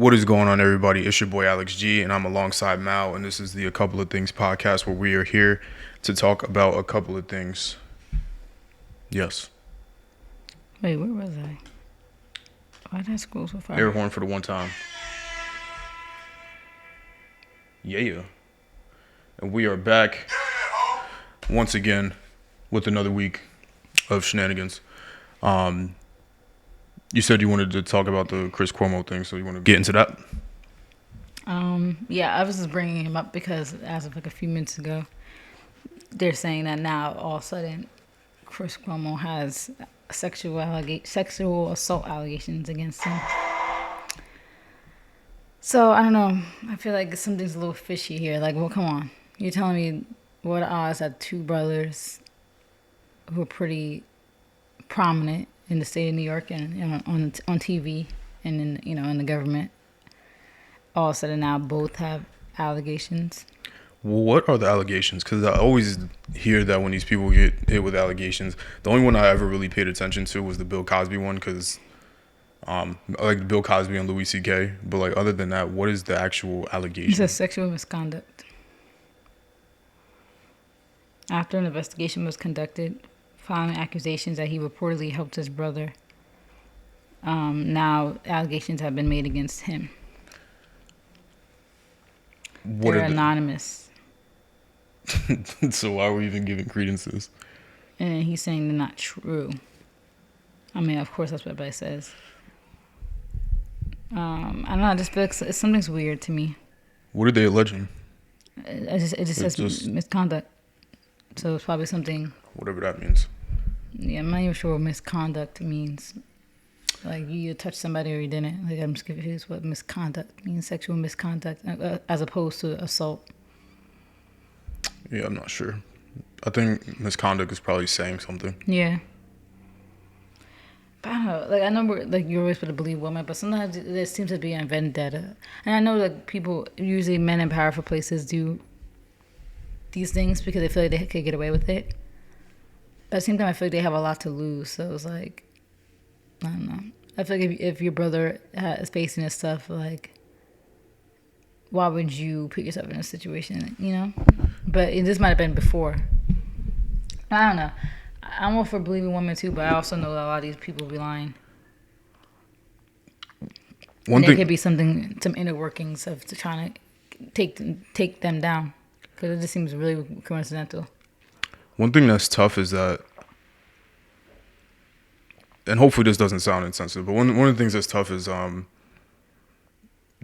What is going on, everybody? It's your boy Alex G, and I'm alongside Mal, and this is the A Couple of Things podcast where we are here to talk about a couple of things. Yes. Wait, where was I? Why did I scroll so far? Air horn for the one time. Yeah. And we are back once again with another week of shenanigans. You said you wanted to talk about the Chris Cuomo thing, so you want to get into that? Yeah, I was just bringing him up because as of like a few minutes ago, they're saying that now all of a sudden Chris Cuomo has sexual assault allegations against him. So I don't know. I feel like something's a little fishy here. Like, well, come on, you're telling me what odds that two brothers who are pretty prominent in the state of New York and on TV and in the government, all of a sudden now both have allegations. Well, what are the allegations? Because I always hear that when these people get hit with allegations, the only one I ever really paid attention to was the Bill Cosby one, because I like Bill Cosby and Louis C.K. But like other than that, what is the actual allegation? It says sexual misconduct. After an investigation was conducted following accusations that he reportedly helped his brother, now allegations have been made against him. They're anonymous. So why are we even giving credence to this? And he's saying they're not true. I mean, of course, that's what everybody says. I don't know. I just feel like something's weird to me. What are they alleging? It just says misconduct. So it's probably something. Whatever that means. Yeah, I'm not even sure what misconduct means. Like, you touched somebody or you didn't. Like, I'm just confused what misconduct means. Sexual misconduct as opposed to assault. Yeah, I'm not sure. I think misconduct is probably saying something. Yeah. But I don't know. Like, I know you're always supposed to believe women, but sometimes there seems to be a vendetta. And I know that people, usually men in powerful places, do these things because they feel like they could get away with it. But at the same time, I feel like they have a lot to lose. So it's like, I don't know. I feel like if your brother is facing this stuff, like, why would you put yourself in a situation, But this might have been before. I don't know. I'm all for believing women too, but I also know that a lot of these people be lying. There could be some inner workings of trying to take them down, because it just seems really coincidental. One thing that's tough is that, and hopefully this doesn't sound insensitive, but one of the things that's tough is the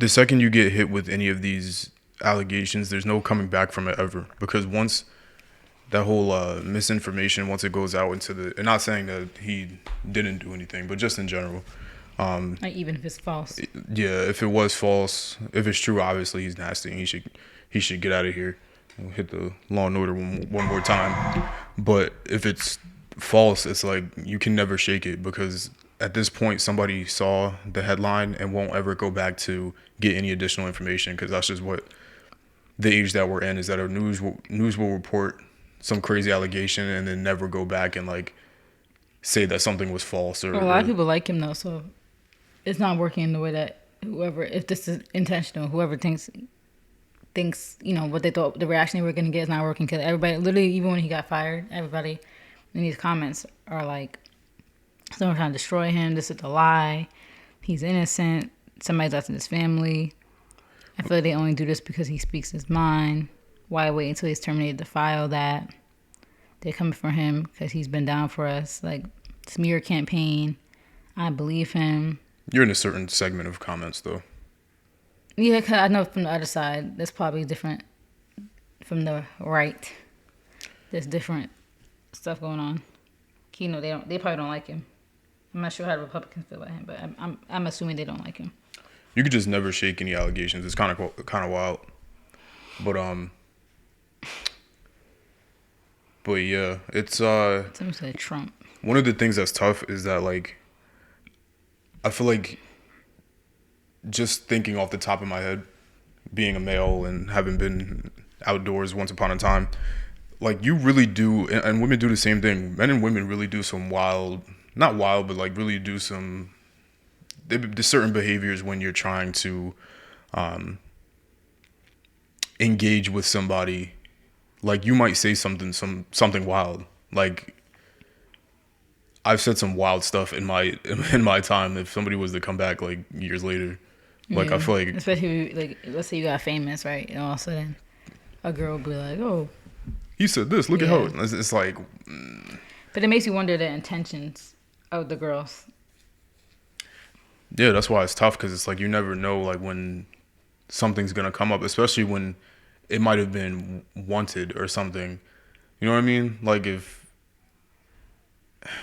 second you get hit with any of these allegations, there's no coming back from it ever. Because once that whole misinformation, once it goes out into and not saying that he didn't do anything, but just in general. Like, even if it's false. Yeah, if it was false, if it's true, obviously he's nasty and he should get out of here. We'll hit the Law and Order one more time. But if it's false, it's like you can never shake it, because at this point somebody saw the headline and won't ever go back to get any additional information, because that's just what the age that we're in is, that our news will report some crazy allegation and then never go back and like say that something was false. Or a lot of people like him though, so it's not working in the way that if this is intentional, whoever thinks what they thought the reaction they were going to get is not working, because everybody, literally, even when he got fired, everybody in these comments are like, someone trying to destroy him, this is a lie, he's innocent, somebody's after his family. I feel like they only do this because he speaks his mind. Why wait until he's terminated to file that? They're coming for him because he's been down for us. Like, smear campaign. I believe him. You're in a certain segment of comments, though. Yeah, cause I know from the other side, that's probably different from the right. There's different stuff going on. They probably don't like him. I'm not sure how the Republicans feel about him, but I'm assuming they don't like him. You could just never shake any allegations. It's kind of wild. But yeah, it's Someone said Trump. One of the things that's tough is that, like, I feel like, just thinking off the top of my head, being a male and having been outdoors once upon a time, like, you really do, and women do the same thing. Men and women really do some not wild, but like really do some there's certain behaviors when you're trying to engage with somebody. Like you might say something wild. Like I've said some wild stuff in my time. If somebody was to come back like years later, like I feel like, especially like let's say you got famous, right? And all of a sudden, a girl will be like, "Oh, he said this. Look at how it's like." But it makes you wonder the intentions of the girls. Yeah, that's why it's tough because it's like you never know like when something's gonna come up, especially when it might have been wanted or something. You know what I mean? Like if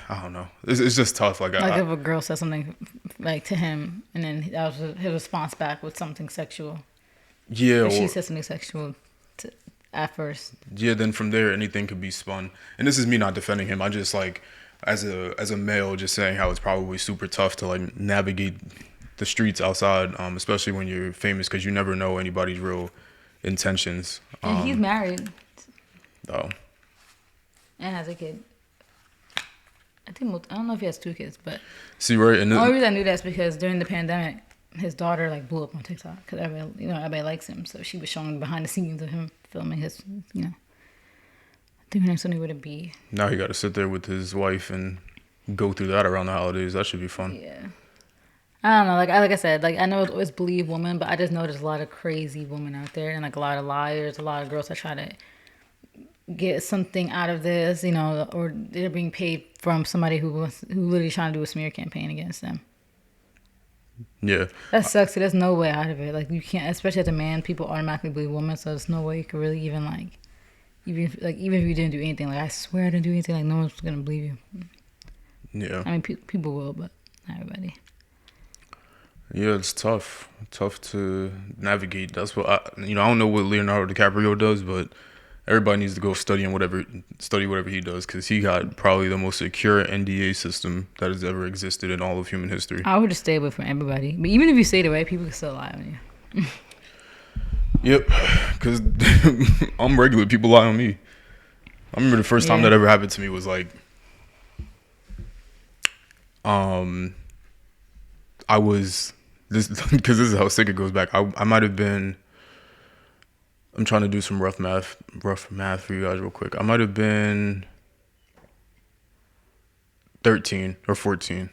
I don't know, it's just tough. Like if a girl says something like to him, and then that was his response back with something sexual. Yeah, or she said something sexual at first. Yeah, then from there anything could be spun. And this is me not defending him. I just like as a male, just saying how it's probably super tough to like navigate the streets outside, especially when you're famous, because you never know anybody's real intentions. And he's married. Oh. And has a kid. I don't know if he has 2 kids, but see, right, and the only reason I knew that's because during the pandemic, his daughter like blew up on TikTok because everybody likes him. So she was showing behind the scenes of him filming his, I think her name's something with a B. Now he got to sit there with his wife and go through that around the holidays. That should be fun. Yeah. I don't know. Like I said, like I know it's always believe women, but I just know there's a lot of crazy women out there and like a lot of liars, a lot of girls that try to get something out of this, or they're being paid from somebody who literally trying to do a smear campaign against them. Yeah. That sucks. There's no way out of it. Like you can't, especially as a man, people automatically believe women, so there's no way you could really even even if you didn't do anything, like I swear I didn't do anything, like no one's gonna believe you. Yeah. I mean, people will, but not everybody. Yeah, it's tough to navigate. That's what I don't know what Leonardo DiCaprio does, but everybody needs to go study whatever he does, because he got probably the most secure NDA system that has ever existed in all of human history. I would just stay away from everybody. But even if you say the right, people can still lie on you. Yep, because I'm regular. People lie on me. I remember the first time that ever happened to me was like, I was this because this is how sick it goes back. I might have been. I'm trying to do some rough math for you guys real quick. I might have been 13 or 14.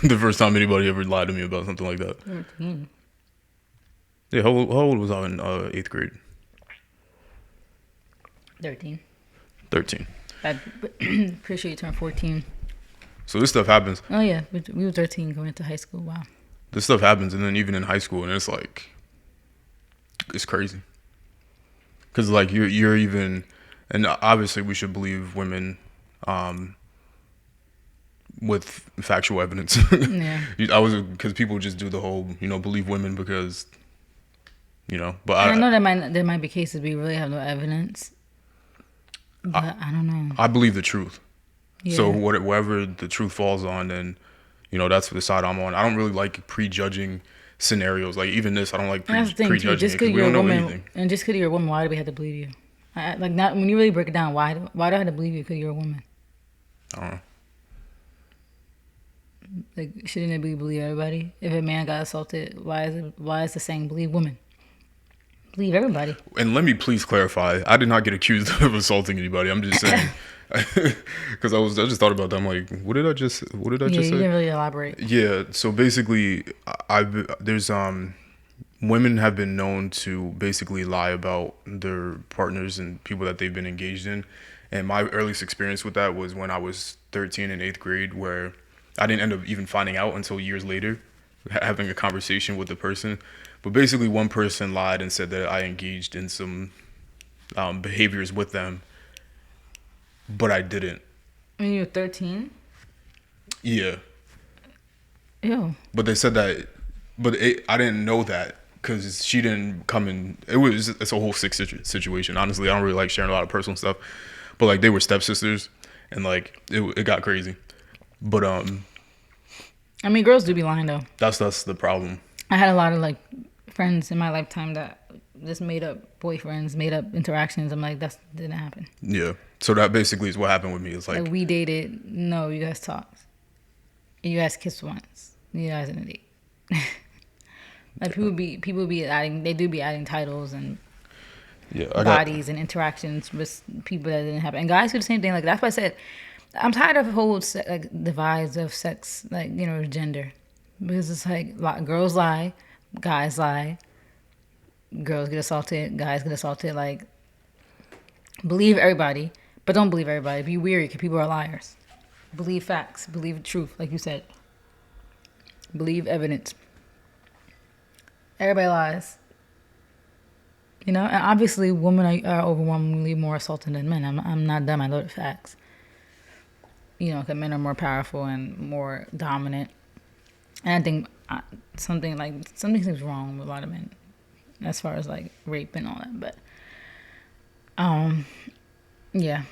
The first time anybody ever lied to me about something like that. 13. Yeah, how old was I in 8th grade? 13. 13. I'm pretty sure you turned 14. So this stuff happens. Oh yeah, we were 13 going into high school. Wow. This stuff happens, and then even in high school, and it's like, it's crazy. Because like you're even, and obviously we should believe women with factual evidence. Yeah. Because people just do the whole, believe women because, but I know there might be cases where you really have no evidence, but I don't know. I believe the truth. Yeah. So whatever the truth falls on, then, that's the side I'm on. I don't really like prejudging scenarios. Like even this, I don't like prejudging it because we don't know anything. And just because you're a woman, why do we have to believe you? Not when you really break it down. Why do I have to believe you because you're a woman? I don't know. Like, shouldn't it be believe everybody? If a man got assaulted, why is the saying believe women? Believe everybody. And let me please clarify, I did not get accused of assaulting anybody. I'm just saying, because I just thought about that. I'm like, what did I just say? You didn't really elaborate. Yeah. So basically, there's women have been known to basically lie about their partners and people that they've been engaged in. And my earliest experience with that was when I was 13 in 8th grade, where I didn't end up even finding out until years later, having a conversation with the person. But basically, one person lied and said that I engaged in some behaviors with them, but I didn't. When you were 13? Yeah. Ew. But they said that, I didn't know that because she didn't come in. It's a whole sick situation. Honestly, I don't really like sharing a lot of personal stuff, but like they were stepsisters, and like it got crazy. But I mean, girls do be lying though. That's the problem. I had a lot of like friends in my lifetime that just made up boyfriends, made up interactions. I'm like, that didn't happen. Yeah. So that basically is what happened with me. It's like we dated. No, you guys talked. You guys kissed once. You guys didn't date. Like people be adding. They do be adding titles and Yeah, bodies and interactions with people that didn't happen. And guys do the same thing. Like that's why I said I'm tired of whole like divides of sex, like gender, because it's like girls lie, guys lie, girls get assaulted, guys get assaulted. Like believe everybody, but don't believe everybody. Be weary because people are liars. Believe facts, believe the truth, like you said. Believe evidence. Everybody lies. And obviously women are overwhelmingly more assaulted than men. I'm not dumb. I know the facts. Because men are more powerful and more dominant. And I think something seems wrong with a lot of men as far as like rape and all that. But yeah,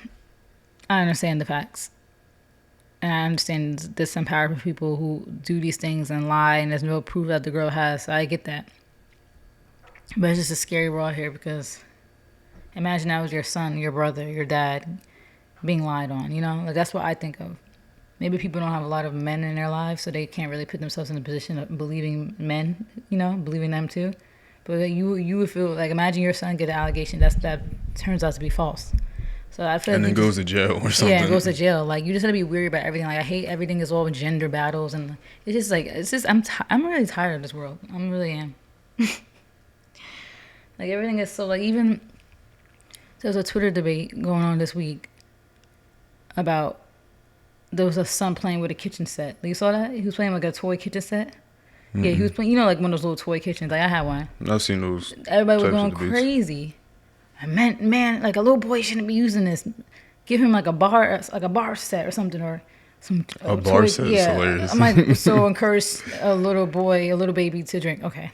I understand the facts. And I understand there's some powerful people who do these things and lie, and there's no proof that the girl has. So I get that. But it's just a scary world here because imagine that was your son, your brother, your dad being lied on, Like that's what I think of. Maybe people don't have a lot of men in their lives, so they can't really put themselves in a position of believing men, believing them too. But you would feel like, imagine your son get an allegation that turns out to be false. So I feel and like then goes to jail or something. Yeah, goes to jail. Like you just gotta be weary about everything. Like I hate everything is all gender battles, and I'm really tired of this world. I really am. Like everything is so like even there's a Twitter debate going on this week about there was a son playing with a kitchen set. You saw that? He was playing like a toy kitchen set. Mm-hmm. Yeah, he was playing, like one of those little toy kitchens. Like I had one. I've seen those. Everybody was going crazy. I meant, man, like a little boy shouldn't be using this. Give him like a bar set or something, or some a bar toy, set. Yeah, is hilarious. I'm like, so encourage a little baby to drink. Okay.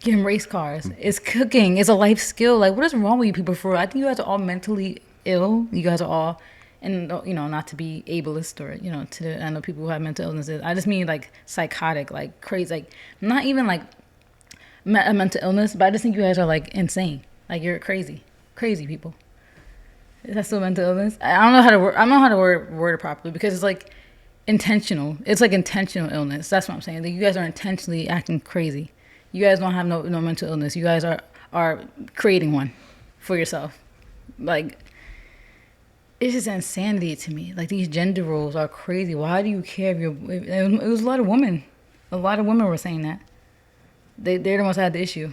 Give him race cars. It's cooking. It's a life skill. Like, what is wrong with you people for? I think you guys are all mentally ill. You guys are all, and not to be ableist or I know people who have mental illnesses. I just mean like psychotic, like crazy, like not even like a mental illness, but I just think you guys are like insane. Like you're crazy people. Is that still mental illness? I don't know how to word it properly because it's like intentional. It's like intentional illness. That's what I'm saying. Like you guys are intentionally acting crazy. You guys don't have no mental illness. You guys are creating one for yourself. Like, it's just insanity to me. Like, these gender roles are crazy. Why do you care if you're... It was a lot of women. A lot of women were saying that. They're the ones that had the issue.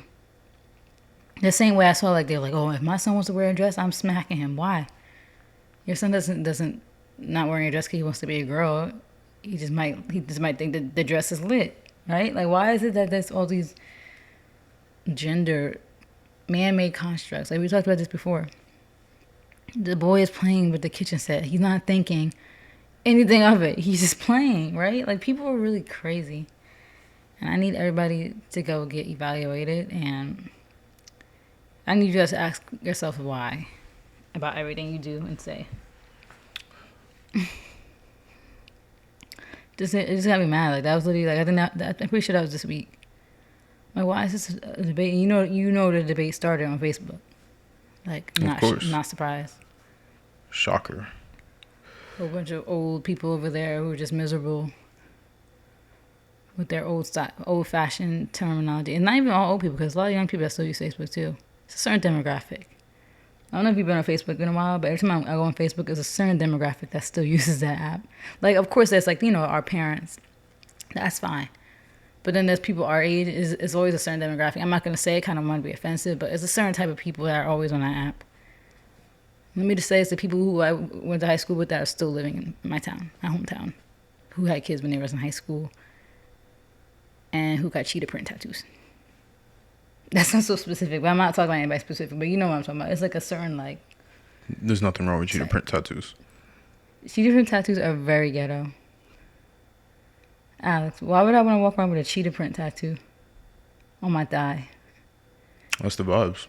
The same way I saw, like, they're like, oh, if my son wants to wear a dress, I'm smacking him. Why? Your son doesn't not wearing a dress because he wants to be a girl. He just might think that the dress is lit. Right? Like, why is it that there's all these gender man-made constructs? Like, we talked about this before. The boy is playing with the kitchen set. He's not thinking anything of it. He's just playing, right? Like, people are really crazy. And I need everybody to go get evaluated. And I need you guys to ask yourself why about everything you do and say. It just got me mad. Like that was literally like I'm pretty sure that was this week. Like why is this a debate? You know the debate started on Facebook. Like not surprised. Shocker. A bunch of old people over there who are just miserable with their old-fashioned terminology, and not even all old people because a lot of young people that still use Facebook too. It's a certain demographic. I don't know if you've been on Facebook in a while, but every time I go on Facebook, there's a certain demographic that still uses that app. Like, of course, there's like, our parents. That's fine. But then there's people our age. It's always a certain demographic. I'm not going to say it, kind of want to be offensive, but it's a certain type of people that are always on that app. Let me just say it's the people who I went to high school with that are still living in my town, my hometown, who had kids when they was in high school, and who got cheetah print tattoos. That's not so specific, but I'm not talking about anybody specific, but you know what I'm talking about. It's like a certain, like... There's nothing wrong with cheetah print tattoos. Cheetah print tattoos are very ghetto. Alex, why would I want to walk around with a cheetah print tattoo on my thigh? That's the vibes.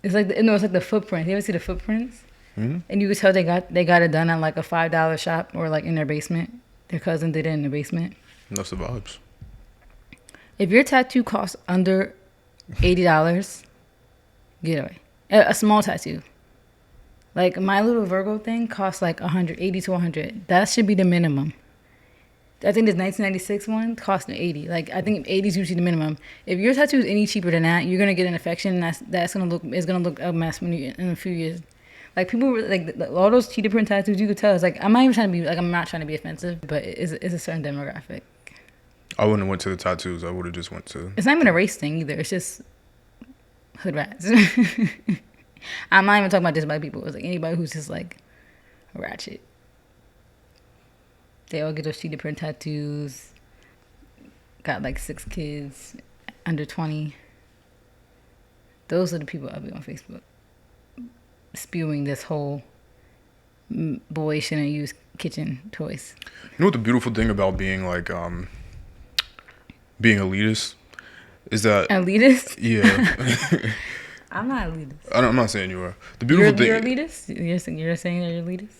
It's like the footprints. You ever see the footprints? Mm-hmm. And you could tell they got it done at like a $5 shop or like in their basement. Their cousin did it in the basement. That's the vibes. If your tattoo costs under $80, get away. A small tattoo. Like my little Virgo thing costs like $80 to $100. That should be the minimum. I think this 1996 one cost me 80. Like I think 80 is usually the minimum. If your tattoo is any cheaper than that, you're gonna get an infection, and that's gonna look a mess when you in a few years. Like people were like all those cheetah print tattoos, you could tell. It's like I'm not even trying to be like I'm not trying to be offensive, but it's a certain demographic. I wouldn't have went to the tattoos. I would have just went to. It's not even a race thing either. It's just hood rats. I'm not even talking about just black people. It's like anybody who's just like ratchet. They all get those cheetah print tattoos. Got like 6 kids, under 20. Those are the people I'll be on Facebook. Spewing this whole boy shouldn't use kitchen toys. You know what the beautiful thing about being like being elitist is that elitist. Yeah. I'm not elitist. I'm not saying you are. The beautiful thing. You're elitist. You're saying that you're elitist.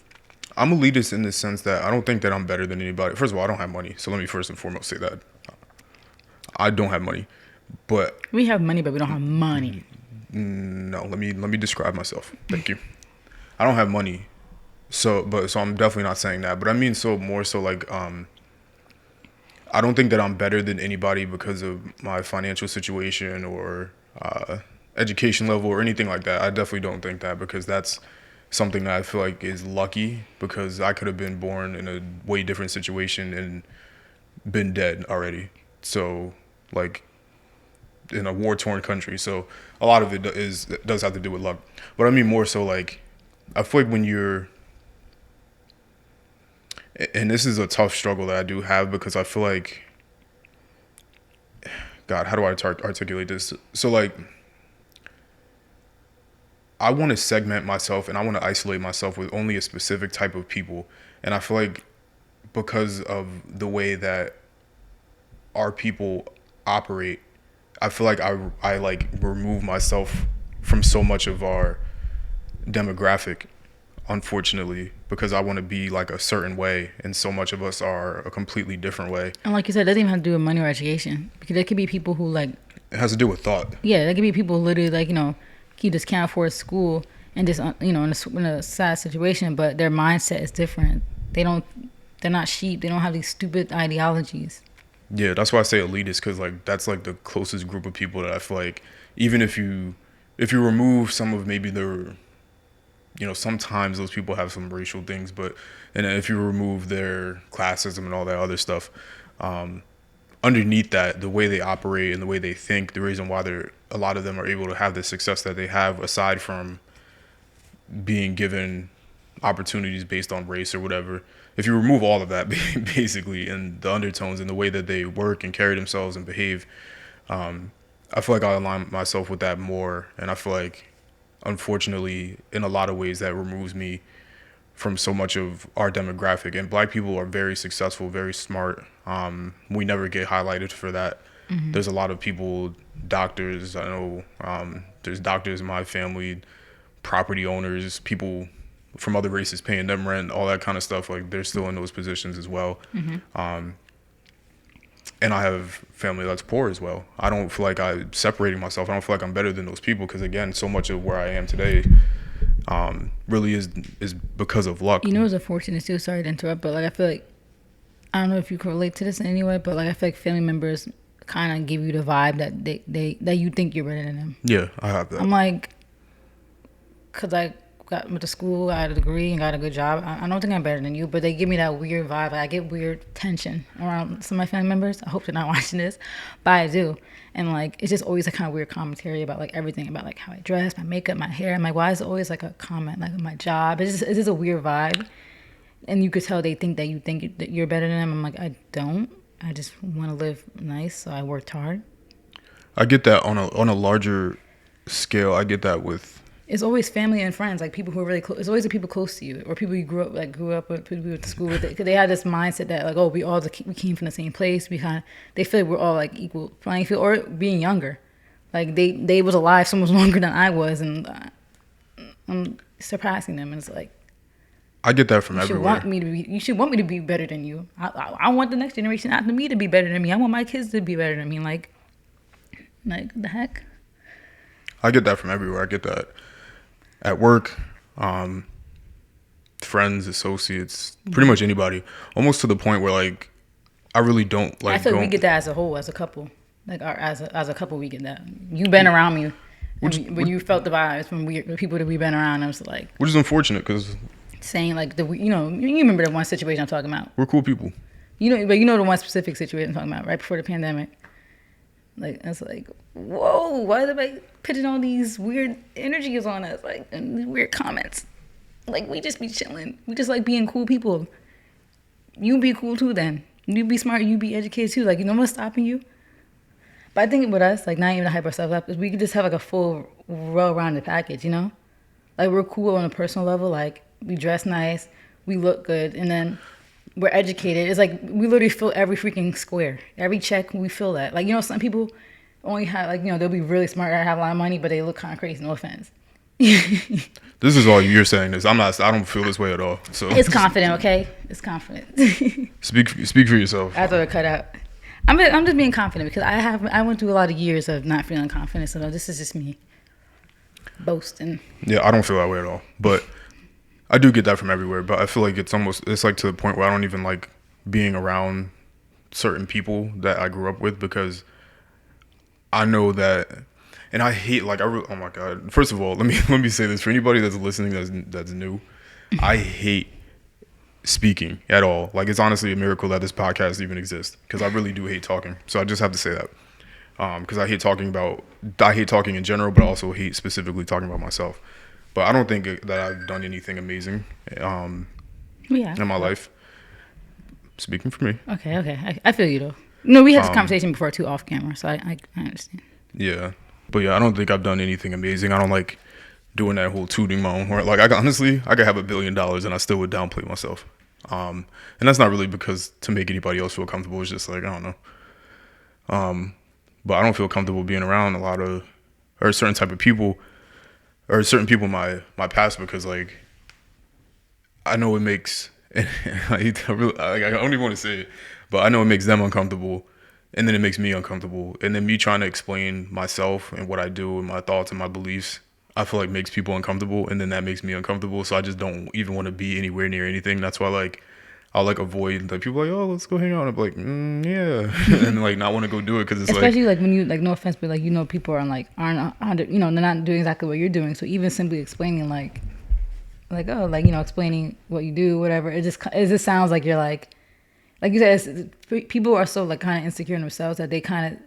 I'm elitist in the sense that I don't think that I'm better than anybody. First of all, I don't have money, so let me first and foremost say that I don't have money. But we have money, but we don't have money. No, let me describe myself. Thank you. I don't have money, so I'm definitely not saying that. But I mean, more so like I don't think that I'm better than anybody because of my financial situation or education level or anything like that. I definitely don't think that, because that's something that I feel like is lucky, because I could have been born in a way different situation and been dead already. So like in a war-torn country. So a lot of it does have to do with luck. But I mean more so like I feel like when you're, and this is a tough struggle that I do have, because I feel like, God, how do I articulate this? So like I want to segment myself and I want to isolate myself with only a specific type of people. And I feel like because of the way that our people operate, I feel like I like remove myself from so much of our demographic, unfortunately, because I want to be like a certain way, and so much of us are a completely different way. And like you said, it doesn't even have to do with money or education, because there could be people who like, it has to do with thought. Yeah, there could be people who literally like, you know, he just can't afford school and just, you know, in a sad situation, but their mindset is different. They're not sheep. They don't have these stupid ideologies. Yeah, that's why I say elitist, because like that's like the closest group of people that I feel like, even if you remove some of maybe their, you know, sometimes those people have some racial things, but and if you remove their classism and all that other stuff, underneath that, the way they operate and the way they think, the reason why a lot of them are able to have the success that they have, aside from being given opportunities based on race or whatever, if you remove all of that basically, and the undertones and the way that they work and carry themselves and behave, I feel like I align myself with that more. And I feel like, unfortunately, in a lot of ways, that removes me from so much of our demographic. And black people are very successful, very smart. We never get highlighted for that. Mm-hmm. There's a lot of people, doctors, I know there's doctors in my family, property owners, people from other races paying them rent, all that kind of stuff. Like, they're still in those positions as well. Mm-hmm. And I have family that's poor as well. I don't feel like I'm separating myself. I don't feel like I'm better than those people, because again, so much of where I am today really is because of luck. You know, it's unfortunate too. Sorry to interrupt, but like I feel like, I don't know if you can relate to this in any way, but like I feel like family members kind of give you the vibe that that you think you're better than them. Yeah, I have that. I'm like, cause I went to school, I had a degree and got a good job. I don't think I'm better than you, but they give me that weird vibe. Like, I get weird tension around some of my family members. I hope they're not watching this, but I do. And like, it's just always a kind of weird commentary about like everything, about like how I dress, my makeup, my hair. I'm like, why is it always like a comment like my job? It's just a weird vibe. And you could tell they think that you think that you're better than them. I'm like, I don't. I just want to live nice, so I worked hard. I get that on a larger scale. I get that with. It's always family and friends, like people who are really close. It's always the people close to you, or people you grew up with, people you went to school with. Because they have this mindset that like, oh, we came from the same place. They feel like we're all like equal playing field, or being younger, like they was alive so much longer than I was, and I'm surpassing them. And it's like, I get that from everywhere. You should want me to be better than you. I want the next generation after me to be better than me. I want my kids to be better than me. Like the heck. I get that from everywhere. I get that at work, friends, associates, pretty much anybody. Almost to the point where like I really don't like. I feel we get that as a whole, as a couple. Like as a couple, we get that. You've been around me, but you felt the vibes from the people that we've been around. I was like, which is unfortunate because saying like you remember the one situation I'm talking about. We're cool people. But you know the one specific situation I'm talking about, right before the pandemic. Like it's like, whoa, why are they putting all these weird energies on us, like and these weird comments? Like we just be chilling. We just like being cool people. You be cool too then. You be smart, you be educated too. Like, what's stopping you? But I think with us, like, not even to hype ourselves up, is we could just have, like, a full, well-rounded package, Like, we're cool on a personal level. Like, we dress nice, we look good, and then we're educated. It's like we literally fill every freaking square. Every check, we fill that. Like, some people only have, like, they'll be really smart and have a lot of money, but they look kind of crazy. No offense. This is all you're saying. This I don't feel this way at all. So it's confident, okay? It's confident. Speak for yourself. I thought it cut out. I'm just being confident because I went through a lot of years of not feeling confident. So this is just me boasting. Yeah, I don't feel that way at all. But I do get that from everywhere. But I feel like it's like to the point where I don't even like being around certain people that I grew up with because I know that. And I hate oh my God. First of all, let me say this for anybody that's listening that's new. I hate speaking at all. Like it's honestly a miracle that this podcast even exists because I really do hate talking. So I just have to say that because I hate talking in general, but I also hate specifically talking about myself. But I don't think that I've done anything amazing in my life. Speaking for me. Okay. I feel you though. No, we had this conversation before too off camera, so I understand. Yeah. But yeah, I don't think I've done anything amazing. I don't like doing that whole tooting my own horn. Like I could have $1 billion and I still would downplay myself. And that's not really because to make anybody else feel comfortable. It's just like, I don't know. But I don't feel comfortable being around a certain type of people or certain people in my past because like, I know it makes, I don't even want to say it, but I know it makes them uncomfortable. And then it makes me uncomfortable. And then me trying to explain myself and what I do and my thoughts and my beliefs, I feel like makes people uncomfortable. And then that makes me uncomfortable. So I just don't even want to be anywhere near anything. That's why I'll avoid people like, oh, let's go hang out. And I'm like, yeah. And not want to go do it because it's especially when you no offense, but people are aren't 100, they're not doing exactly what you're doing. So even simply explaining explaining what you do, whatever, it just sounds like you're like you said, people are so kind of insecure in themselves that they kind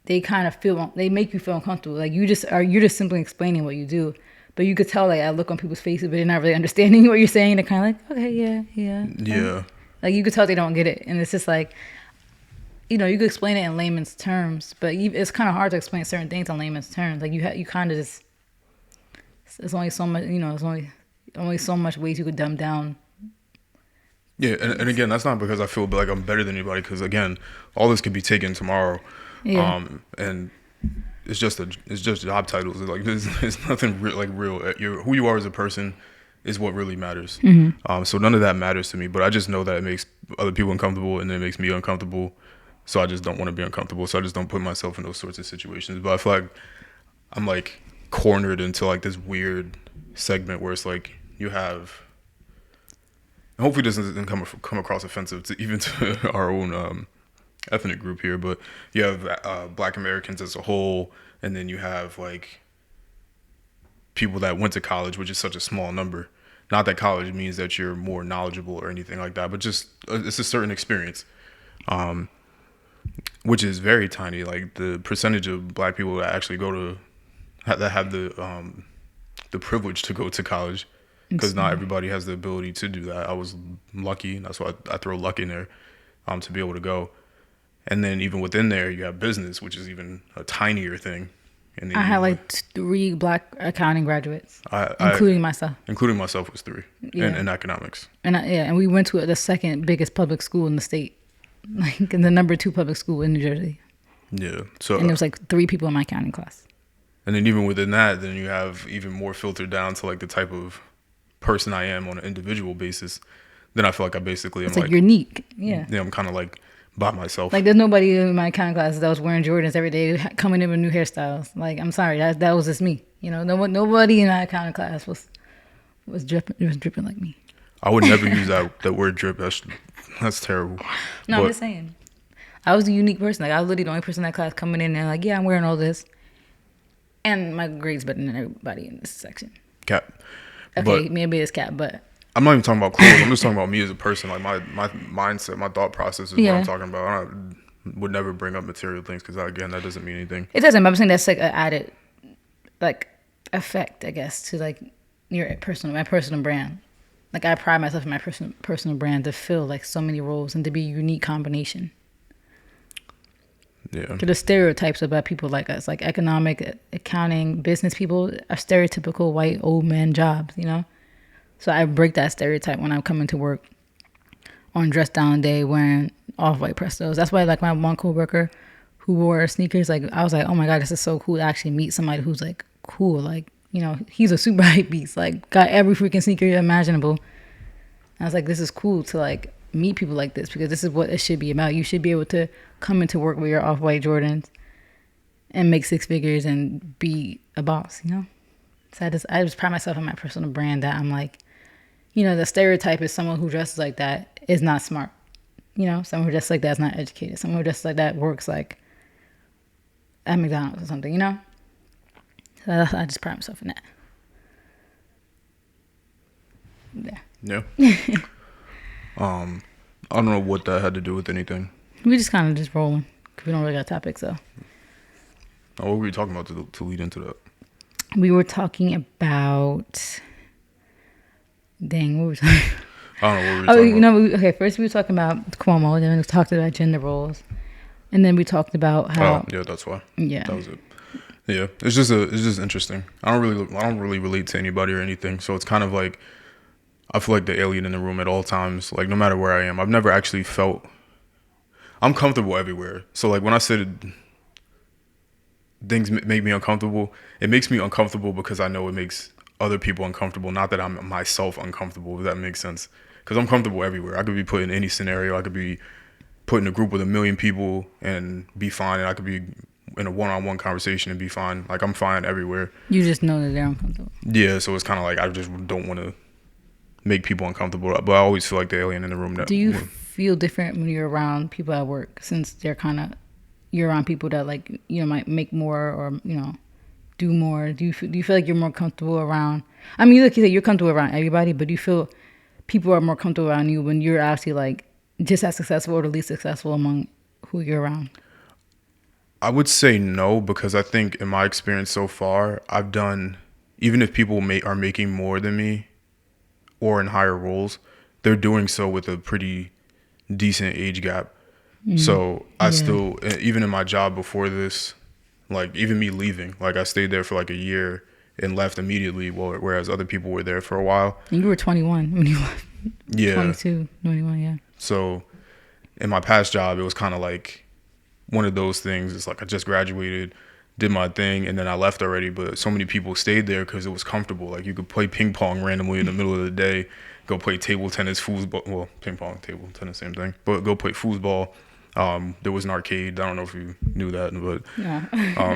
of feel, they make you feel uncomfortable. Like you're just simply explaining what you do, but you could tell I look on people's faces, but they're not really understanding what you're saying. They're kind of okay, yeah. Like you could tell they don't get it, and it's just you could explain it in layman's terms, but it's kind of hard to explain certain things in layman's terms. Like you kind of just, it's only so much, it's only so much ways you could dumb down. Yeah, and again, that's not because I feel like I'm better than anybody. Because again, all this could be taken tomorrow, and it's just job titles. It's nothing real. Who you are as a person is what really matters. Mm-hmm. So none of that matters to me. But I just know that it makes other people uncomfortable, and then it makes me uncomfortable. So I just don't want to be uncomfortable. So I just don't put myself in those sorts of situations. But I feel like I'm cornered into this weird segment where it's you have. Hopefully this doesn't come across offensive to our own ethnic group here, but you have Black Americans as a whole, and then you have people that went to college, which is such a small number. Not that college means that you're more knowledgeable or anything like that, but just it's a certain experience, which is very tiny. Like the percentage of Black people that actually that have the privilege to go to college. Because not everybody has the ability to do that. I was lucky. That's why I throw luck in there to be able to go. And then even within there, you have business, which is even a tinier thing. And then I had 3 Black accounting graduates, including myself. Including myself was 3 in economics. And we went to the second biggest public school in the state, in the number 2 public school in New Jersey. Yeah. So and there was 3 people in my accounting class. And then even within that, then you have even more filtered down to the type of person I am on an individual basis. Then I feel like I basically am unique. Yeah. Yeah, I'm kind of by myself. There's nobody in my accounting class that was wearing Jordans every day, coming in with new hairstyles. I'm sorry, that was just me. Nobody in my accounting class was dripping like me. I would never use that word drip. That's terrible. No, I'm just saying. I was a unique person. Like I was literally the only person in that class coming in and like, yeah, I'm wearing all this, and my grade's better than everybody in this section. Cap. Okay, But maybe it's cap, but I'm not even talking about clothes. I'm just talking about me as a person. Like my mindset, my thought process is what yeah, I'm talking about. I would never bring up material things because again, that doesn't mean anything. it doesn't. But I'm saying that's like an added like effect, I guess, to like my personal brand. Like I pride myself in my personal brand to fill like so many roles and to be a unique combination. Yeah. To the stereotypes about people like us, like economic, accounting, business people, are stereotypical white old man jobs, you know? So I break that stereotype when I'm coming to work on dress down day wearing off-white Prestos. That's why like my one coworker who wore sneakers, like I was like, oh my God, this is so cool to actually meet somebody who's like cool. Like, you know, he's a super hype beast, like got every freaking sneaker imaginable. And I was like, this is cool to like meet people like this because this is what it should be about. You should be able to come into work with your off-white Jordans and make six figures and be a boss, you know? So I just pride myself in my personal brand that I'm like, you know, the stereotype is someone who dresses like that is not smart. You know, someone who dresses like that is not educated. Someone who dresses like that works like at McDonald's or something, you know? So I just pride myself in that. Yeah. I don't know what that had to do with anything. We just kind of just rolling because we don't really got topics, so. Oh, what were we talking about to lead into that? We were talking about... Dang, what were we talking about? I don't know what we were talking about. Okay, first we were talking about Cuomo, then we talked about gender roles, and then we talked about how... Oh, yeah, that's why. Yeah. That was it. Yeah, it's just interesting. I don't really relate to anybody or anything, so it's kind of like I feel like the alien in the room at all times. Like no matter where I am, I've never actually felt I'm comfortable everywhere. So like when I said things make me uncomfortable, it makes me uncomfortable because I know it makes other people uncomfortable. Not that I'm myself uncomfortable, if that makes sense. Because I'm comfortable everywhere. I could be put in any scenario. I could be put in a group with 1 million people and be fine, and I could be in a one-on-one conversation and be fine. Like I'm fine everywhere. You just know that they're uncomfortable. Yeah, so it's kind of like I just don't want to make people uncomfortable, but I always feel like the alien in the room. Do you feel different when you're around people at work, since you're around people that like, you know, might make more or, you know, do more? Do you feel like you're more comfortable around? I mean, like you said, you're comfortable around everybody, but do you feel people are more comfortable around you when you're actually like just as successful or the least successful among who you're around? I would say no, because I think in my experience so far, I've done, even if people are making more than me or in higher roles, they're doing so with a pretty decent age gap. So I still, even in my job before this, like even me leaving, like I stayed there for like a year and left immediately, whereas other people were there for a while. And you were 21 when you left. Yeah. 22, 21, yeah. So in my past job, it was kind of like one of those things. It's like I just graduated, did my thing, and then I left already. But so many people stayed there because it was comfortable. Like you could play ping pong randomly in the middle of the day, go play table tennis, foosball. Well, ping pong, table tennis, same thing. But go play foosball. There was an arcade. I don't know if you knew that, but yeah.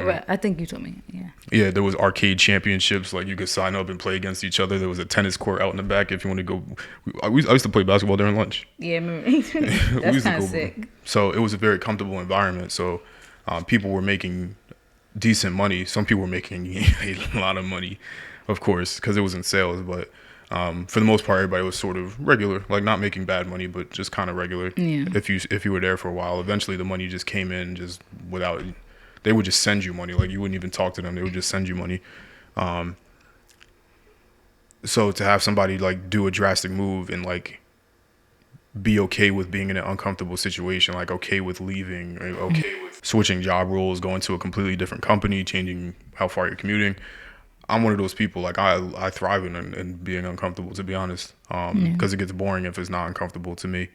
But I think you told me. Yeah. Yeah, there was arcade championships. Like you could sign up and play against each other. There was a tennis court out in the back if you want to go. I used to play basketball during lunch. Yeah, that's kind of sick. So it was a very comfortable environment. So people were making decent money. Some people were making a lot of money, of course, because it was in sales. But for the most part, everybody was sort of regular, like not making bad money, but just kind of regular. Yeah. If you were there for a while, eventually the money just came in just without. They would just send you money. Like you wouldn't even talk to them. They would just send you money. So to have somebody like do a drastic move and like be okay with being in an uncomfortable situation, like okay with leaving, or okay with switching job roles, going to a completely different company, changing how far you're commuting. I'm one of those people. Like I thrive in being uncomfortable, to be honest, because it gets boring if it's not uncomfortable to me.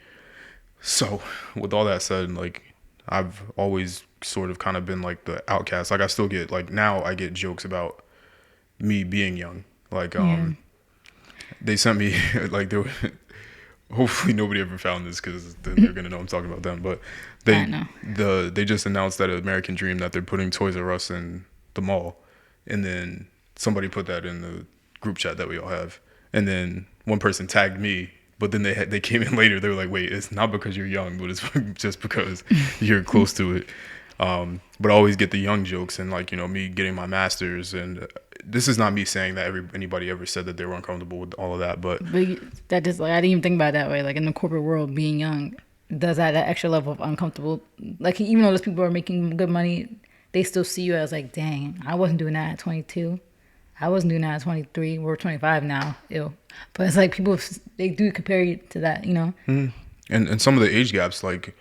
So with all that said, like I've always sort of kind of been like the outcast. Like I still get like now I get jokes about me being young. Like they sent me like there. Hopefully nobody ever found this because they're gonna know I'm talking about them. But they just announced that American Dream that they're putting Toys R Us in the mall, and then somebody put that in the group chat that we all have, and then one person tagged me But then they came in later. They were like, wait, it's not because you're young, but it's just because you're close to it. But I always get the young jokes, and like, me getting my master's, and this is not me saying that anybody ever said that they were uncomfortable with all of that, but that just like I didn't even think about it that way. Like in the corporate world, being young does add that extra level of uncomfortable. Like even though those people are making good money, they still see you as like, dang, I wasn't doing that at 22. I wasn't doing that at 23. We're 25 now. Ew. But it's like people, they do compare you to that, And some of the age gaps, like,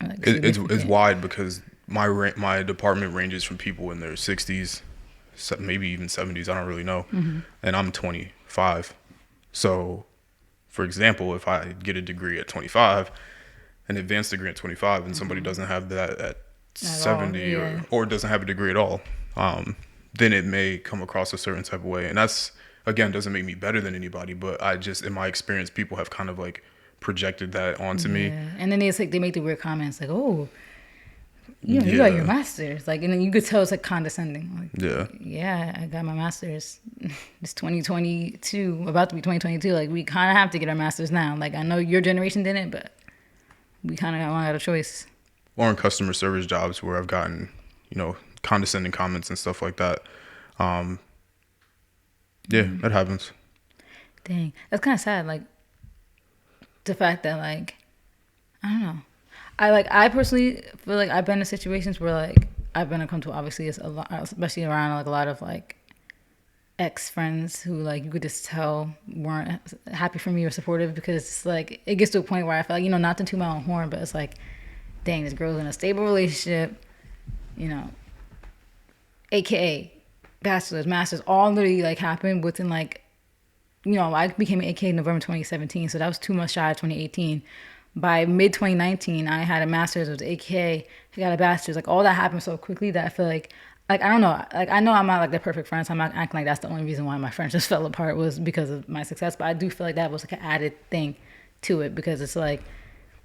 it's wide because my department ranges from people in their 60s, maybe even 70s. I don't really know. And I'm 25. So, for example, if I get a degree at 25, an advanced degree at 25, and somebody doesn't have that at 70 or doesn't have a degree at all, then it may come across a certain type of way. And that's, again, doesn't make me better than anybody, but I just, in my experience, people have kind of like projected that onto me. And then it's like they make the weird comments like, oh, you got your master's. Like, and then you could tell it's like condescending. Like, yeah, I got my master's. It's 2022, about to be 2022. Like, we kind of have to get our master's now. Like, I know your generation didn't, but we kind of got a choice. Or in customer service jobs where I've gotten, condescending comments and stuff like that. That happens. Dang, that's kind of sad. Like the fact that like, I don't know. I personally feel like I've been in situations where like I've been uncomfortable. Obviously, it's a lot, especially around like a lot of like ex friends who like you could just tell weren't happy for me or supportive, because it's like it gets to a point where I feel like, not to toot my own horn, but it's like, dang, this girl's in a stable relationship, AKA bachelor's, master's, all literally like happened within like, I became an AKA in November 2017, so that was 2 months shy of 2018. By mid 2019, I had a master's with AKA, I got a bachelor's. Like all that happened so quickly that I feel like I don't know. Like I know I'm not like the perfect friend, so I'm not acting like that's the only reason why my friendships fell apart was because of my success. But I do feel like that was like an added thing to it, because it's like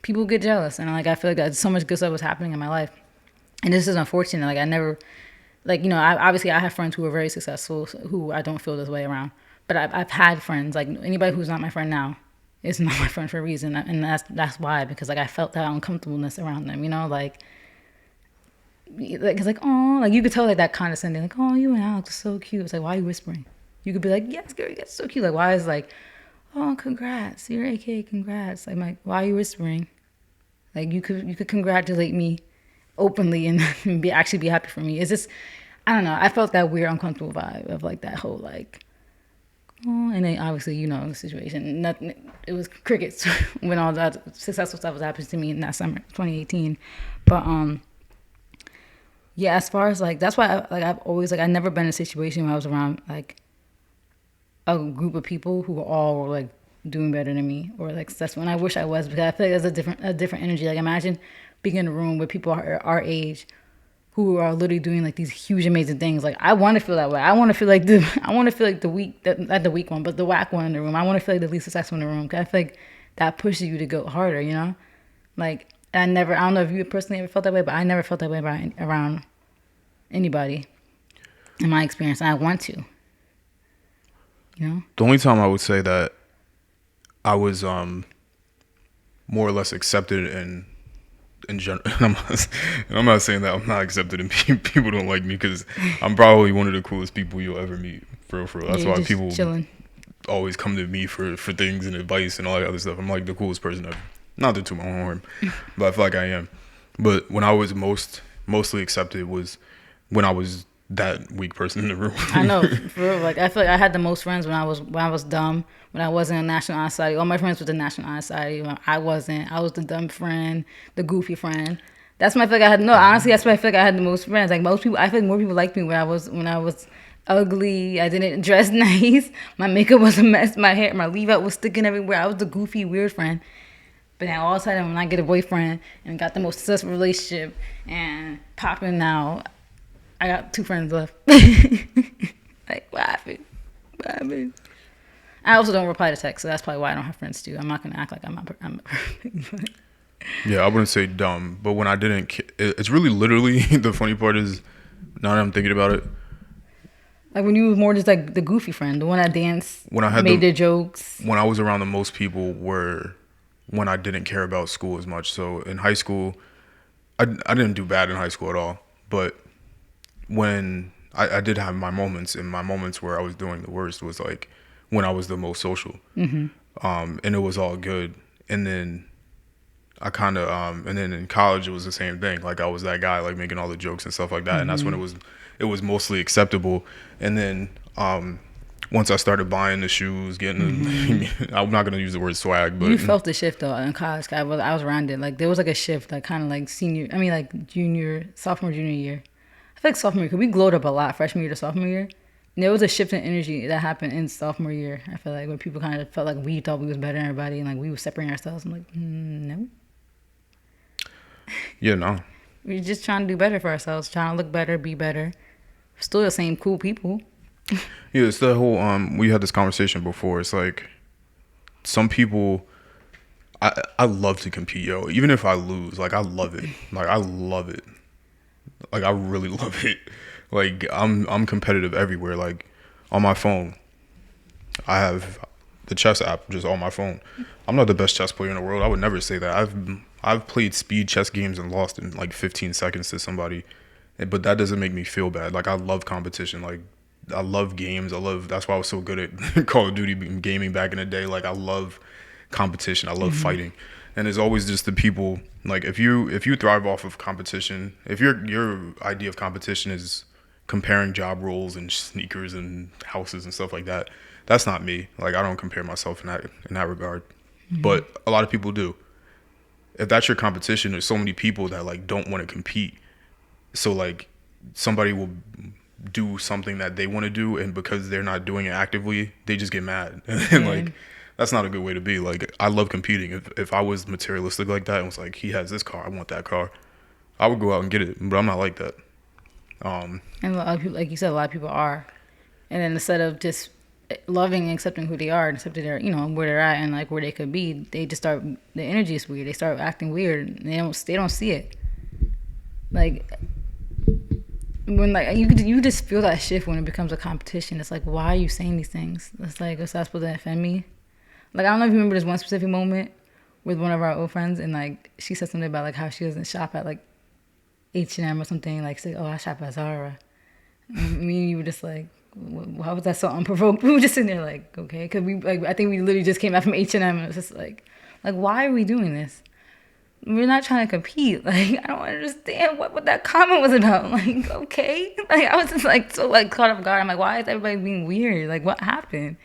people get jealous, and like I feel like that so much good stuff was happening in my life, and this is unfortunate. Like I never, like obviously I have friends who are very successful who I don't feel this way around, but I've had friends, like anybody who's not my friend now is not my friend for a reason, and that's why, because like I felt that uncomfortableness around them, like it's like, oh, like you could tell like that condescending, like, oh, you and Alex are so cute. It's like, why are you whispering? You could be like, yes, girl, that's so cute. Like, why is like, oh, congrats, you're AK, congrats. Like, why are you whispering? Like, you could congratulate me openly and actually be happy for me. It's just, I don't know. I felt that weird, uncomfortable vibe of like that whole like, oh, and then obviously the situation. Nothing. It was crickets when all that successful stuff was happening to me in that summer, 2018. But yeah, as far as like, that's why I've always like, I've never been in a situation where I was around like a group of people who all were like doing better than me or like successful. And I wish I was, because I feel like there's a different energy. Like imagine being in a room with people our age who are literally doing like these huge amazing things. Like I want to feel that way. I want to feel like the weak, not the weak one, but the whack one in the room. I want to feel like the least successful in the room, because I feel like that pushes you to go harder. Like I don't know if you personally ever felt that way, but I never felt that way around anybody in my experience, and I want to. The only time I would say that I was more or less accepted in general, and I'm not saying that I'm not accepted and people don't like me, because I'm probably one of the coolest people you'll ever meet, for real. That's why people always come to me for things and advice and all that other stuff. I'm like the coolest person ever. Not to toot my own horn, but I feel like I am. But when I was mostly accepted was when I was that weak person in the room. I know, for real. Like I feel like I had the most friends when I was dumb, when I wasn't in National Honor Society. All my friends were the National Honor Society. When I wasn't. I was the dumb friend, the goofy friend. That's when I feel like I had honestly, that's when I feel like I had the most friends. Like most people, I feel like more people liked me when I was ugly. I didn't dress nice. My makeup was a mess. My hair, my leave out was sticking everywhere. I was the goofy, weird friend. But now all of a sudden, when I get a boyfriend and got the most successful relationship and popping now, I got 2 friends left. Like, what happened? I also don't reply to text, so that's probably why I don't have friends too. I'm not going to act like I'm perfect. Yeah, I wouldn't say dumb, but when I didn't, it's really literally, the funny part is, now that I'm thinking about it, Like when you were more just like the goofy friend, the one that danced, When I had made their jokes. when I was around the most people were when I didn't care about school as much. So in high school, I didn't do bad in high school at all. But when I did have my moments, and my moments where I was doing the worst was like when I was the most social. And it was all good. And then I kind of and then in college it was the same thing. Like I was that guy like making all the jokes and stuff like that, and that's when it was mostly acceptable. And then once I started buying the shoes, getting I'm not gonna use the word swag, but You felt the shift though in college. I was around it. Like there was like a shift, like kind of like sophomore, junior year. I feel like sophomore year, because we glowed up a lot freshman year to sophomore year. And there was a shift in energy that happened in sophomore year. I feel like when people kind of felt like we thought we was better than everybody, and like we were separating ourselves. I'm like, no. yeah, no. We're just trying to do better for ourselves, trying to look better, be better. Still the same cool people. Yeah, it's the whole we had this conversation before. It's like some people I love to compete, yo. Even if I lose, like I love it. Like I love it. Like I really love it. Like I'm competitive everywhere. Like on my phone, I have the chess app just on my phone. I'm not the best chess player in the world. I would never say that. I've played speed chess games and lost in like 15 seconds to somebody, but that doesn't make me feel bad. Like I love competition. Like I love games. That's why I was so good at Call of Duty gaming back in the day. Like I love competition. I love fighting. And there's always just the people, like if you thrive off of competition, if your idea of competition is comparing job roles and sneakers and houses and stuff like that, that's not me. Like I don't compare myself in that regard. But a lot of people do. If that's your competition, there's so many people that like don't want to compete. So like somebody will do something that they want to do, and because they're not doing it actively, they just get mad. And like that's not a good way to be. Like I love competing. If I was materialistic like that and was like, he has this car, I want that car, I would go out and get it. But I'm not like that. And a lot of people, like you said, a lot of people are. And then instead of just loving and accepting who they are and accepting their, where they're at and like where they could be, they just start, the energy is weird. They start acting weird. And they don't see it. Like when like you just feel that shift when it becomes a competition. It's like, why are you saying these things? It's like, is that supposed to offend me? Like I don't know if you remember this one specific moment with one of our old friends, and like she said something about like how she doesn't shop at like H&M or something. Like say, oh, I shop at Zara. And me and you were just like, why was that so unprovoked? We were just sitting there like, okay, because we like I think we literally just came back from H&M, and it was just like why are we doing this? We're not trying to compete. Like I don't understand what that comment was about. Like okay, like I was just like so like caught off guard. I'm like, why is everybody being weird? Like what happened?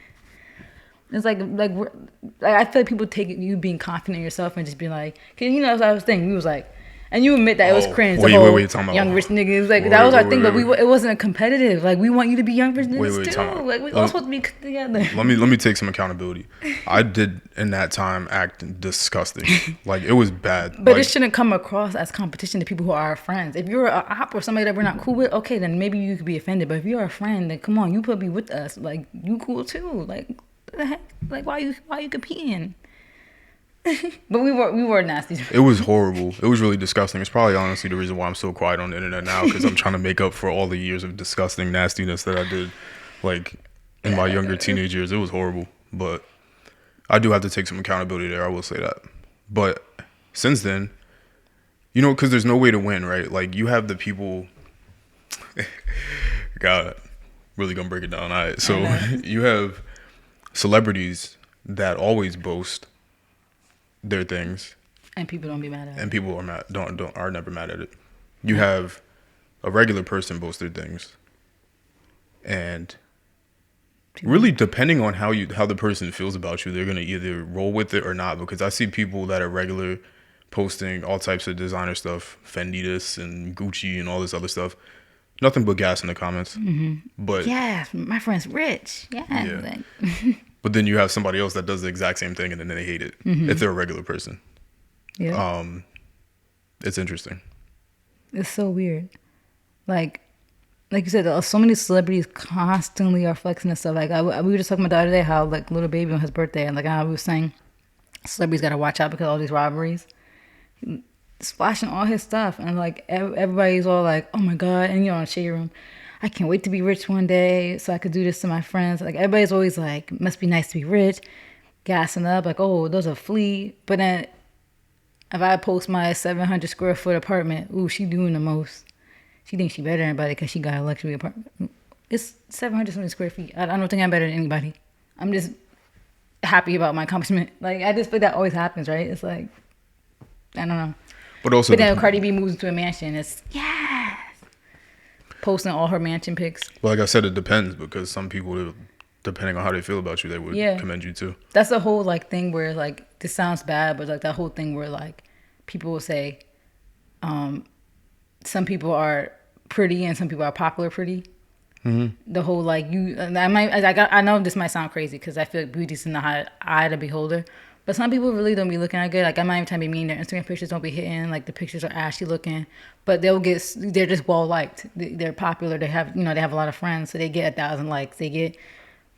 It's like I feel like people take you being confident in yourself and just be like, cause as I was thinking, we was like, and you admit that it was cringe. Wait, talking about young rich niggas, like that was our thing, but it wasn't competitive. Like we want you to be young rich niggas too. Like we all supposed to be together. Let me take some accountability. I did in that time act disgusting. Like it was bad. But like, it shouldn't come across as competition to people who are our friends. If you're an op or somebody that we're not cool with, okay, then maybe you could be offended. But if you're a friend, then come on, you could be with us. Like you cool too. Like what the heck? Like why you competing? But we were nasty. It was horrible. It was really disgusting. It's probably honestly the reason why I'm so quiet on the internet now, because I'm trying to make up for all the years of disgusting nastiness that I did, like in my younger teenage years. It was horrible, but I do have to take some accountability there. I will say that. But since then, because there's no way to win, right? Like you have the people. God, really gonna break it down. All right, so you have celebrities that always boast their things, and people don't be mad at it. And people are never mad at it. You have a regular person boast their things, and really depending on how the person feels about you, they're gonna either roll with it or not. Because I see people that are regular posting all types of designer stuff, Fendi this and Gucci and all this other stuff. Nothing but gas in the comments. But yeah, my friend's rich. Yeah. But then you have somebody else that does the exact same thing, and then they hate it if they're a regular person. Yeah. It's interesting. It's so weird. Like you said, so many celebrities constantly are flexing and stuff. Like we were just talking about the other day how like Little Baby on his birthday, and like how we were saying celebrities got to watch out because of all these robberies. Splashing all his stuff, and like everybody's all like, oh my god. And in the shade room, I can't wait to be rich one day so I could do this to my friends. Like everybody's always like, must be nice to be rich, gassing up like, oh, those are flea. But then if I post my 700 square foot apartment, ooh, she doing the most. She thinks she better than anybody because she got a luxury apartment. It's 700 something square feet. I don't think I'm better than anybody. I'm just happy about my accomplishment. Like I just feel that always happens, right? It's like I don't know. But then Cardi B moves into a mansion. It's yes, posting all her mansion pics. Well, like I said, it depends because some people, depending on how they feel about you, they would commend you too. That's the whole like thing where like this sounds bad, but like that whole thing where like people will say, some people are pretty and some people are popular pretty. Mm-hmm. The whole like I know this might sound crazy because I feel like beauty's in the eye of the beholder, but some people really don't be looking that good. Like I'm not even trying to be mean. Their Instagram pictures don't be hitting. Like the pictures are ashy looking, but they're just well liked. They're popular. They have they have a lot of friends, so they get 1,000 likes. They get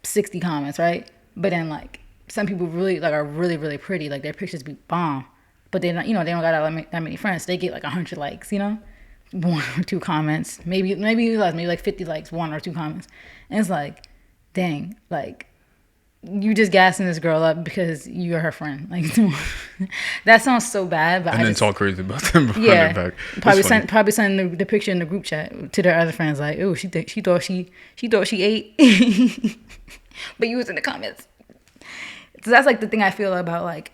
60 comments, right? But then like some people really like are really really pretty. Like their pictures be bomb, but they're not. They don't got that many friends. They get like 100 likes. 1 or 2 comments, maybe less, maybe like 50 likes, 1 or 2 comments, and it's like, dang, like you just gassing this girl up because you're her friend. Like that sounds so bad, but talk crazy about them behind their back. Probably send the picture in the group chat to their other friends like, oh, she thought she ate, but you was in the comments. So that's like the thing I feel about like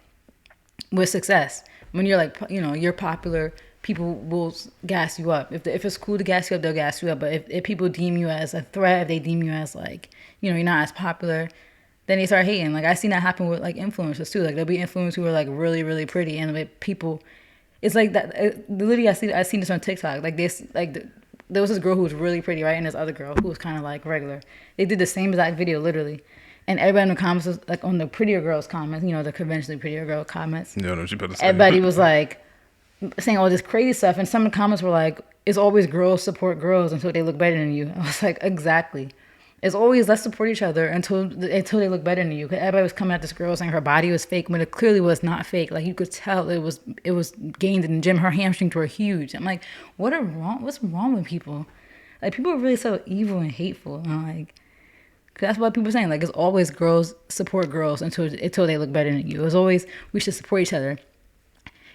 with success when you're like you're popular. People will gas you up. If it's cool to gas you up, they'll gas you up. But if people deem you as a threat, if they deem you as like, you're not as popular, then they start hating. Like I seen that happen with like influencers too. Like there'll be influencers who are like really, really pretty, and like people, it's like that. Literally, I seen this on TikTok. Like this, there was this girl who was really pretty, right, and this other girl who was kind of like regular. They did the same exact video, literally. And everybody in the comments was like on the prettier girls' comments, the conventionally prettier girl comments. No, she better say everybody was like saying all this crazy stuff, and some of the comments were like, it's always girls support girls until they look better than you. I was like, exactly. It's always let's support each other until they look better than you. Because everybody was coming at this girl saying her body was fake when it clearly was not fake. Like you could tell it was gained in the gym. Her hamstrings were huge. I'm like, what's wrong with people? Like people are really so evil and hateful. And I'm like, that's what people are saying. Like it's always girls support girls until they look better than you. It's always we should support each other.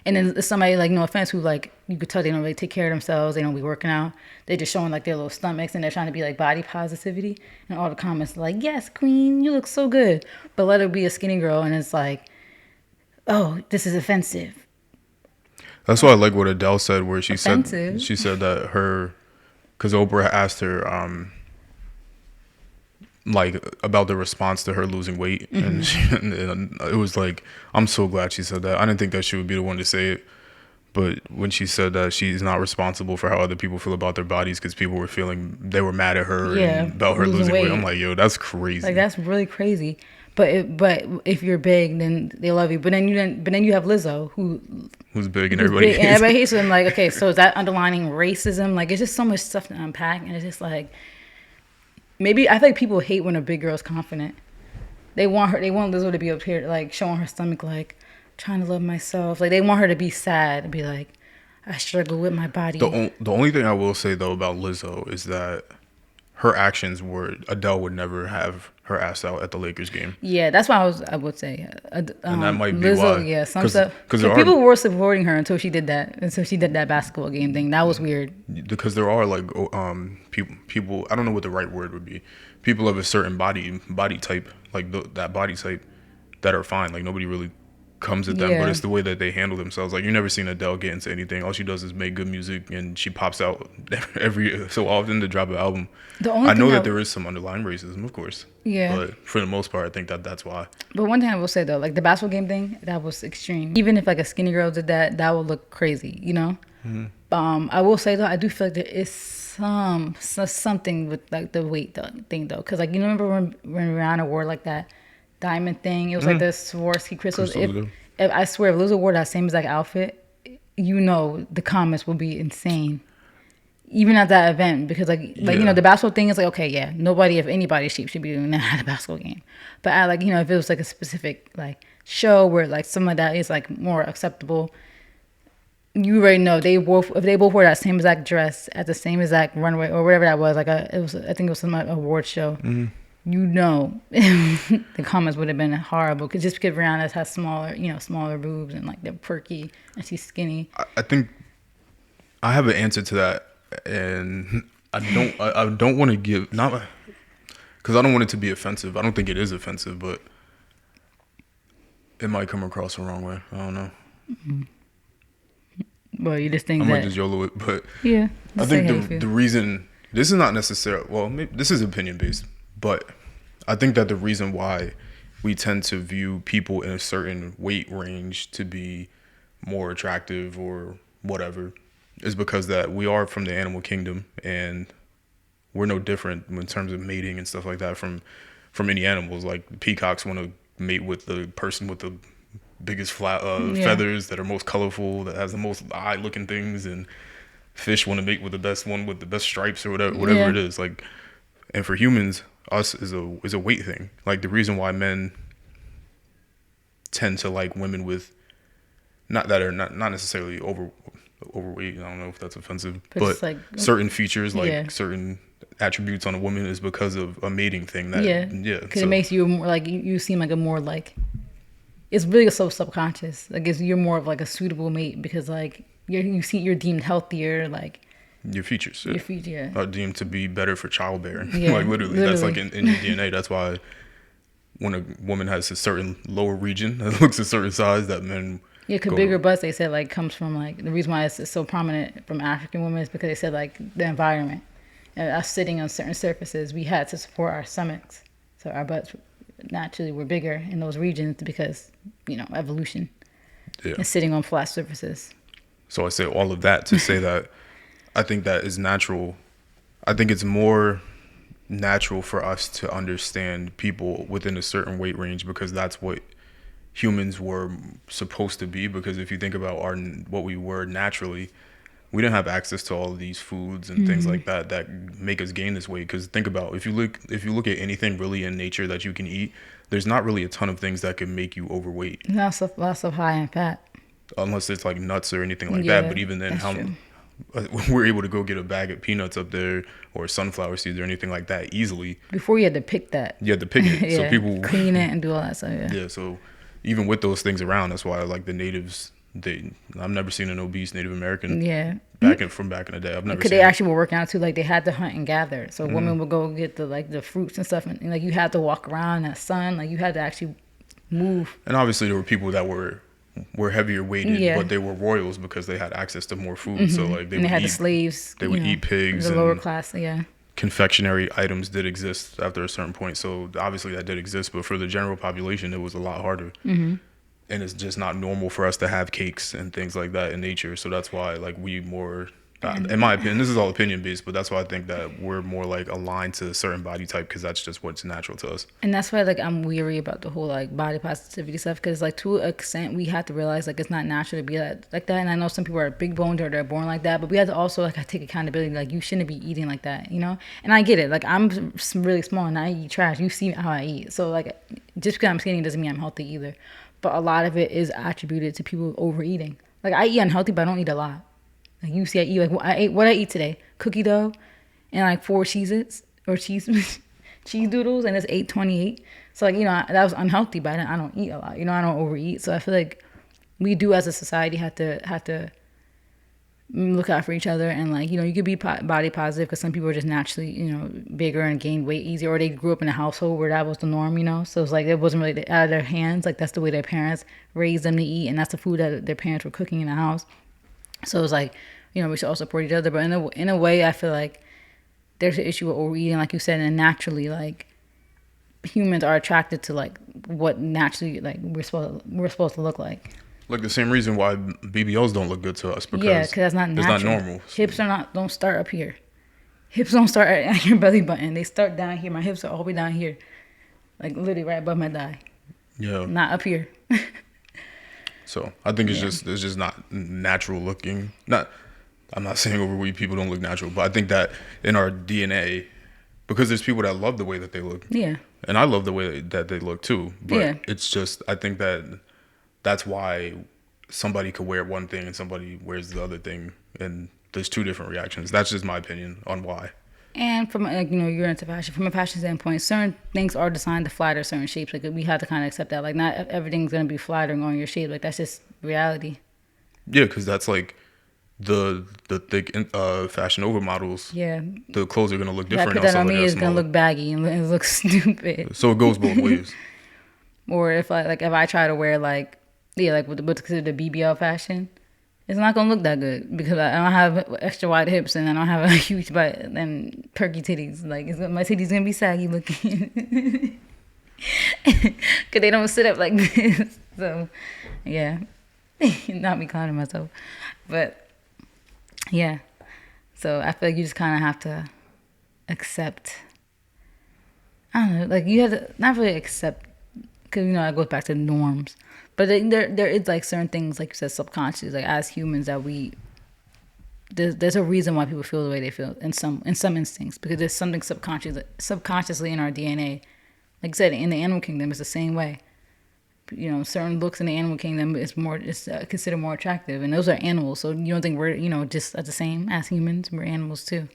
And then somebody, like, no offense, who, like, you could tell they don't really take care of themselves. They don't be working out. They're just showing, like, their little stomachs, and they're trying to be, like, body positivity. And all the comments are like, yes, queen, you look so good. But let her be a skinny girl, and it's like, oh, this is offensive. That's why I like what Adele said, where she said that because Oprah asked her, like about the response to her losing weight, mm-hmm. and it was like, I'm so glad she said that. I didn't think that she would be the one to say it, but when she said that she's not responsible for how other people feel about their bodies because people were they were mad at her and about her losing weight. I'm like, yo, that's crazy. Like that's really crazy. But if you're big, then they love you. But then you have Lizzo who's big and everybody hates her. I'm like, okay, so is that underlining racism? Like it's just so much stuff to unpack, and it's just like. Maybe I feel like people hate when a big girl's confident. They want Lizzo to be up here, like showing her stomach, like trying to love myself. Like they want her to be sad and be like, I struggle with my body. The only thing I will say though about Lizzo is that her actions Adele would never have her ass out at the Lakers game. Yeah, that's why I would say. And that might be Lizzo, why. Yeah, some stuff. Because people were supporting her until she did that. Until she did that basketball game thing. That was weird. Because there are like people. I don't know what the right word would be. People of a certain body type, like that body type, that are fine. Like nobody really comes at them, but it's the way that they handle themselves. Like you've never seen Adele get into anything. All she does is make good music, and she pops out every so often to drop an album. I know that there is some underlying racism, of course. Yeah. But for the most part, I think that's why. But one thing I will say though, like the basketball game thing, that was extreme. Even if like a skinny girl did that, that would look crazy, Mm-hmm. I will say though, I do feel like there is something with like the weight thing though, because like remember when Rihanna wore like that diamond thing? It was like the Swarovski crystals. If I swear, if Lizzo wore that same exact outfit, the comments will be insane. Even at that event, because the basketball thing is like, okay, yeah, nobody, if anybody shape should be doing that at a basketball game. But at if it was like a specific like show where like something like that is like more acceptable, You already know they both if they both wore that same exact dress at the same exact runway or whatever that was. I think it was some award show. Mm-hmm. You know, the comments would have been horrible because just because Rihanna has smaller boobs and like they're perky and she's skinny. I think I have an answer to that, and I don't want to give not because I don't want it to be offensive. I don't think it is offensive, but it might come across the wrong way. I don't know. Mm-hmm. Well, you just think I that might just YOLO it, but yeah. I think the reason this is not necessarily maybe this is opinion based, but I think that the reason why we tend to view people in a certain weight range to be more attractive or whatever is because that we are from the animal kingdom and we're no different in terms of mating and stuff like that from any animals. Like peacocks want to mate with the person with the biggest feathers that are most colorful, that has the most eye looking things, and fish want to mate with the best one with the best stripes or whatever it is. Like, and for humans, us is a weight thing. Like the reason why men tend to like women with not necessarily overweight. I don't know if that's offensive, but like, certain features like certain attributes on a woman is because of a mating thing. Because it makes you more like you seem like a more like it's really so subconscious. Like you're more of like a suitable mate because like you're deemed healthier. Like your features are deemed to be better for childbearing. Like literally, that's like in your DNA. That's why when a woman has a certain lower region that looks a certain size, that men because bigger butts they said like comes from like the reason why it's so prominent from African women is because they said like the environment and us sitting on certain surfaces we had to support our stomachs, so our butts naturally were bigger in those regions because evolution and sitting on flat surfaces. So I say all of that to say that I think that is natural. I think it's more natural for us to understand people within a certain weight range because that's what humans were supposed to be. Because if you think about what we were naturally, we didn't have access to all of these foods and things like that make us gain this weight. Because think about if you look at anything really in nature that you can eat, there's not really a ton of things that can make you overweight. Lots of high in fat, unless it's like nuts or anything like that. But even then, we're able to go get a bag of peanuts up there or sunflower seeds or anything like that easily. Before you had to pick that. You had to pick it. So people clean it and do all that stuff. Yeah. So even with those things around, that's why like the natives. I've never seen an obese Native American. Yeah. From back in the day, I've never. Because they actually were working out too. Like they had to hunt and gather. So women would go get the fruits and stuff, and like you had to walk around in that sun. Like you had to actually move. And obviously there were people that were heavier weighted, but they were royals because they had access to more food. So like they had the slaves. They would eat pigs. The lower class, yeah. Confectionery items did exist after a certain point. So obviously that did exist, but for the general population, it was a lot harder. Mm-hmm. And it's just not normal for us to have cakes and things like that in nature. So that's why, like, we more, in my opinion, this is all opinion based, but that's why I think that we're more like aligned to a certain body type because that's just what's natural to us. And that's why, like, I'm weary about the whole like body positivity stuff because, like, to an extent, we have to realize like it's not natural to be like that. And I know some people are big boned or they're born like that, but we have to also like take accountability. Like, you shouldn't be eating like that, And I get it. Like, I'm really small and I eat trash. You see how I eat, so like, just because I'm skinny doesn't mean I'm healthy either. But a lot of it is attributed to people overeating. Like, I eat unhealthy, but I don't eat a lot. Like, you see, I eat, like, I ate today? Cookie dough and, like, 4 Cheez-Its or cheese doodles, and it's $8.28. So, like, that was unhealthy, but I don't eat a lot. I don't overeat. So I feel like we do as a society have to look out for each other. And, like, you could be body positive because some people are just naturally, bigger and gain weight easier, or they grew up in a household where that was the norm, So it's like it wasn't really out of their hands. Like, that's the way their parents raised them to eat, and that's the food that their parents were cooking in the house. So it's like, we should all support each other. But in a way, I feel like there's an issue with overeating, like you said, and naturally, like, humans are attracted to like what naturally like we're supposed to look like. Like the same reason why BBLs don't look good to us because that's not natural. It's not normal. Hips don't start up here. Hips don't start at your belly button. They start down here. My hips are all the way down here, like literally right above my thigh. Yeah. Not up here. So I think it's just not natural looking. I'm not saying overweight people don't look natural, but I think that in our DNA, because there's people that love the way that they look. Yeah. And I love the way that they look too. But it's just, I think that's why somebody could wear one thing and somebody wears the other thing, and there's two different reactions. That's just my opinion on why. And from like, you're into fashion. From a fashion standpoint, certain things are designed to flatter certain shapes. Like we have to kind of accept that. Like not everything's gonna be flattering on your shape. Like that's just reality. Yeah, because that's like the thick Fashion Nova models. Yeah. The clothes are gonna look If I different. put that on me, it's gonna look baggy and it looks stupid. So it goes both ways. Or if I try to wear like what's considered the BBL fashion, it's not gonna look that good because I don't have extra wide hips and I don't have a huge butt and perky titties. Like my titties gonna be saggy looking because they don't sit up like this. So yeah, not me clowning myself, but yeah. So I feel like you just kind of have to accept. I don't know, like you have to not really accept because it goes back to norms. But there is like certain things, like you said, subconscious, like as humans that there's a reason why people feel the way they feel in some instincts because there's something subconsciously in our DNA. Like I said, in the animal kingdom, it's the same way. Certain looks in the animal kingdom is considered more attractive, and those are animals. So you don't think we're just the same as humans? We're animals too,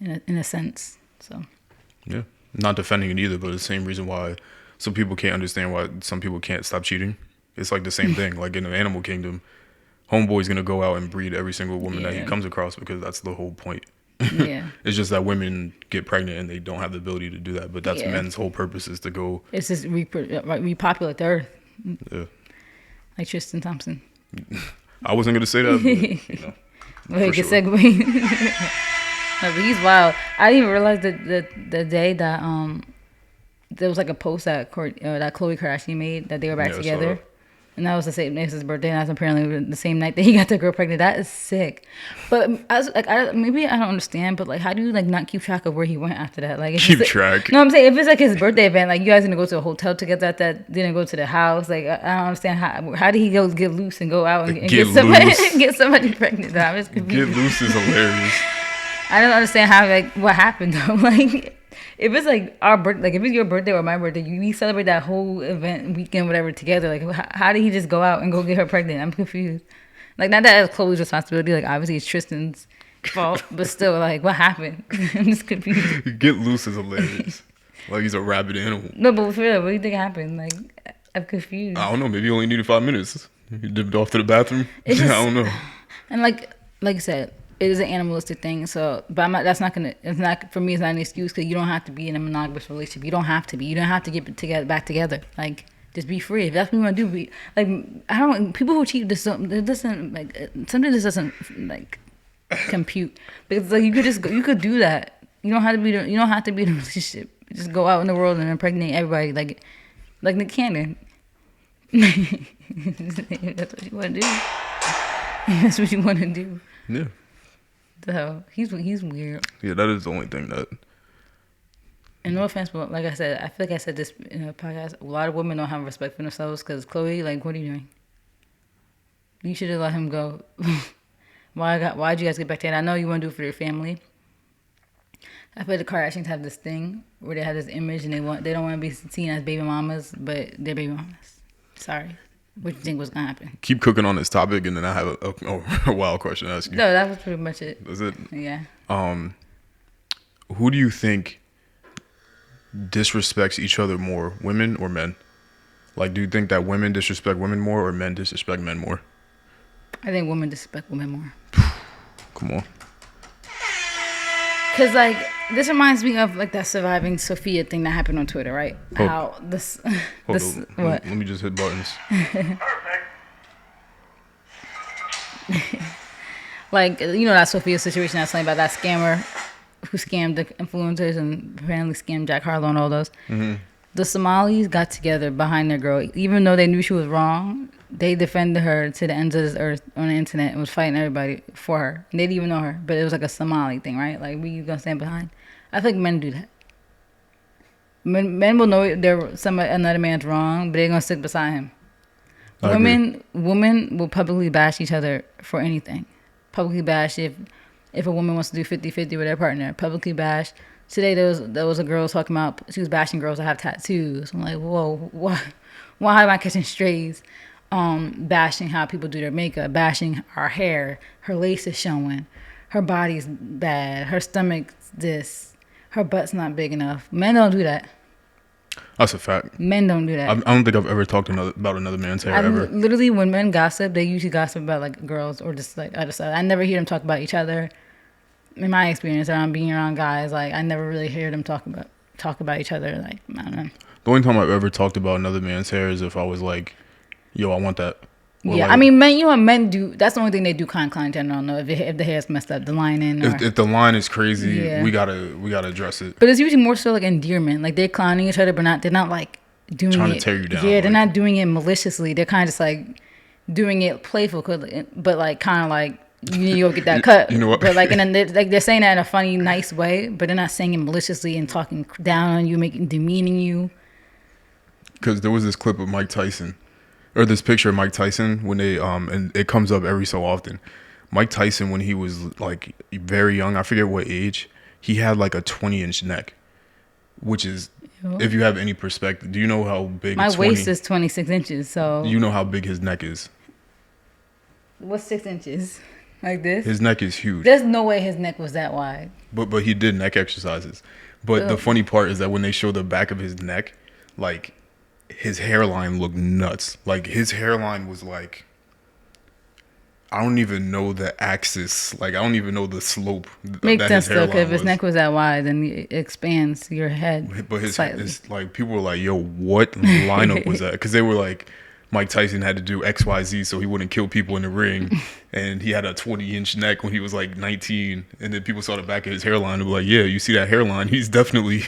in a sense. So yeah, not defending it either, but the same reason why some people can't understand why some people can't stop cheating. It's like the same thing. Like in the animal kingdom, homeboy's gonna go out and breed every single woman that he comes across because that's the whole point. Yeah. It's just that women get pregnant and they don't have the ability to do that. But that's men's whole purpose is to go. It's just repopulate the earth. Yeah. Like Tristan Thompson. I wasn't gonna say that. But, good segue. No, but he's wild. I didn't even realize that the day that there was like a post that that Khloe Kardashian made that they were back together. And that was the same night as his birthday, and that's apparently the same night that he got the girl pregnant. That is sick. But maybe I don't understand. But like, how do you like not keep track of where he went after that? Like, keep track. No, I'm saying if it's like his birthday event, like you guys gonna go to a hotel together at that, didn't go to the house. Like I don't understand how did he go get loose and go out and get somebody pregnant? I'm just confused. Get loose is hilarious. I don't understand how what happened though. Like. If it's like our birthday, like if it's your birthday or my birthday, we celebrate that whole event, weekend, whatever, together. Like, how did he just go out and go get her pregnant? I'm confused. Like, not that it's Khloe's responsibility. Like, obviously it's Tristan's fault, but still, like, what happened? I'm just confused. Get loose is hilarious. Like he's a rabid animal. No, but for real, what do you think happened? Like, I'm confused. I don't know. Maybe he only needed 5 minutes. He dipped off to the bathroom. I don't know. And like I said. It is an animalistic thing, so but it's not for me. It's not an excuse because you don't have to be in a monogamous relationship. You don't have to be. You don't have to get back together. Like just be free. If that's what you want to do, I don't. People who cheat something this doesn't like compute because like you could do that. You don't have to be. You don't have to be in a relationship. Just go out in the world and impregnate everybody like Nick Cannon. That's what you want to do. That's what you want to do. Yeah. So he's weird. Yeah, that is the only thing that. And no offense, but like I said, I feel like I said this in a podcast. A lot of women don't have respect for themselves because Khloe, like, what are you doing? You should have let him go. Why'd you guys get back together? I know you want to do it for your family. I feel like the Kardashians have this thing where they have this image and they don't want to be seen as baby mamas, but they're baby mamas. Sorry. What do you think was gonna happen? Keep cooking on this topic, and then I have a wild question to ask you. No, that was pretty much it. That's it. Yeah. Who do you think disrespects each other more, women or men? Like, do you think that women disrespect women more, or men disrespect men more? I think women disrespect women more. Come on. Cause like this reminds me of like that surviving Sophia thing that happened on Twitter, right? How this what? Let me just hit buttons. Like that Sophia situation I was telling about that scammer who scammed the influencers and apparently scammed Jack Harlow and all those. Mm-hmm. The Somalis got together behind their girl, even though they knew she was wrong. They defended her to the ends of this earth on the internet and was fighting everybody for her. And they didn't even know her, but it was like a Somali thing, right? Like, we gonna stand behind? I think men do that. Men will know another man's wrong, but they're gonna sit beside him. Women will publicly bash each other for anything. Publicly bash if a woman wants to do 50-50 with their partner. Publicly bash. Today there was a girl talking about she was bashing girls that have tattoos. I'm like, whoa, why am I catching strays? bashing how people do their makeup, bashing our hair, her lace is showing, her body's bad, her stomach's this, her butt's not big enough. Men don't do that. That's a fact. Men don't do that. I don't think I've ever talked about another man's hair ever. Literally, when men gossip, they usually gossip about like girls or just like other stuff. I never hear them talk about each other. In my experience, around being around guys, like I never really hear them talk about each other. Like I don't know. The only time I've ever talked about another man's hair is if I was like, "Yo, I want that." Or Yeah, like, I mean, men. You know what men do? That's the only thing they do. Kind in general. No, if the hair's messed up, the lining. Or, if the line is crazy, Yeah. we gotta address it. But it's usually more so like endearment. Like they're clowning each other, but they're not like doing Trying it. to tear you down. Yeah, they're like, not doing it maliciously. They're kind of just like doing it playful, but like kind of like you need to go get that cut. You know what? But like, and then they're saying that in a funny, nice way, but they're not saying it maliciously and talking down on you, demeaning you. Because there was this clip of Mike Tyson, or this picture of Mike Tyson when they and it comes up every so often. Mike Tyson, when he was like very young, I forget what age, he had like a 20-inch neck, which is, if you have any perspective, do you know how big? My waist is 26 inches, so you know how big his neck is. What's 6 inches? Like this? His neck is huge. There's no way his neck was that wide. But he did neck exercises. But the funny part is that when they show the back of his neck, like his hairline looked nuts. Like his hairline was like, I don't even know the axis. Like I don't even know the slope. Makes sense though, because if his neck was that wide, then it expands your head. But slightly. it's like people were like, "Yo, what lineup was that?" Because they were like, Mike Tyson had to do XYZ so he wouldn't kill people in the ring, and he had a 20-inch neck when he was like 19. And then people saw the back of his hairline and were like, "Yeah, you see that hairline? He's definitely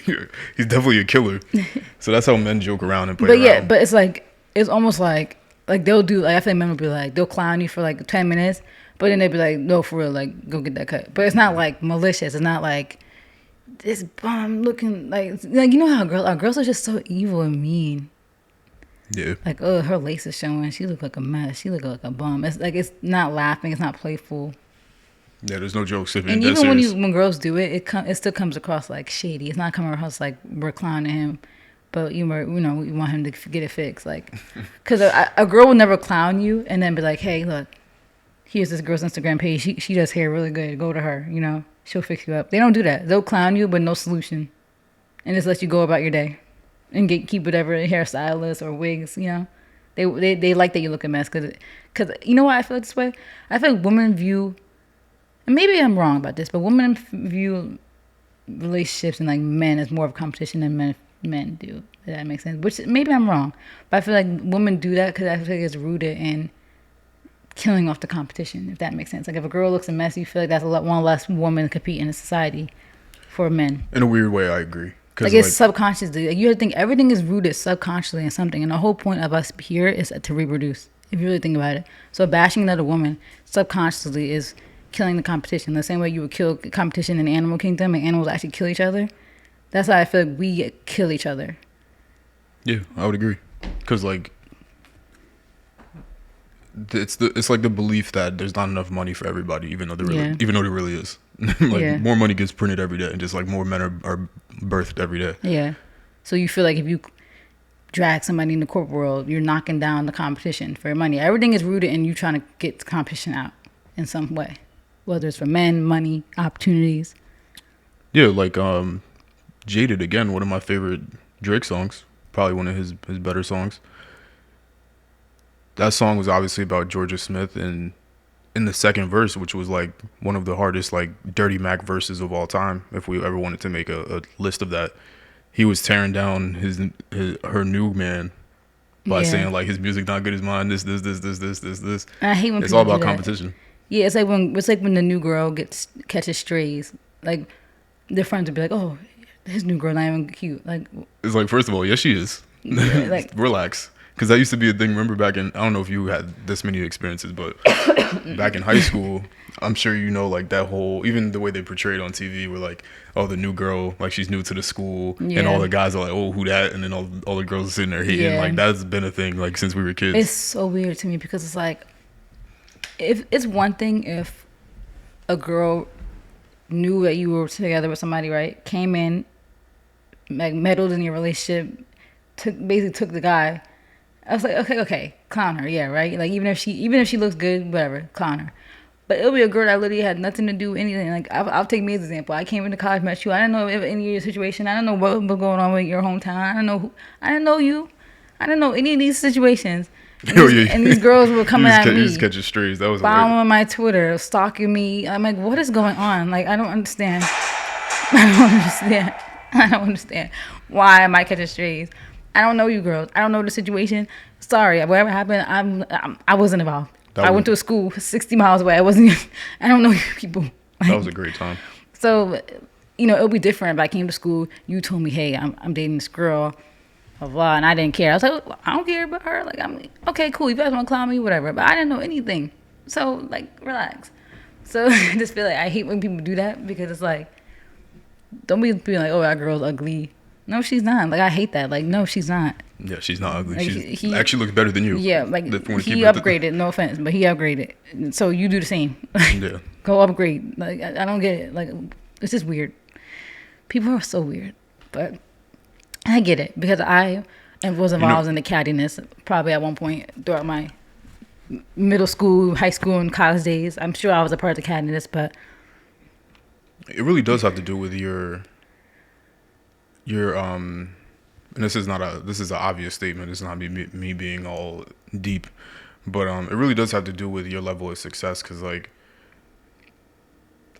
a killer." So that's how men joke around and play around. Yeah, but it's almost like they'll do, like I feel like men will be like, they'll clown you for like 10 minutes, but then they'll be like, no, for real, like go get that cut. But it's not like malicious. It's not like this bum looking like you know how our girls are just so evil and mean. Yeah. Like, oh, her lace is showing. She look like a mess. She look like a bum. It's like, it's not laughing. It's not playful. Yeah, there's no jokes. And even when girls do it, it still comes across like shady. It's not coming across like we're clowning him, but we want him to get it fixed. Like, because a girl will never clown you and then be like, hey, look, here's this girl's Instagram page. She does hair really good. Go to her. She'll fix you up. They don't do that. They'll clown you, but no solution, and just let you go about your day. And keep whatever hairstylist or wigs, they like that you look a mess because you know why I feel this way? I feel like women view, and maybe I'm wrong about this, but women view relationships and like men as more of a competition than men do. If that makes sense. Which maybe I'm wrong, but I feel like women do that because I feel like it's rooted in killing off the competition. If that makes sense. Like if a girl looks a mess, you feel like that's one less woman to compete in a society for men. In a weird way, I agree. Like it's subconsciously. Like you have to think everything is rooted subconsciously in something, and the whole point of us here is to reproduce. If you really think about it, so bashing another woman subconsciously is killing the competition. The same way you would kill competition in the animal kingdom, and animals actually kill each other. That's how I feel like we kill each other. Yeah, I would agree, because like it's like the belief that there's not enough money for everybody, even though there really is. More money gets printed every day, and just like more men are birthed every day. Yeah, so you feel like if you drag somebody in the corporate world, you're knocking down the competition for money. Everything is rooted in you trying to get the competition out in some way, whether it's for men, money, opportunities. Yeah, like Jaded, again, one of my favorite Drake songs, probably one of his better songs. That song was obviously about Georgia Smith, and in the second verse, which was like one of the hardest like Dirty Mac verses of all time, if we ever wanted to make a list of that, he was tearing down her new man by saying like his music not good as mine, this. And I hate when it's all about competition. Yeah, it's like when the new girl catches strays, like their friends would be like, oh, his new girl not even cute. Like it's like, first of all, yes she is. Yeah, like relax. Because that used to be a thing. Remember back in, I don't know if you had this many experiences, but back in high school, I'm sure you know, like that whole, even the way they portrayed on TV, were like, oh, the new girl, like she's new to the school, and all the guys are like, oh, who that? And then all the girls are sitting there hating. Yeah. Like that's been a thing like since we were kids. It's so weird to me because it's like, if it's one thing if a girl knew that you were together with somebody, right? Came in, like meddled in your relationship, basically took the guy. I was like, okay, clown her, yeah, right. Like even if she looks good, whatever, clown her. But it'll be a girl that literally had nothing to do with anything. Like I'll take me as an example. I came into college, met you. I didn't know if any of your situation. I didn't know what was going on with your hometown. I didn't know I didn't know you. I didn't know any of these situations. And these girls were coming at me. You just catching strays. That was following my Twitter, stalking me. I'm like, what is going on? Like, I don't understand. I don't understand. Why am I catching strays? I don't know you girls. I don't know the situation. Sorry, whatever happened, I wasn't involved. I went to a school 60 miles away. I don't know you people. Like, that was a great time. So, it'll be different if I came to school. You told me, hey, I'm dating this girl. Blah, blah, and I didn't care. I was like, I don't care about her. Like, I'm like, okay, cool. You guys want to clown me, whatever. But I didn't know anything. So, like, relax. So, I just feel like I hate when people do that because it's like, don't be like, oh, that girl's ugly. No, she's not. Like, I hate that. Like, no, she's not. Yeah, she's not ugly. Like, she actually looks better than you. Yeah, like, he upgraded. No offense, but he upgraded. So, you do the same. Yeah. Go upgrade. Like, I don't get it. Like, it's just weird. People are so weird. But I get it because I was involved in the cattiness probably at one point throughout my middle school, high school, and college days. I'm sure I was a part of the cattiness, but it really does have to do with your and this is an obvious statement. It's not me being all deep, but it really does have to do with your level of success. Because like,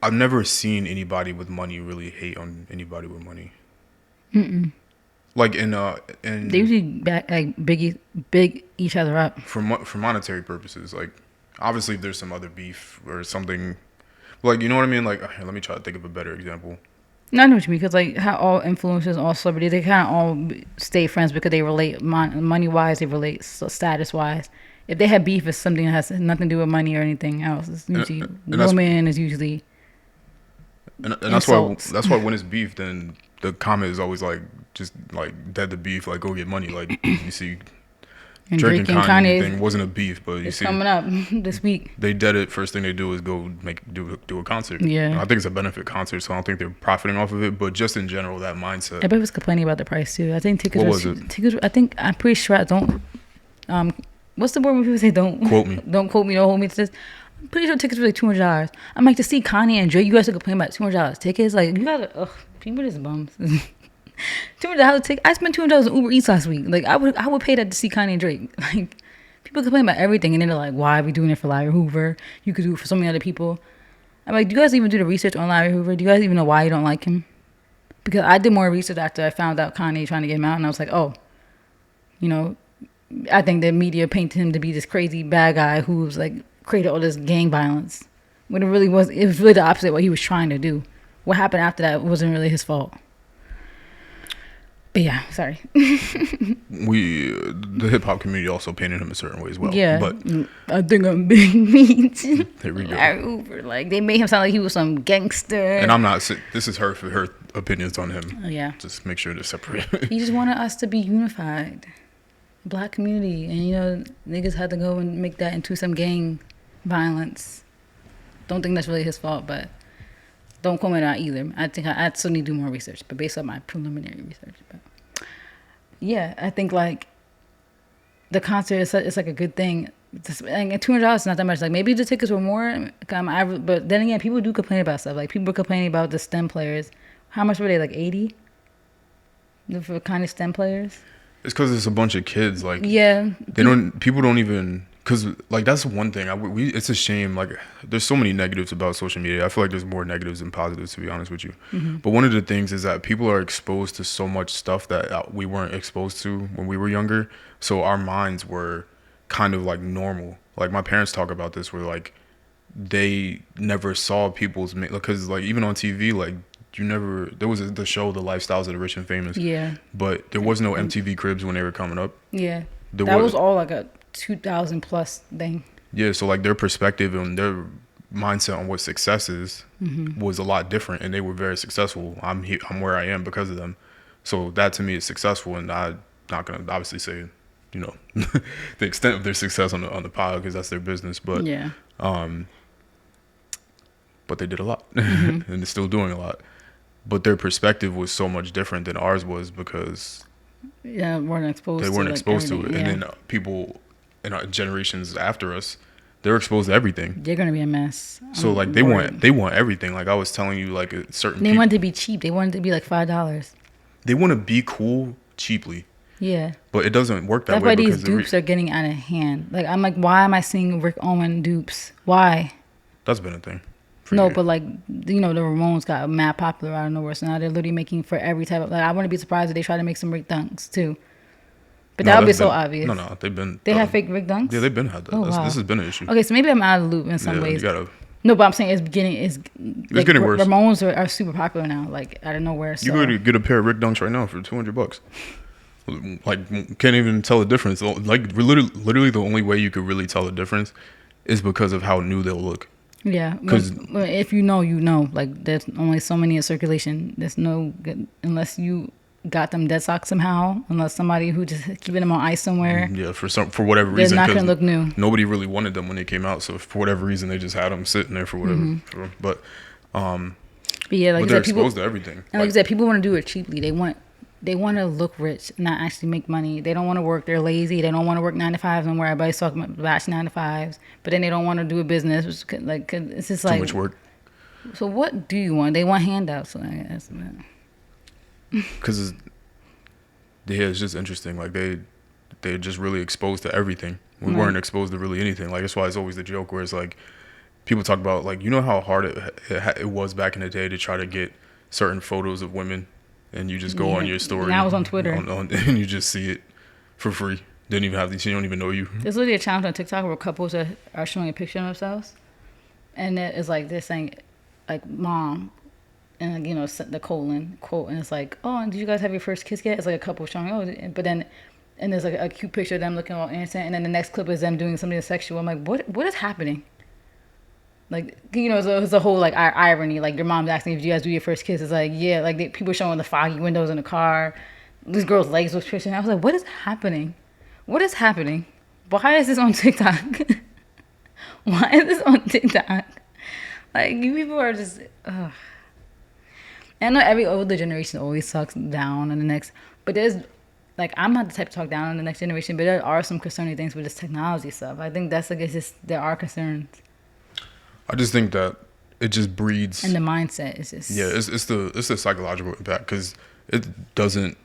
I've never seen anybody with money really hate on anybody with money. Mm-mm. Like in they usually big each other up for monetary purposes. Like, obviously, if there's some other beef or something, like, you know what I mean. Like, here, let me try to think of a better example. No, I know what you mean, because like how all influencers, all celebrities, they kind of all stay friends because they relate money wise, they relate status wise. If they have beef, it's something that has nothing to do with money or anything else. It's usually woman is usually. And that's why when it's beef, then the comment is always like, just like, dead the beef, like, go get money. Like, you see, and Drake and Kanye thing wasn't a beef, but you see, coming up this week. They dead it. First thing they do is go do a concert. Yeah, I think it's a benefit concert, so I don't think they're profiting off of it. But just in general, that mindset. Everybody was complaining about the price too. I think tickets. I'm pretty sure. I don't. What's the word when people say don't quote me? Don't quote me. Don't hold me to this. I'm pretty sure tickets were like $200. I'm like, to see Kanye and Drake, you guys are complaining about $200 tickets. Like, you guys are people just bums. $200 ticket. I spent $200 on Uber Eats last week. Like, I would pay that to see Kanye and Drake. Like, people complain about everything, and then they're like, why are we doing it for Larry Hoover? You could do it for so many other people. I'm like, do you guys even do the research on Larry Hoover? Do you guys even know why you don't like him? Because I did more research after I found out Kanye trying to get him out, and I was like, oh, I think the media painted him to be this crazy bad guy who's like created all this gang violence. When it was really the opposite of what he was trying to do. What happened after that wasn't really his fault. But yeah, sorry. The hip hop community also painted him a certain way as well. Yeah, but I think I'm being mean to there we go. Larry Hoover. Like, they made him sound like he was some gangster. And I'm not. This is her opinions on him. Yeah. Just make sure to separate. He just wanted us to be unified, Black community, and niggas had to go and make that into some gang violence. Don't think that's really his fault, but don't quote me on that either. I think I still need to do more research, but based on my preliminary research. But yeah, I think like the concert is like a good thing. And $200 is not that much. Like, maybe the tickets were more, but then again, people do complain about stuff. Like, people were complaining about the STEM players. How much were they? Like 80 for kind of STEM players. It's because it's a bunch of kids. Like, yeah, people don't even. Because, like, that's one thing. It's a shame. Like, there's so many negatives about social media. I feel like there's more negatives than positives, to be honest with you. Mm-hmm. But one of the things is that people are exposed to so much stuff that we weren't exposed to when we were younger. So our minds were kind of, like, normal. Like, my parents talk about this where, like, they never saw people's... Because, like, even on TV, like, there was the show The Lifestyles of the Rich and Famous. Yeah. But there was no MTV Cribs when they were coming up. Yeah. That was all, like, a 2000 plus thing. Yeah, so like their perspective and their mindset on what success is was a lot different, and they were very successful. I'm where I am because of them. So that to me is successful, and I'm not gonna obviously say, the extent of their success on the pod because that's their business. But yeah, but they did a lot, and they're still doing a lot. But their perspective was so much different than ours was because Yeah, weren't exposed. They to weren't like exposed to it, everything. and then people in our generations after us, they're exposed to everything. They're gonna be a mess. So like I'm worried. they want everything. Like I was telling you, like certain They people, want it to be cheap. They want it to be like $5. they want to be cool cheaply, Yeah. but it doesn't work that That's way why these because dupes are getting out of hand. Like I'm like, why am I seeing Rick Owen dupes? Why? that's been a thing. For No, years. but like the Ramones got mad popular out of nowhere, so now they're literally making for every type of. Like I wouldn't be surprised if they try to make some Rick Dunks too, but No, that would be that's so been- obvious. No, they've been. They have fake Rick Dunks. Yeah, they've been had that. Oh, wow. This has been an issue. Okay, so maybe I'm out of the loop in some Yeah, ways. you gotta. No, but I'm saying it's like, getting worse. Ramones are super popular now, like out of nowhere. So. You could get a pair of Rick Dunks right now for $200. Like, can't even tell the difference. Like, literally, the only way you could really tell the difference is because of how new they'll look. Yeah, 'Cause- because if you know. Like, there's only so many in circulation. There's no good, unless you got them dead socks somehow. Unless somebody who just keeping them on ice somewhere. Yeah, for whatever They're reason. not 'cause gonna look new. Nobody really wanted them when they came out, so for whatever reason, they just had them sitting there for whatever. Mm-hmm. But But yeah, like but you they're said, people exposed to everything. and like you said, people want to do it cheaply. They want to look rich, not actually make money. They don't want to work. They're lazy. They don't want to work 9 to 5s and where everybody's talking about batch 9 to 5s. But then they don't want to do a business. Which like, 'cause it's just Too like much work. So what do you want? They want handouts. So I guess. Because it's just interesting. Like they're just really exposed to everything. We weren't exposed to really anything. Like that's why it's always the joke where it's like people talk about like how hard it was back in the day to try to get certain photos of women, and you just go on your story. Now it's on Twitter, and you just see it for free. Didn't even have these. She don't even know you. There's literally a challenge on TikTok where couples are showing a picture of themselves, and it's like they're saying, like mom, and the colon quote, and it's like, oh, and did you guys have your first kiss yet? It's like a couple showing, oh, but then. And there's like a cute picture of them looking all innocent, and then the next clip is them doing something sexual. I'm like, what is happening? Like, it's a whole like irony. Like your mom's asking if you guys do your first kiss. It's like, yeah, like people showing the foggy windows in the car. This girl's legs was twitching. I was like, what is happening? What is happening? Why is this on TikTok? Why is this on TikTok? Like you people are just. Ugh. And I know every older generation always sucks down on the next, but there's. Like, I'm not the type to talk down on the next generation, but there are some concerning things with this technology stuff. I think that's, like, it's just, there are concerns. I just think that it just breeds. And the mindset is just. Yeah, it's the psychological impact because it doesn't.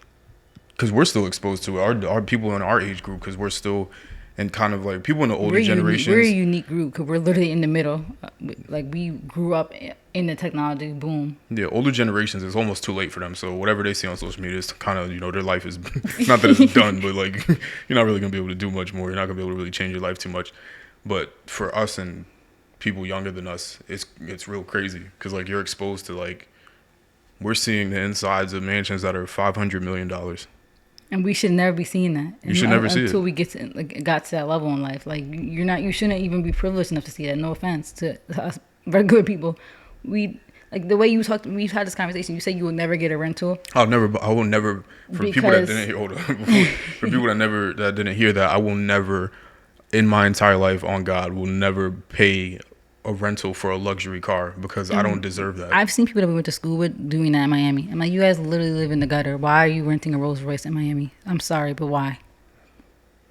Because we're still exposed to it. Our people in our age group, because we're still. And kind of like people in the older generations. We're a unique group because we're literally in the middle. Like, we grew up in the technology boom. Yeah, older generations, it's almost too late for them. So whatever they see on social media is kind of, their life is, not that it's done, but like, you're not really going to be able to do much more. You're not going to be able to really change your life too much. But for us and people younger than us, it's real crazy. Because like you're exposed to like, we're seeing the insides of mansions that are $500 million. And we should never be seeing that. You should never see it until we got to that level in life. Like you shouldn't even be privileged enough to see that. No offense to us regular people. We like the way you talked. We've had this conversation. You said you will never get a rental. I will never. For people that didn't hear, for people that didn't hear that, I will never, in my entire life, on God, will never pay a rental for a luxury car because I don't deserve that. I've seen people that we went to school with doing that in Miami. I'm like, you guys literally live in the gutter. Why are you renting a Rolls Royce in Miami? I'm sorry, but why?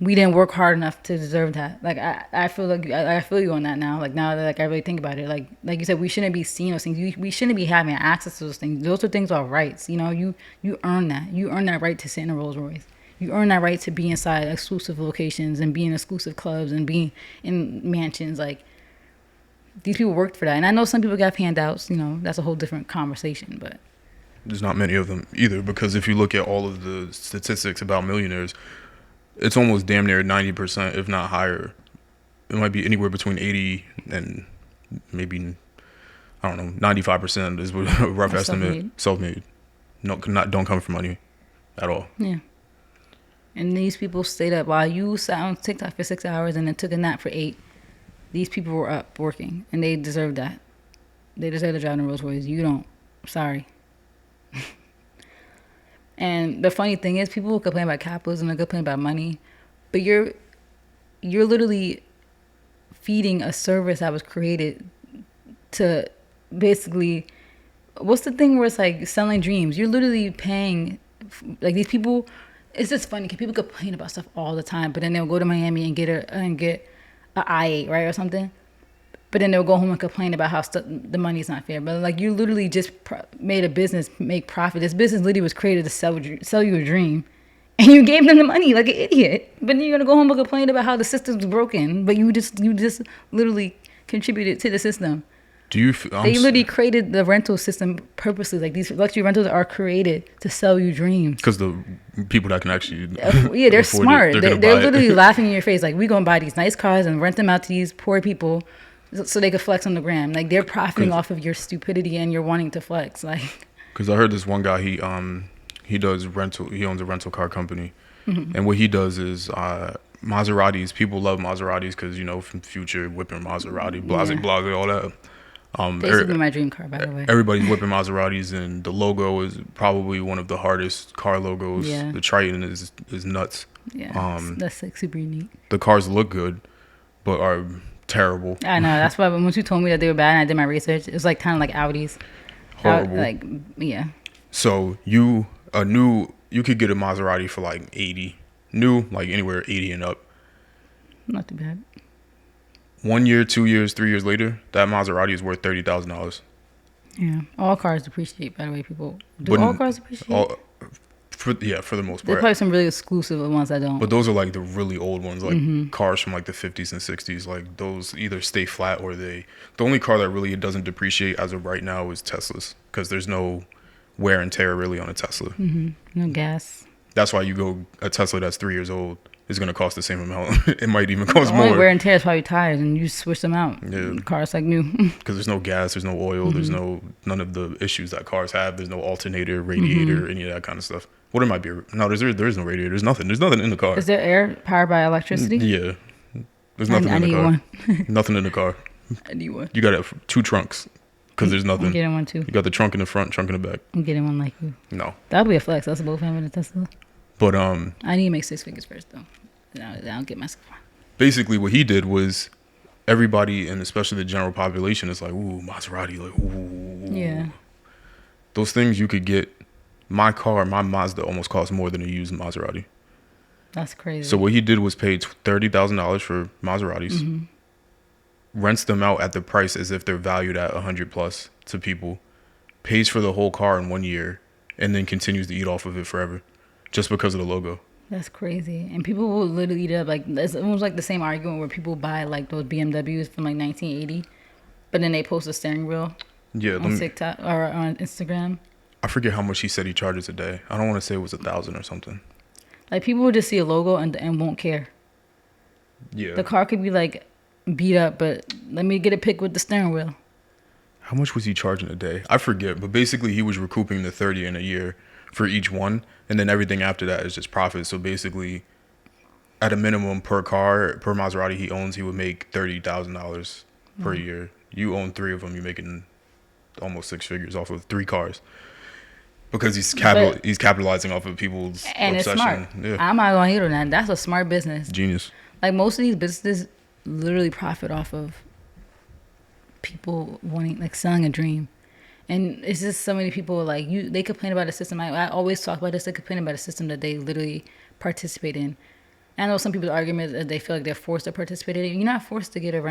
We didn't work hard enough to deserve that. Like I feel like I feel you on that now. Like now that like I really think about it, like you said, we shouldn't be seeing those things. We shouldn't be having access to those things. Those are things are rights. You earn that. You earn that right to sit in a Rolls Royce. You earn that right to be inside exclusive locations and be in exclusive clubs and be in mansions. Like these people worked for that. And I know some people got handouts. That's a whole different conversation. But there's not many of them either because if you look at all of the statistics about millionaires, it's almost damn near 90%, if not higher. It might be anywhere between 80 and maybe, I don't know, 95% is a rough estimate. Self-made. No, don't come from money at all. Yeah. And these people stayed up while you sat on TikTok for 6 hours and then took a nap for 8. These people were up working, and they deserve that. They deserve to drive in Rolls Royce. You don't. Sorry. And the funny thing is, people will complain about capitalism and complain about money, but you're literally feeding a service that was created to basically, what's the thing where it's like selling dreams? You're literally paying, like these people, it's just funny because people complain about stuff all the time, but then they'll go to Miami and get a I-8, right, or something. But then they'll go home and complain about how the money's not fair. But like, you literally just made a business make profit. This business literally was created to sell you a dream, and you gave them the money like an idiot. But then you're gonna go home and complain about how the system's broken. But you just literally contributed to the system. They literally created the rental system purposely. Like, these luxury rentals are created to sell you dreams. Because the people that can actually they're smart. They're literally laughing in your face. Like, we're gonna buy these nice cars and rent them out to these poor people so they could flex on the gram. Like, they're profiting off of your stupidity and your wanting to flex. Like, because I heard this one guy, he does rental. He owns a rental car company, and what he does is Maseratis. People love Maseratis because, you know, from Future whipping Maserati, blase, all that. Basically my dream car, by the way. Everybody's whipping Maseratis, and the logo is probably one of the hardest car logos. Yeah. The Triton is nuts. Yeah, that's like super unique. The cars look good, but are terrible. I know. That's why once you told me that they were bad and I did my research, it was like kind of like Audis. Horrible. So you could get a Maserati for like 80. New, like anywhere 80 and up. Not too bad. 1 year, 2 years, 3 years later, that Maserati is worth $30,000. Yeah, all cars depreciate. By the way, people all cars depreciate? For the most part. There's probably some really exclusive ones that don't. But those are like the really old ones, like cars from like the 50s and 60s. Like, those either stay flat or the only car that really doesn't depreciate as of right now is Teslas, because there's no wear and tear really on a Tesla. No gas. That's why a Tesla that's 3 years old is going to cost the same amount. It might even cost more. Only wear and tear is probably tires, and you switch them out. Yeah. The car's like new. Because there's no gas, there's no oil, there's none of the issues that cars have. There's no alternator, radiator, any of that kind of stuff. What it might be? No, there is no radiator. There's nothing. There's nothing in the car. Is there air powered by electricity? Yeah. There's nothing in the car. One. Nothing in the car. I need one. You got two trunks because there's nothing. I'm getting one too. You got the trunk in the front, trunk in the back. I'm getting one like you. No. That'll be a flex. That's both having a Tesla. But I need to make 6 figures first though. I don't get myself one. Basically, what he did was everybody, and especially the general population, is like, ooh, Maserati, like, ooh. Yeah. Those things you could get. My Mazda almost cost more than a used Maserati. That's crazy. So what he did was pay $30,000 for Maseratis, rents them out at the price as if they're valued at 100 plus to people, pays for the whole car in 1 year, and then continues to eat off of it forever, just because of the logo. That's crazy. And people will literally eat it up. Like, it's almost like the same argument where people buy like those BMWs from like 1980, but then they post a steering wheel on TikTok or on Instagram. I forget how much he said he charges a day. I don't want to say it was 1,000 or something. Like, people will just see a logo and won't care. Yeah. The car could be like beat up, but let me get a pic with the steering wheel. How much was he charging a day? I forget, but basically he was recouping the 30 in a year for each one, and then everything after that is just profit. So basically, at a minimum per Maserati he owns, he would make $30,000 per year. You own 3 of them, you're making almost 6 figures off of 3 cars. Because he's capitalizing off of people's and obsession. It's smart. Yeah. I'm not gonna hate on that. That's a smart business. Genius. Like, most of these businesses literally profit off of people wanting, like, selling a dream. And it's just so many people, like, they complain about a system. I always talk about this. They complain about a system that they literally participate in. I know some people's argument is that they feel like they're forced to participate in it. You're not forced to get a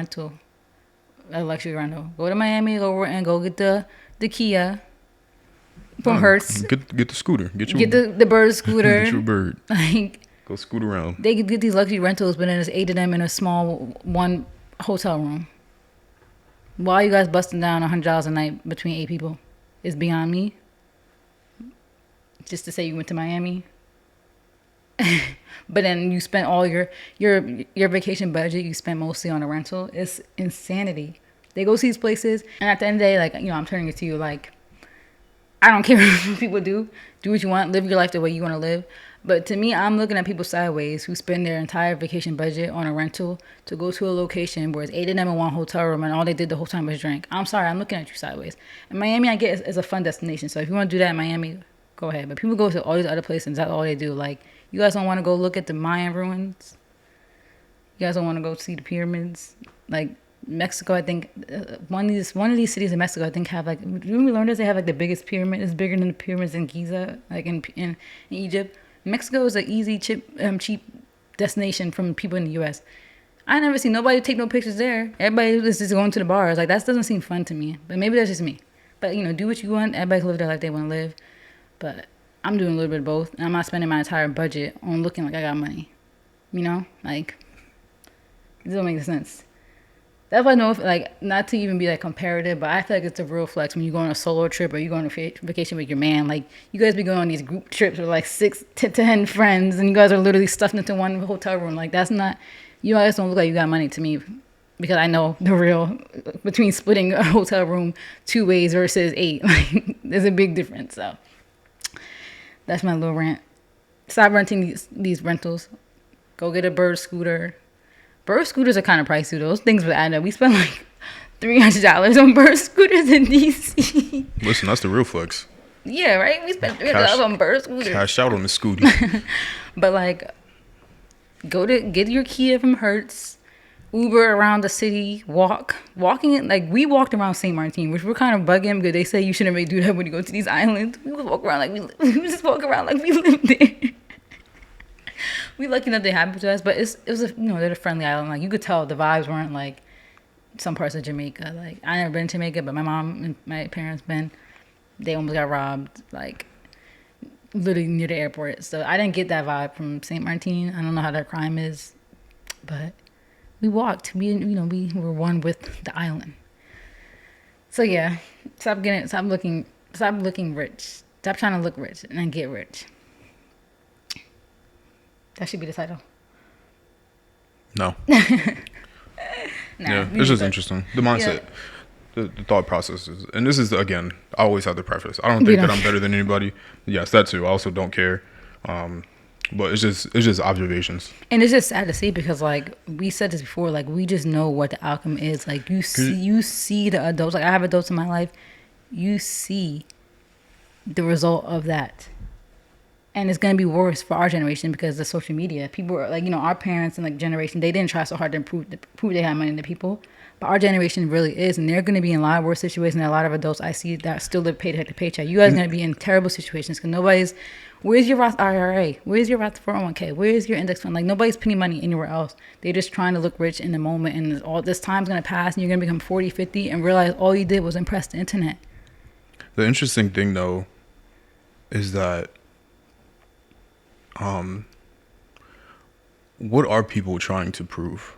luxury rental. Go to Miami, go get the Kia from Hertz. Get the scooter. Get the bird scooter. Get your bird. Like, go scoot around. They could get these luxury rentals, but then there's 8 of them in a small one hotel room. Why are you guys busting down $100 a night between 8 people? It's beyond me. Just to say you went to Miami. But then you spent all your vacation budget, you spent mostly on a rental. It's insanity. They go see these places, and at the end of the day, like, you know, I'm turning it to you, like, I don't care what people do. Do what you want. Live your life the way you want to live. But to me, I'm looking at people sideways who spend their entire vacation budget on a rental to go to a location where it's 8 of them in one hotel room and all they did the whole time was drink. I'm sorry, I'm looking at you sideways. And Miami, I get, is a fun destination. So if you want to do that in Miami, go ahead. But people go to all these other places. That's all they do. Like, you guys don't want to go look at the Mayan ruins? You guys don't want to go see the pyramids? Like, Mexico, I think, one of these cities in Mexico, I think, have, like, didn't we learn this? They have, like, the biggest pyramid. It's bigger than the pyramids in Giza, like in Egypt. Mexico is an easy, cheap destination from people in the U.S. I never see nobody take no pictures there. Everybody is just going to the bars. Like, that doesn't seem fun to me. But maybe that's just me. But, do what you want. Everybody can live their life they want to live. But I'm doing a little bit of both. And I'm not spending my entire budget on looking like I got money. Like, it doesn't make sense. That's why I know, not to even be, comparative, but I feel like it's a real flex when you go on a solo trip or you go on a vacation with your man. Like, you guys be going on these group trips with, 6 to 10 friends, and you guys are literally stuffed into one hotel room. Like, that's not... You guys don't look like you got money to me, because I know the real... Between splitting a hotel room 2 ways versus 8, there's a big difference, so... That's my little rant. Stop renting these rentals. Go get a bird scooter. Bird scooters are kind of pricey. Those things would add up. We spent $300 on bird scooters in DC. Listen, that's the real flex. Yeah, right? We spent $300 on bird scooters. Cash out on the scooty. But get your Kia from Hertz, Uber around the city, walking it. We walked around St. Martin, which we're kind of bugging because they say you shouldn't really do that when you go to these islands. We would walk around we just walk around like we live there. We lucky enough they happened to us, but it was they're a friendly island. You could tell the vibes weren't like some parts of Jamaica. I never been to Jamaica, but my mom and my parents been. They almost got robbed, literally near the airport. So I didn't get that vibe from St. Martin. I don't know how their crime is, but we walked. We were one with the island. So yeah, stop looking rich. Stop trying to look rich and then get rich. That should be the title. No. Yeah, it's just interesting. The mindset, the thought processes. And this is, again, I always have to preface. I don't think that I'm better than anybody. Yes, that too. I also don't care. But it's just observations. And it's just sad to see because, we said this before, we just know what the outcome is. You see the adults. I have adults in my life. You see the result of that. And it's going to be worse for our generation because of social media. People are our parents and generation, they didn't try so hard to prove they had money to people. But our generation really is. And they're going to be in a lot of worse situations than a lot of adults I see that still live paycheck to paycheck. You guys are going to be in terrible situations because where's your Roth IRA? Where's your Roth 401k? Where's your index fund? Nobody's putting money anywhere else. They're just trying to look rich in the moment. And all this time's going to pass and you're going to become 40, 50 and realize all you did was impress the internet. The interesting thing, though, is that what are people trying to prove?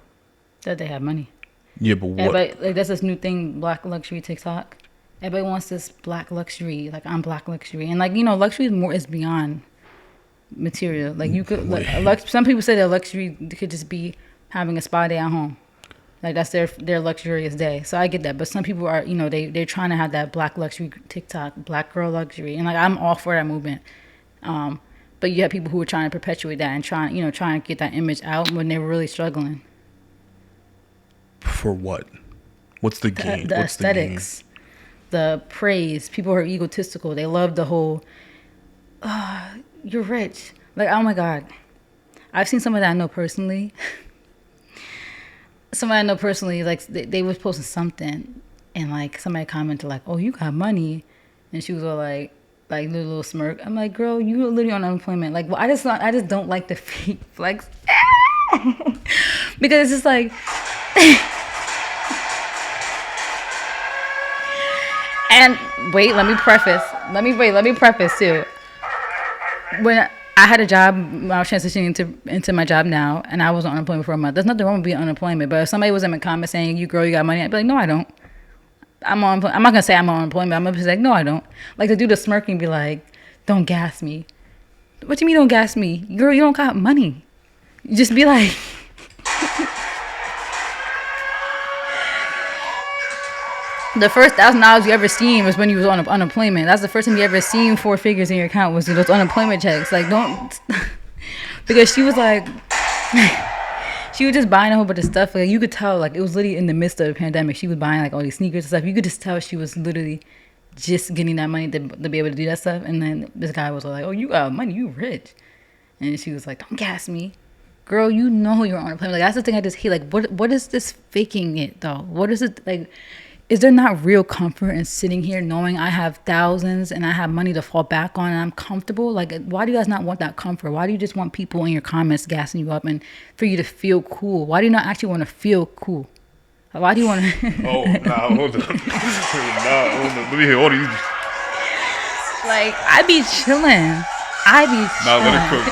That they have money. Yeah, but what? Everybody, that's this new thing, black luxury TikTok. Everybody wants this black luxury, I'm black luxury. And luxury is beyond material. You could, some people say that luxury could just be having a spa day at home. That's their luxurious day. So I get that. But some people are, they're trying to have that black luxury TikTok, black girl luxury. And I'm all for that movement. But you have people who are trying to perpetuate that and trying to get that image out when they're really struggling. For what? What's the gain? The aesthetics, the praise. People are egotistical. They love the whole, you're rich. Oh my God. I've seen somebody that I know personally. Somebody I know personally, they was posting something and somebody commented oh, you got money. And she was all little smirk. I'm like, girl, you were literally on unemployment. I just don't like the fake flex. Because it's just and wait, let me preface too. When I had a job, I was transitioning into my job now, and I was on unemployment for a month. There's nothing wrong with being unemployment, but if somebody was in my comment saying, you girl, you got money, I'd be like, no, I don't. I'm not gonna say I'm on unemployment. I'm gonna be no, I don't. To do the smirking, be like, don't gas me. What do you mean don't gas me? Girl, you don't got money. You just be like, the first $1,000 you ever seen was when you was on unemployment. That's the first time you ever seen 4 figures in your account was those unemployment checks. Don't, because she was she was just buying a whole bunch of stuff. You could tell, it was literally in the midst of the pandemic. She was buying all these sneakers and stuff. You could just tell she was literally just getting that money to be able to do that stuff. And then this guy was oh, you got money, you rich. And she was like, don't gas me. Girl, you're on unemployment. That's the thing I just hate. What is this faking it though? What is it is there not real comfort in sitting here knowing I have thousands and I have money to fall back on and I'm comfortable? Like, why do you guys not want that comfort? Why do you just want people in your comments gassing you up and for you to feel cool? Why do you not actually want to feel cool? Why do you want to? Oh, nah, hold on. Let me hear all these. Like, I be chilling. Nah, let it cook.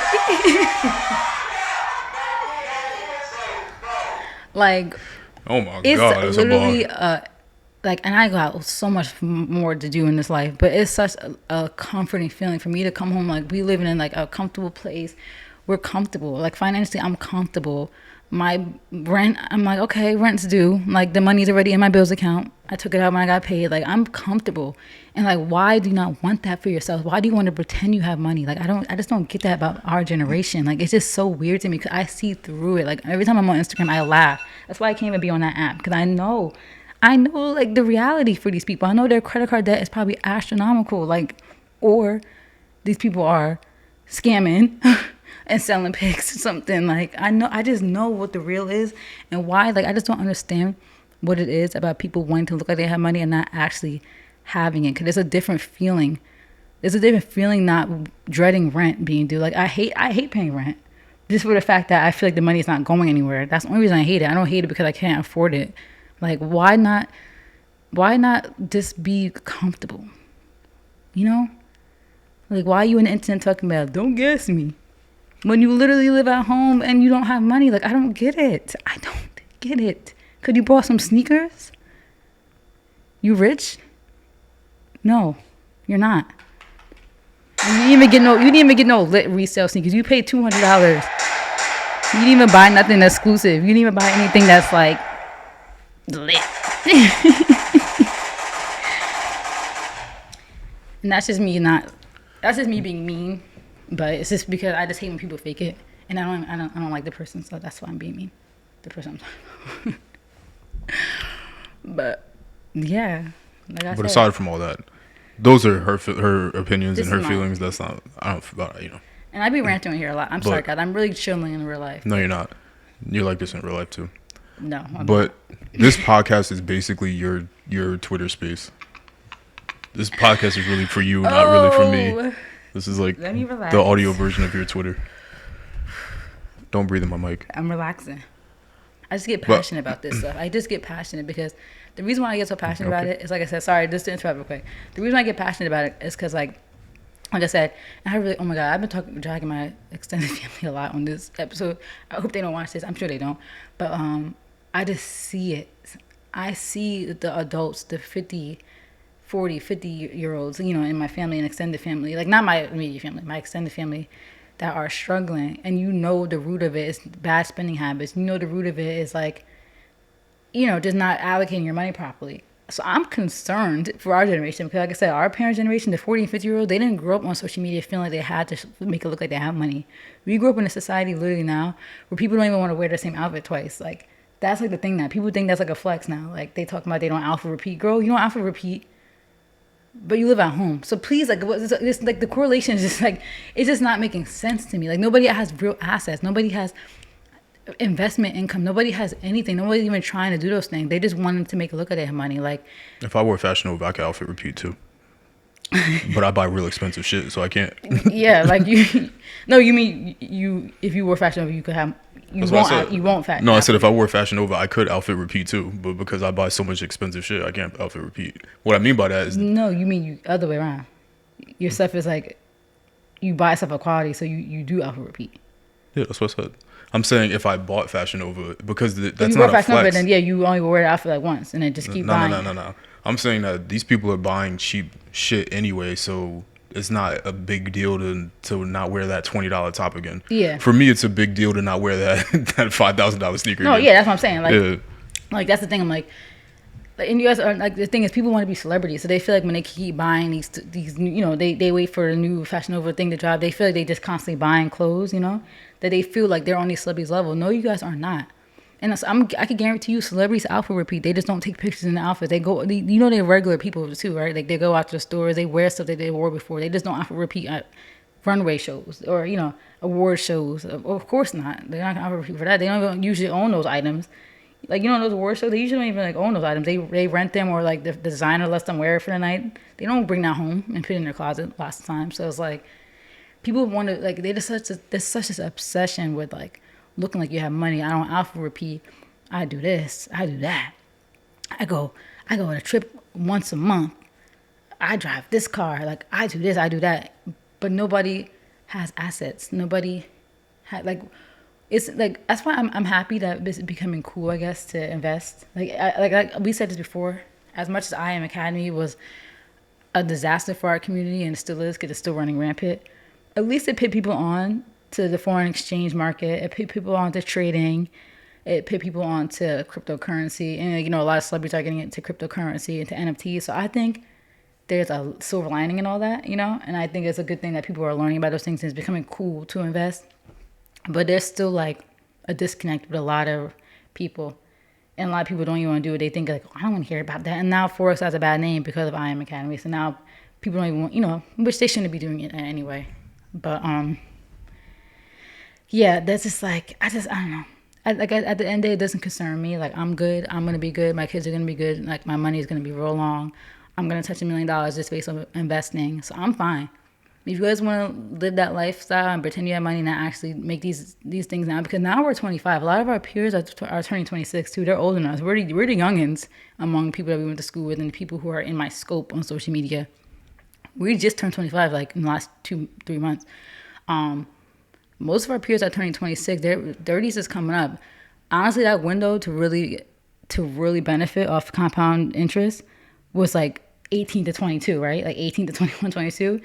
Like, oh my it's God, that's literally a bar. like, and I got so much more to do in this life, but it's such a comforting feeling for me to come home. Like, we living in like a comfortable place. We're comfortable. Like, financially, I'm comfortable. My rent, I'm like, okay, rent's due. Like, the money's already in my bills account. I took it out when I got paid. Like, I'm comfortable. And like, why do you not want that for yourself? Why do you want to pretend you have money? Like, I just don't get that about our generation. Like, it's just so weird to me because I see through it. Like, every time I'm on Instagram, I laugh. That's why I can't even be on that app, because I know like the reality for these people. I know their credit card debt is probably astronomical. Like, or these people are scamming and selling pics or something. Like, I just know what the real is and why. Like, I just don't understand what it is about people wanting to look like they have money and not actually having it. Because there's a different feeling. There's a different feeling not dreading rent being due. Like, I hate paying rent. Just for the fact that I feel like the money is not going anywhere. That's the only reason I hate it. I don't hate it because I can't afford it. Like, why not just be comfortable? You know? Like, why are you on the internet talking about, don't guess me, when you literally live at home and you don't have money? Like, I don't get it. I don't get it. Could you bought some sneakers? You rich? No, you're not. You didn't even get no lit resale sneakers. You paid $200. You didn't even buy nothing exclusive. You didn't even buy anything that's like lit. And that's just me being mean, but it's just because I just hate when people fake it, and I don't like the person, so that's why I'm being mean. The person I'm talking about. But yeah, like I said, aside from all that, those are her opinions and her mine. Feelings. That's not, I don't, you know. And I be ranting here a lot. I'm sorry, God. I'm really chilling in real life. No, you're not. You're like this in real life too. No, but this podcast is basically your Twitter space. This podcast is really for you, not really for me. This is like the audio version of your Twitter. Don't breathe in my mic. I'm relaxing. I just get passionate about this stuff. I just get passionate because the reason why I get so passionate about it is, like I said, sorry, just to interrupt real quick. The reason why I get passionate about it is because, like I said, oh my God, I've been dragging my extended family a lot on this episode. I hope they don't watch this. I'm sure they don't. But I just see it. I see the adults, the 50-year-olds, you know, in my family and extended family, like not my immediate family, my extended family, that are struggling. And you know the root of it is bad spending habits. You know the root of it is like, you know, just not allocating your money properly. So I'm concerned for our generation because, like I said, our parents' generation, the 40 and 50-year-old, they didn't grow up on social media feeling like they had to make it look like they have money. We grew up in a society literally now where people don't even want to wear the same outfit twice. Like, that's like the thing now. People think that's like a flex now. Like, they talk about they don't alpha repeat. Girl, you don't alpha repeat, but you live at home. So please, like, this, like, the correlation is just like, it's just not making sense to me. Like, nobody has real assets. Nobody has investment income. Nobody has anything. Nobody's even trying to do those things. They just wanted to make it look like they have money. Like, if I wore Fashion Nova, I could outfit repeat too. But I buy real expensive shit, so I can't. Yeah, like you. No, you mean you? If you wore Fashion Nova, you could have. You won't fashion. No, I said if I wore Fashion Nova, I could outfit repeat too. But because I buy so much expensive shit, I can't outfit repeat. What I mean by that is, no, you mean you other way around. Your stuff is like, you buy stuff of quality, so you do outfit repeat. Yeah, that's what I said. I'm saying if I bought Fashion Nova, because that's if you not a flex. Nova, then yeah, you only wear it outfit like once and then just keep buying. No. I'm saying that these people are buying cheap shit anyway, so it's not a big deal to not wear that $20 top again. Yeah. For me, it's a big deal to not wear that $5,000 sneaker. No, again. yeah, that's what I'm saying. Like, yeah. Like that's the thing. I'm like, and you guys are like, the thing is, people want to be celebrities, so they feel like when they keep buying these, you know, they wait for a new Fashion Nova thing to drop. They feel like they just constantly buying clothes, you know, that they feel like they're on these celebrities level. No, you guys are not. And I can guarantee you, celebrities outfit repeat. They just don't take pictures in the outfits. They go, you know, they're regular people too, right? Like they go out to the stores, they wear stuff that they wore before. They just don't outfit repeat at runway shows or, you know, award shows. Of course not. They're not gonna outfit repeat for that. They don't even usually own those items. Like, you know, those war shows, they usually don't even like own those items. They rent them, or like the designer lets them wear it for the night. They don't bring that home and put it in their closet lots of times. So it's like people want to like there's such this obsession with like looking like you have money. I don't alpha repeat. I do this. I do that. I go on a trip once a month. I drive this car. Like I do this. I do that. But nobody has assets. Nobody had like. It's like that's why I'm happy that it's becoming cool, I guess, to invest. Like we said this before. As much as I Am Academy was a disaster for our community and it still is because it's still running rampant, at least it put people on to the foreign exchange market. It put people on to trading. It put people on to cryptocurrency. And, you know, a lot of celebrities are getting into cryptocurrency, into NFTs. So I think there's a silver lining in all that, you know? And I think it's a good thing that people are learning about those things and it's becoming cool to invest. But there's still, like, a disconnect with a lot of people. And a lot of people don't even want to do it. They think, like, I don't want to hear about that. And now Forex has a bad name because of I Am Academy. So now people don't even want, you know, which they shouldn't be doing it anyway. But, yeah, that's just, like, I don't know. At the end of the day, it doesn't concern me. Like, I'm good. I'm going to be good. My kids are going to be good. Like, my money is going to be real long. I'm going to touch $1 million just based on investing. So I'm fine. If you guys want to live that lifestyle and pretend you have money and not actually make these things now, because now we're 25. A lot of our peers are turning 26 too. They're older than us. We're the youngins among people that we went to school with and the people who are in my scope on social media. We just turned 25 like in the last 2-3 months. Most of our peers are turning 26. Their 30s is coming up. Honestly, that window to really benefit off compound interest was like 18 to 22, right? Like 18 to 21, 22.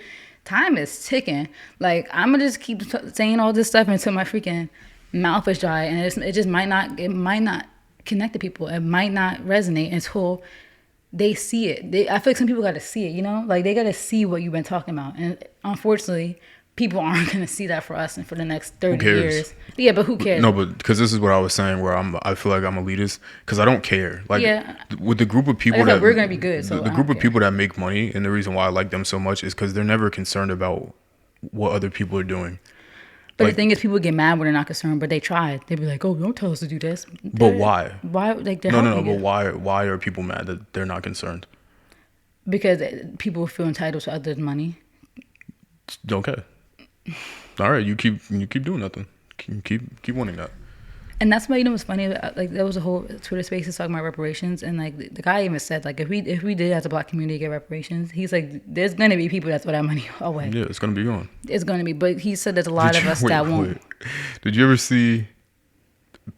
Time is ticking. Like, I'm gonna just keep saying all this stuff until my freaking mouth is dry, and it might not connect to people. It might not resonate until they see it. I feel like some people got to see it, you know? Like, they got to see what you've been talking about. And unfortunately, people aren't going to see that for us and for the next 30 years. Yeah, but who cares? No, but because this is what I was saying, where I feel like I'm elitist because I don't care. Like, yeah. With the group of people like we're going to be good. So the group of people that make money, and the reason why I like them so much is because they're never concerned about what other people are doing. But the thing is, people get mad when they're not concerned, but they try. They be like, "Oh, don't tell us to do this." But why? Why? Like, no. But why are people mad that they're not concerned? Because people feel entitled to others' money. Okay. All right, you keep doing nothing. Keep wanting that. And that's why, you know what's funny? Like, there was a whole Twitter Spaces talking about reparations, and like the guy even said, like, if we did as a Black community get reparations, he's like, there's gonna be people that throw that money away. Yeah, it's gonna be gone. It's gonna be, but he said there's a lot of us that won't. Did you ever see?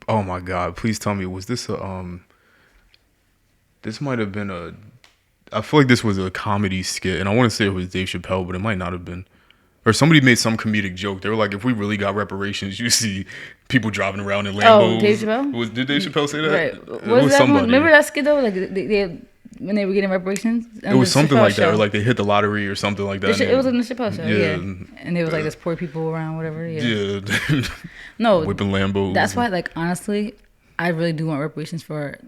Oh my God! Please tell me, was this a This might have been a. I feel like this was a comedy skit, and I want to say it was Dave Chappelle, but it might not have been. Or somebody made some comedic joke. They were like, if we really got reparations, you see people driving around in Lambos. Oh, Dave Chappelle? Did Dave Chappelle say that? Right. It was that somebody. Remember that skit though? Like they when they were getting reparations? It was something like that. Or like they hit the lottery or something like that. It was in the Chappelle show, yeah. And there was like this poor people around, whatever. Yeah. No. Whipping Lambos. That's why, like, honestly, I really do want reparations for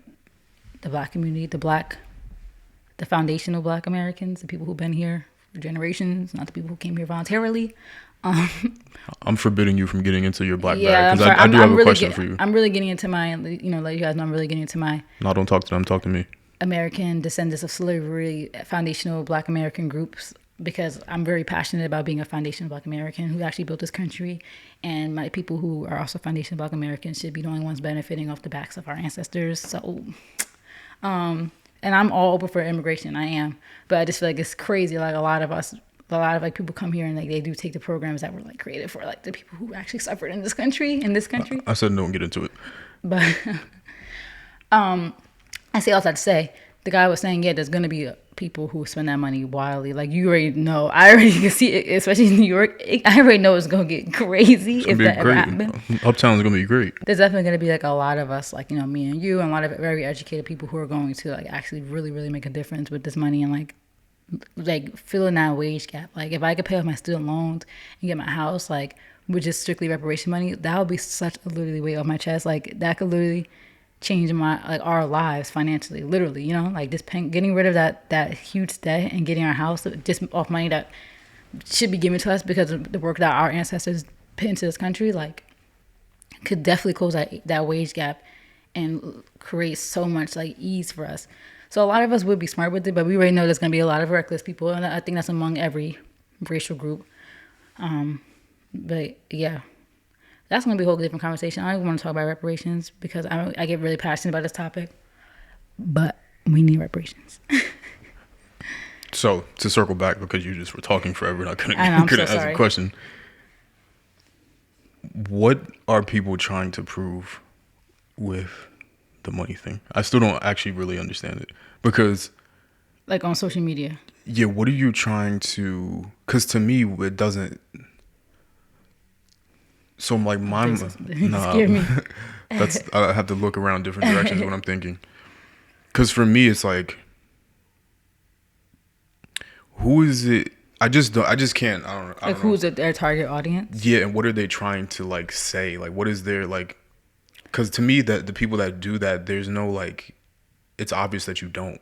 the Black community, the foundational Black Americans, the people who've been here for generations, not the people who came here voluntarily. I'm forbidding you from getting into your Black bag because I do have a question for you. I'm really getting into my, let you guys know I'm really getting into my. No, don't talk to them. Talk to me. American descendants of slavery, foundational Black American groups, because I'm very passionate about being a foundational Black American who actually built this country, and my people who are also foundational Black Americans should be the only ones benefiting off the backs of our ancestors. So, and I'm all open for immigration. I am, but I just feel like it's crazy. Like a lot of like people come here and like they do take the programs that were like created for like the people who actually suffered in this country. I said don't get into it. But I say all that to say, the guy was saying, yeah, there's gonna be people who spend that money wildly. Like, you already know. I already can see it, especially in New York. I already know it's gonna get crazy if that ever happens. Uptown is gonna be great. There's definitely gonna be like a lot of us, like, me and you, and a lot of very educated people who are going to like actually really, really make a difference with this money and like filling that wage gap. Like, if I could pay off my student loans and get my house, like, with just strictly reparation money, that would be such a literally weight off my chest. Like, that could literally change our lives financially, literally, like just getting rid of that huge debt and getting our house just off money that should be given to us because of the work that our ancestors put into this country, like, could definitely close that wage gap and create so much like ease for us. So a lot of us would be smart with it, but we already know there's going to be a lot of reckless people, and I think that's among every racial group. But yeah, that's going to be a whole different conversation. I don't even want to talk about reparations because I get really passionate about this topic, but we need reparations. So to circle back, because you just were talking forever and I couldn't ask a question. What are people trying to prove with the money thing? I still don't actually really understand it because, like on social media. Yeah, what are you trying to? Because to me, it doesn't. So like my scare me. That's I have to look around different directions when I'm thinking. Because for me, it's like, who is it? I just can't. I don't know. Who's their target audience? Yeah, and what are they trying to like say? Like, what is their like? Because to me, that the people that do that, there's no like, it's obvious that you don't.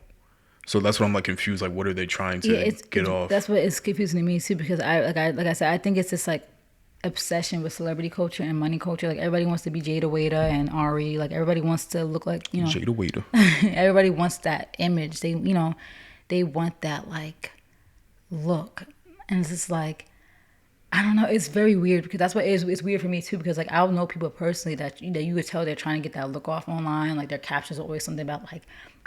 So that's what I'm like confused. Like, what are they trying to get off? That's what is confusing to me too, because like I said, I think it's this like obsession with celebrity culture and money culture. Like everybody wants to be Jada Waiter and Ari. Like everybody wants to look like Jada Waiter. Everybody wants that image. They they want that like look, and it's just like, I don't know, it's very weird because that's what it's weird for me too, because like I'll know people personally that you could tell they're trying to get that look off online. Like their captions are always something about like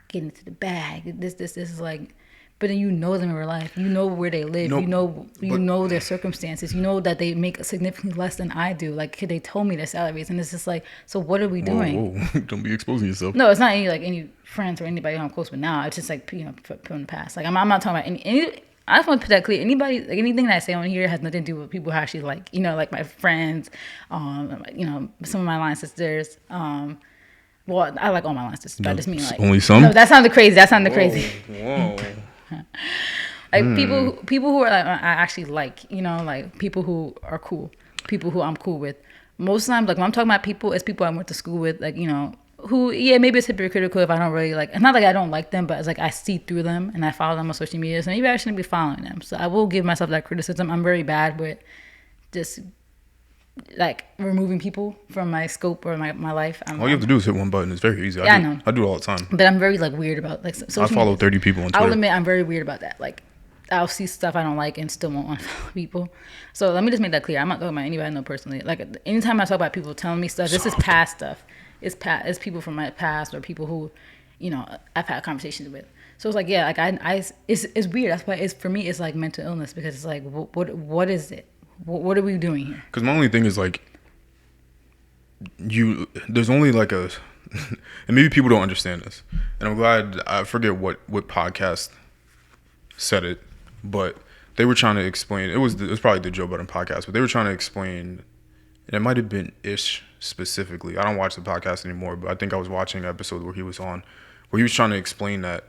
getting to the bag, this is like, but then you know them in real life, you know where they live, you know their circumstances, you know that they make significantly less than I do. Like they told me their salaries, and it's just like, so what are we doing? Whoa. Don't be exposing yourself. No, it's not any friends or anybody I'm close with now. It's just like from the past. Like I'm not talking about any. I just want to put that clear. Anybody, like anything that I say on here has nothing to do with people who actually like, like my friends, some of my line sisters. Well, I like all my line sisters, but I just mean like only some. No, that sounded crazy. Whoa. Like people who are like I actually like, like people who are cool, people who I'm cool with. Most times, like when I'm talking about people, it's people I went to school with, like who, maybe it's hypocritical if I don't really like. It's not like I don't like them, but it's like I see through them and I follow them on social media. So maybe I shouldn't be following them. So I will give myself that criticism. I'm very bad with just like removing people from my scope or my life. All you have to do is hit one button. It's very easy. I know. I do it all the time. But I'm very like weird about like social I follow 30 people on Twitter. I'll admit I'm very weird about that. Like I'll see stuff I don't like and still won't unfollow people. So let me just make that clear. I'm not talking about anybody I know personally. Like anytime I talk about people telling me stuff, this is past stuff. It's people from my past or people who, I've had conversations with. So it's like, yeah, like it's weird. That's why for me, it's like mental illness, because it's like, what is it? What are we doing here? Because my only thing is like, there's only like and maybe people don't understand this. And I'm glad, I forget what podcast said it, but they were trying to explain, it was probably the Joe Budden podcast, but they were trying to explain, and it might have been Ish specifically. I don't watch the podcast anymore, but I think I was watching an episode where he was on, where he was trying to explain that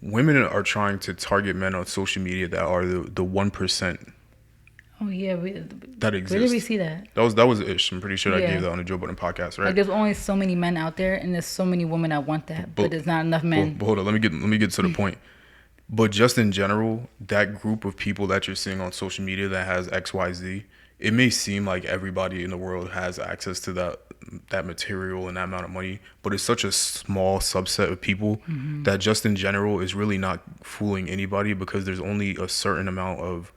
women are trying to target men on social media that are the 1%. Oh yeah, that exists. Where did we see that? That was Ish. I'm pretty sure I gave that on the Joe Budden podcast, right? Like there's only so many men out there, and there's so many women that want that, but there's not enough men. But hold on, let me get to the point. But just in general, that group of people that you're seeing on social media that has XYZ, it may seem like everybody in the world has access to that material and that amount of money, but it's such a small subset of people that just in general is really not fooling anybody, because there's only a certain amount of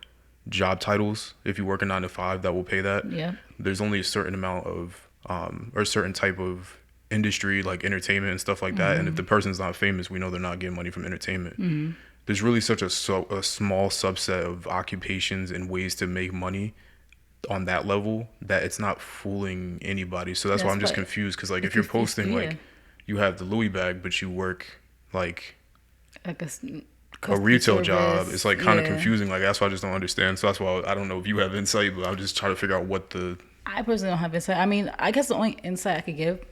job titles if you work a 9 to 5 that will pay that. Yeah. There's only a certain amount of or a certain type of industry like entertainment and stuff like that. And if the person's not famous, we know they're not getting money from entertainment. There's really such a small subset of occupations and ways to make money on that level that it's not fooling anybody. So that's why I'm just confused, because like if you're posting like you have the Louis bag but you work like a retail job, it's like kind of confusing. Like that's why I just don't understand. So that's why I don't know if you have insight, but I'm just trying to figure out I personally don't have insight. I mean, I guess the only insight I could give,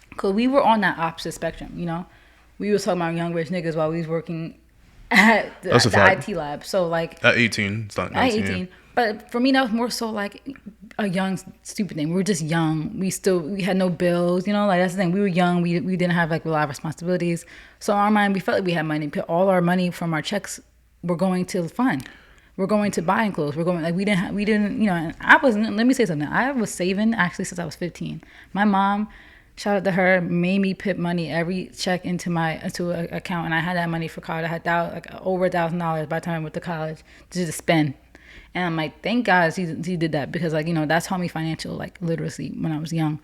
because we were on that opposite spectrum, we was talking about young rich niggas while we was working at the IT lab. So like at 18, it's not 19. At 18. Yeah. But for me, that was more so like a young, stupid thing. We were just young. We had no bills, like that's the thing. We were young. We didn't have like a lot of responsibilities. So in our mind, we felt like we had money. All our money from our checks were going to fun. We're going to buying clothes. We're going like we didn't, and I wasn't. Let me say something. I was saving actually since I was 15. My mom Shout out to her. Made me put money every check into an account, and I had that money for college. I had like over $1,000 by the time I went to college just to spend. And I'm like, thank God he did that, because like, you know, that taught me financial like literacy when I was young.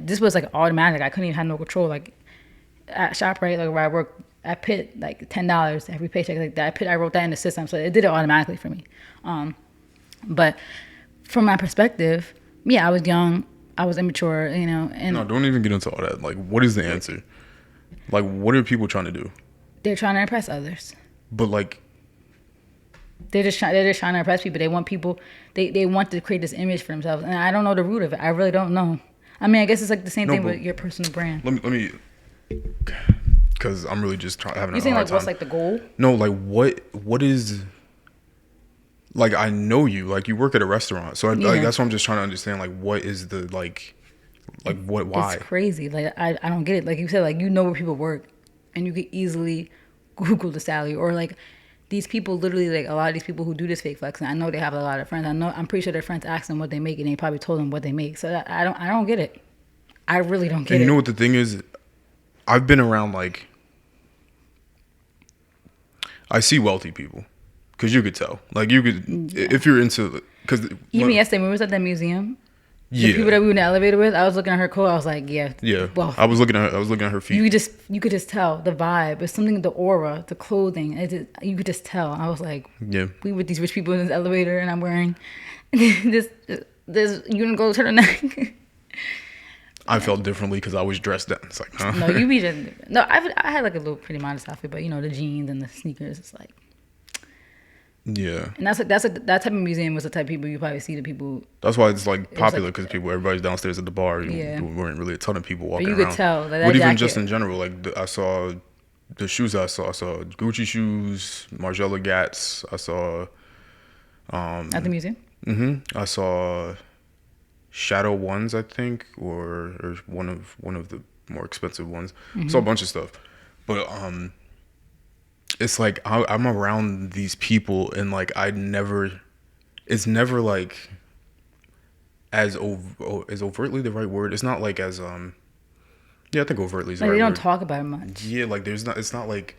This was like automatic. I couldn't even have no control. Like at ShopRite, like where I work, I put like $10 every paycheck like that. I wrote that in the system, so it did it automatically for me. But from my perspective, yeah, I was young, I was immature, you know. And no, don't even get into all that. Like, what is the answer? Like, what are people trying to do? They're trying to impress others. But like, they're just trying to impress people. They want people. They want to create this image for themselves, and I don't know the root of it. I really don't know. I mean, I guess it's like the same thing with your personal brand. Let me, because I'm really just having a hard time. You saying like what's like the goal? No, like what is. Like, I know you. Like, you work at a restaurant, so like, that's what I'm just trying to understand. Like, what is the like what? Why? It's crazy. Like, I don't get it. Like you said, like, you know where people work, and you could easily Google the salary, or like these people literally, like a lot of these people who do this fake flexing. I know they have a lot of friends. I'm pretty sure their friends asked them what they make, and they probably told them what they make. So I don't get it. I really don't get it. And you know what the thing is? I've been around, like, I see wealthy people. Because you could tell. Like, you could, if you're into, because. Even yesterday, when we was at that museum, the people that we were in the elevator with, I was looking at her coat, I was like, yeah. Well, I was looking at her feet. You could just tell the vibe. It's something, the aura, the clothing. You could just tell. I was like, we with these rich people in this elevator, and I'm wearing this Uniqlo turtleneck. I felt differently because I was dressed down. It's like, huh? No, you be just, no, I had like a little pretty modest outfit, but you know, the jeans and the sneakers, it's like. Yeah, and that type of museum was the type of people you probably see. The people. That's why it's like popular, because everybody's downstairs at the bar. You weren't really a ton of people walking around. But you could tell. But even just in general, like I saw the shoes. I saw Gucci shoes, Margiela Gats. I saw. At the museum. I saw Shadow Ones, I think, or one of the more expensive ones. I saw a bunch of stuff, but it's like I'm around these people, and like it's never like as overtly the right word. It's not like as I think overtly is the right word. They don't talk about it much. Yeah, like it's not like,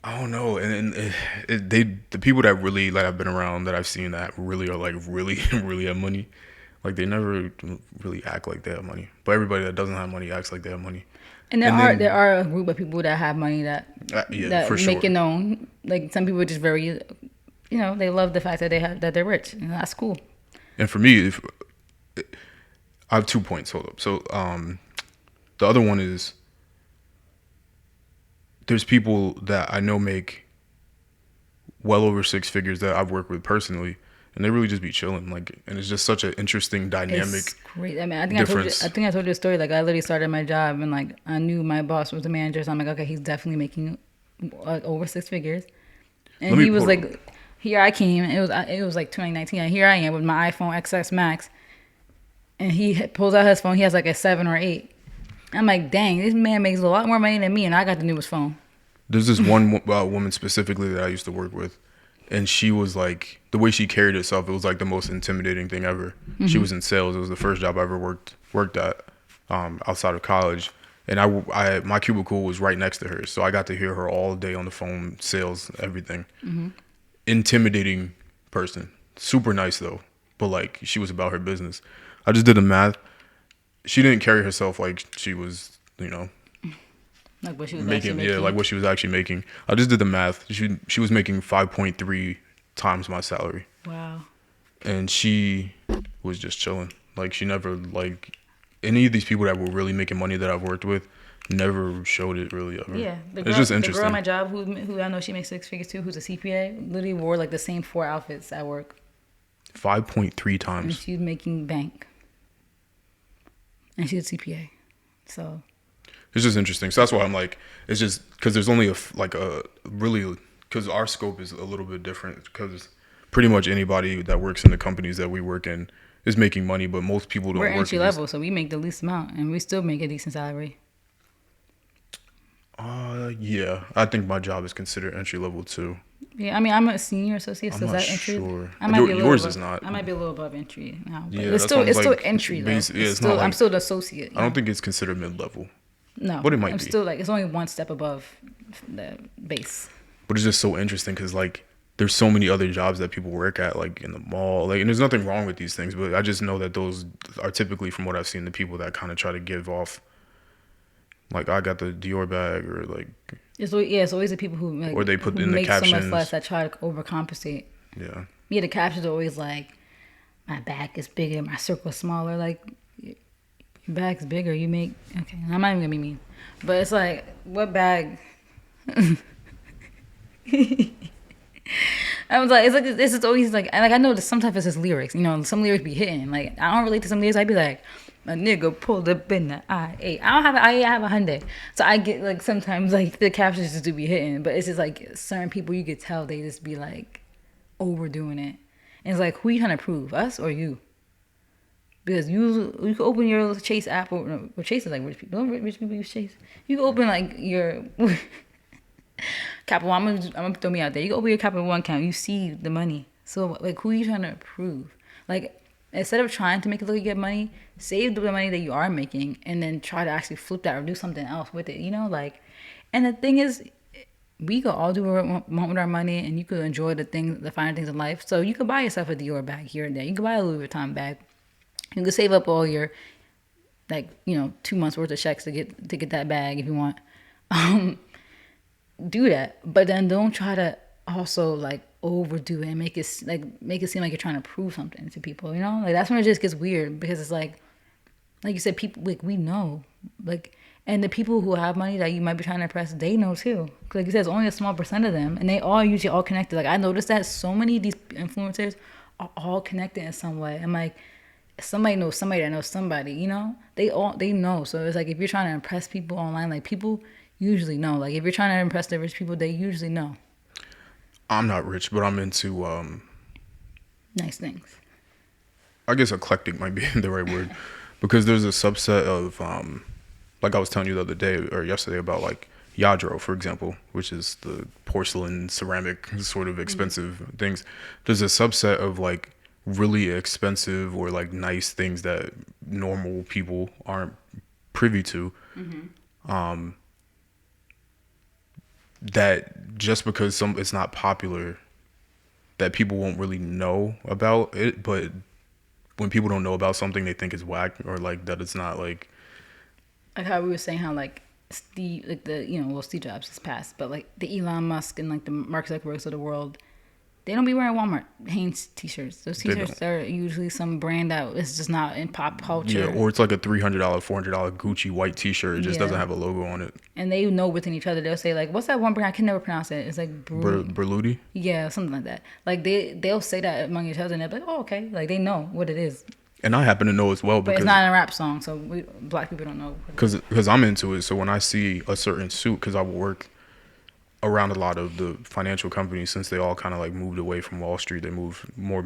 I don't know, and the people that really, like, I've been around, that I've seen that really are like really really have money. Like, they never really act like they have money, but everybody that doesn't have money acts like they have money. And there are a group of people that have money that for sure, make it known. Like, some people are just very, you know, they love the fact that they're rich, and that's cool. And for me, I have 2 points. Hold up. So the other one is, there's people that I know make well over 6 figures that I've worked with personally, and they really just be chilling, like, and it's just such an interesting dynamic. It's great. I mean, I think I told you a story. Like, I literally started my job, and like, I knew my boss was the manager, so I'm like, okay, he's definitely making over 6 figures. And he was like, here I came. It was like 2019. And here I am with my iPhone XS Max, and he pulls out his phone. He has like a 7 or 8. I'm like, dang, this man makes a lot more money than me, and I got the newest phone. There's this one woman specifically that I used to work with, and she was like, the way she carried herself, it was like the most intimidating thing ever. She was in sales. It was the first job I ever worked at outside of college, and my cubicle was right next to her, so I got to hear her all day on the phone, sales, everything. Intimidating person, super nice though, but like, she was about her business. I just did the math. She didn't carry herself like she was, you know, like what she was making. Yeah, like what she was actually making. I just did the math. She was making 5.3 times my salary. Wow. And she was just chilling. Like, she never, like, any of these people that were really making money that I've worked with never showed it really ever. Yeah, it's just interesting. The girl at my job who I know she makes 6 figures too, who's a CPA, literally wore like the same 4 outfits at work. 5.3 times. And she's making bank. And she's a CPA, so. It's just interesting. So that's why I'm like, it's just because there's only because our scope is a little bit different, because pretty much anybody that works in the companies that we work in is making money, but most people don't work. We're entry level, so we make the least amount, and we still make a decent salary. Yeah, I think my job is considered entry level too. Yeah, I mean, I'm a senior associate, I'm so is not that entry? sure. I might be a little Yours above, is not. I might be a little above entry now, but Yeah, that's why I'm it's still like, entry though. yeah, it's not I'm like, still the associate. I don't Yeah. think it's considered mid level, No, but it might I'm be. still like it's only one step above the base. But it's just so interesting because like there's so many other jobs that people work at, like in the mall, like, and there's nothing wrong with these things, but I just know that those are typically, from what I've seen, the people that kind of try to give off, like, I got the Dior bag, or like, It's always the people who like or they put who in the make so much less captions. that try to overcompensate. Yeah, Yeah, the captions are always like, my back is bigger, my circle is smaller. Like, your bag's bigger, you make okay. I'm not even gonna be mean, but it's like, what bag? I was like, it's like this is always like I know that sometimes it's just lyrics. You know, some lyrics be hitting. Like I don't relate to some lyrics. I'd be like, a nigga pulled up in the IA. I don't have an IA. I have a Hyundai. So I get like sometimes like the captions just do be hitting, but it's just like certain people you could tell they just be like overdoing it. And it's like, who you trying to prove, us or you? Because you can open your Chase app, or no, well, Chase is like rich people. Don't rich people use Chase? You can open like your Capital One. I'm gonna throw me out there. You can open your Capital One account. You see the money. So like, who are you trying to prove? Like, instead of trying to make it look like you get money, save the money that you are making, and then try to actually flip that or do something else with it. You know, like, and the thing is, we could all do what we want with our money, and you could enjoy the finer things in life. So you could buy yourself a Dior bag here and there. You could buy a Louis Vuitton bag. You could save up all your, like, 2 months worth of checks to get that bag if you want. Do that, but then don't try to also like overdo it and make it seem like you're trying to prove something to people. Like that's when it just gets weird, because it's like you said, people like we know, like, and the people who have money that you might be trying to impress, they know too. Like you said, it's only a small percent of them, and they all usually all connected. Like I noticed that so many of these influencers are all connected in some way. I'm like, somebody knows somebody that knows somebody. They know. So it's like, if you're trying to impress people online, like, people usually know. Like if you're trying to impress the rich people, they usually know I'm not rich, but I'm into nice things. I guess eclectic might be the right word, because there's a subset of like I was telling you the other day or yesterday about like Yadro, for example, which is the porcelain ceramic sort of expensive things. There's a subset of like really expensive or like nice things that normal people aren't privy to. That just because it's not popular, that people won't really know about it, but when people don't know about something, they think it's whack, or like that it's not like how we were saying how like Steve, like Steve Jobs has passed, but like the Elon Musk and like the Mark Zuckerbergs of the world, they don't be wearing Walmart Hanes t-shirts. Those t-shirts are usually some brand that is just not in pop culture. Yeah, or it's like a $300, $400 Gucci white t-shirt. It just doesn't have a logo on it. And they know within each other. They'll say like, "What's that one brand? I can never pronounce it. It's like Berluti." Yeah, something like that. Like they'll say that among each other, and they're like, "Oh, okay." Like they know what it is. And I happen to know as well, but it's not in a rap song, so black people don't know. Because I'm into it. So when I see a certain suit, because I will work around a lot of the financial companies, since they all kind of like moved away from Wall Street, they moved more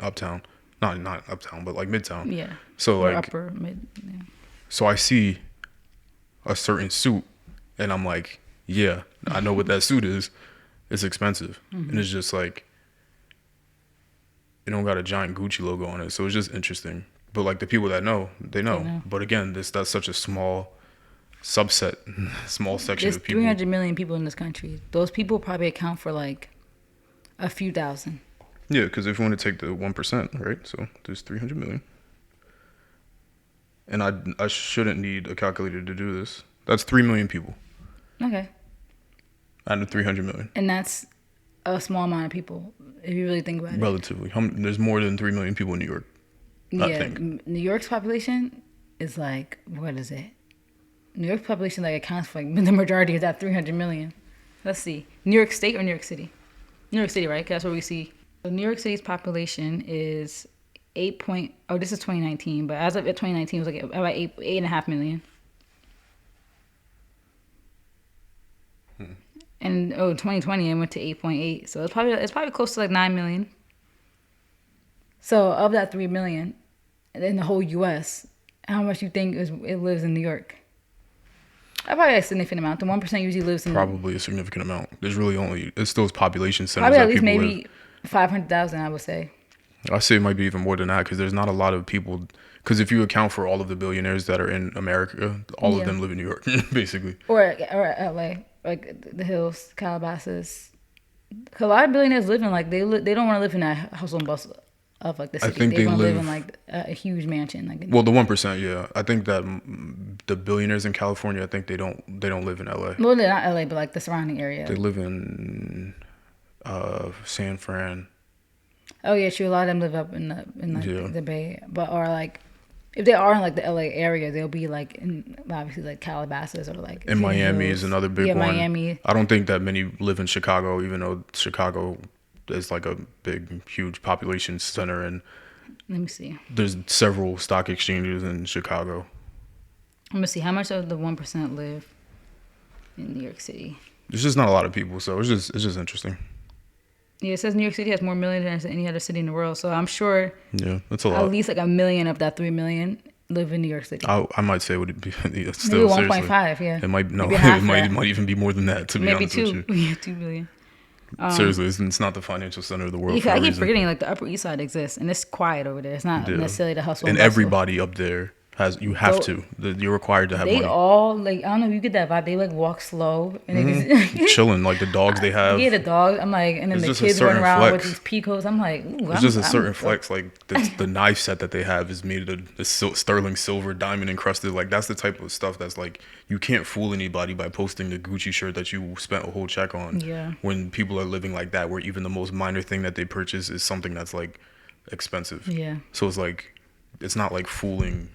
uptown, not uptown, but like midtown. Yeah. So or like upper mid. Yeah. So I see a certain suit, and I'm like, yeah, I know what that suit is. It's expensive, and it's just like, it don't got a giant Gucci logo on it, so it's just interesting. But like the people that know, they know. But again, that's such a small subset, small section There's of people. 300 million people in this country. Those people probably account for like a few thousand. Yeah, because if you want to take the 1%, right? So there's 300 million. And I shouldn't need a calculator to do this. That's 3 million people. Okay. Out of 300 million. And that's a small amount of people, if you really think about it. Relatively. There's more than 3 million people in New York. Yeah, New York's population is like, what is it? New York's population like accounts for like the majority of that 300 million. Let's see. New York State or New York City? New York City, right? 'Cause that's where we see. So New York City's population is this is 2019, but as of 2019, it was like about 8.5 million. And 2020, it went to 8.8. So it's probably close to like 9 million. So of that 3 million in the whole U.S., how much you think it lives in New York? I probably a significant amount. The 1% usually lives in Probably a significant amount. There's really only it's those population centers probably at that least people maybe live. 500,000. I would say. I say it might be even more than that because there's not a lot of people. Because if you account for all of the billionaires that are in America, all of them live in New York, basically. Or LA, like the hills, Calabasas. 'Cause a lot of billionaires live in like they don't want to live in that hustle and bustle of like the I city. think They they want to live live. in like a huge mansion. Like Well, the 1%, yeah. I think that the billionaires in California, I think they don't live in LA. well, they're not LA, but like the surrounding They area. live in San Fran. Oh yeah, true. A lot of them live up in like Yeah. the Bay, but or like if they are in like the LA area, they'll be like in obviously like Calabasas or like And Hidden Miami Hills. is another big yeah, one. Miami. I don't think that many live in Chicago, even though Chicago is like a big, huge population center, and Let me see. there's several stock exchanges in Chicago. Let me see how much of the 1% live in New York City. There's just not a lot of people, so it's just interesting. Yeah, it says New York City has more millionaires than any other city in the world. So I'm sure Yeah, that's a at lot. least like 1 million of that 3 million live in New York City. I might say would it be it's Maybe still seriously. 1.5, yeah. It might no, Maybe half it that. might even be more than that. To be Maybe honest with 2. you, Yeah, 2 billion. seriously, it's not the financial center of the world. Yeah, For I a keep reason. forgetting like the Upper East Side exists and it's quiet over there. It's not Yeah. necessarily the hustle And bustle. everybody up there has you have Go- to. You're required to have They money. all like I don't know if you get that vibe. They like walk slow and they just Chilling like the dogs they have. yeah, the dog. I'm like, and then It's the just a kids run certain around with flex. these peacoats. I'm like, ooh, It's just a certain flex. Like the knife set that they have is made of sterling silver, diamond encrusted. Like that's the type of stuff that's like you can't fool anybody by posting the Gucci shirt that you spent a whole check on. Yeah. When people are living like that, where even the most minor thing that they purchase is something that's like expensive. Yeah. So it's like it's not like fooling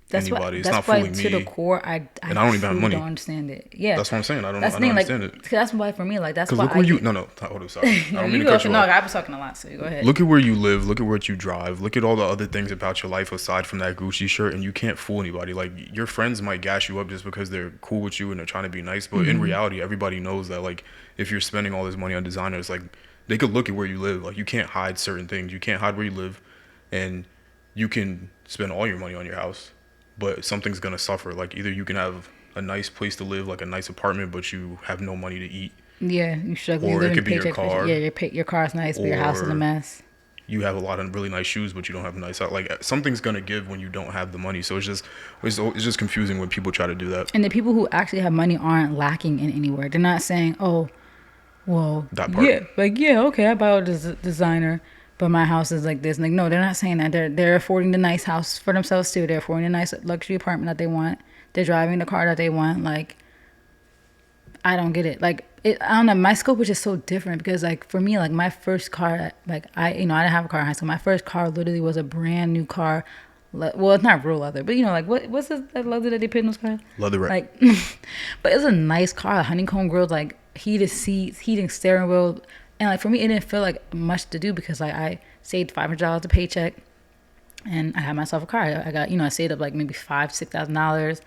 That's anybody. It's that's not why fooling to me. the core, I And I don't even have truly money. don't understand it. Yeah, That's what I'm saying. I don't that's the thing. Like, understand it. 'cause that's why for me, like, that's Because why look where I you get- no hold on, sorry. I No, don't you mean to go. cut you No, off. I was talking a lot, so you go ahead. Look at where you live. Look at what you drive. Look at all the other things about your life aside from that Gucci shirt, and you can't fool anybody. Like your friends might gas you up just because they're cool with you and they're trying to be nice, but in reality, everybody knows that like if you're spending all this money on designers, like they could look at where you live. Like you can't hide certain things. You can't hide where you live, and you can spend all your money on your house, but something's gonna suffer. Like either you can have a nice place to live, like a nice apartment, but you have no money to eat. Yeah, you struggle. Or You it live in could be your paycheck to paycheck. car. Yeah, your car's nice, but your house is a Or mess. you have a lot of really nice shoes, but you don't have a nice house. Like something's gonna give when you don't have the money. So it's just confusing when people try to do that. And the people who actually have money aren't lacking in anywhere. They're not saying, "Oh, well, That part. yeah, like yeah, okay, I bought a designer, but my house is like this." Like, no, they're not saying that. They're affording the nice house for themselves too. They're affording a nice luxury apartment that they want. They're driving the car that they want. Like, I don't get it. Like, I don't know. My scope is just so different because, like, for me, like my first car, like I didn't have a car in high school. My first car literally was a brand new car. Well, it's not real leather, but like what's that leather that they put in those cars? Leather wrap. Like, but it's a nice car, honeycomb grills, like heated seats, heating steering wheel, and like for me, it didn't feel like much to do because like I saved $500 a paycheck, and I had myself a car. I got I saved up like maybe $6,000.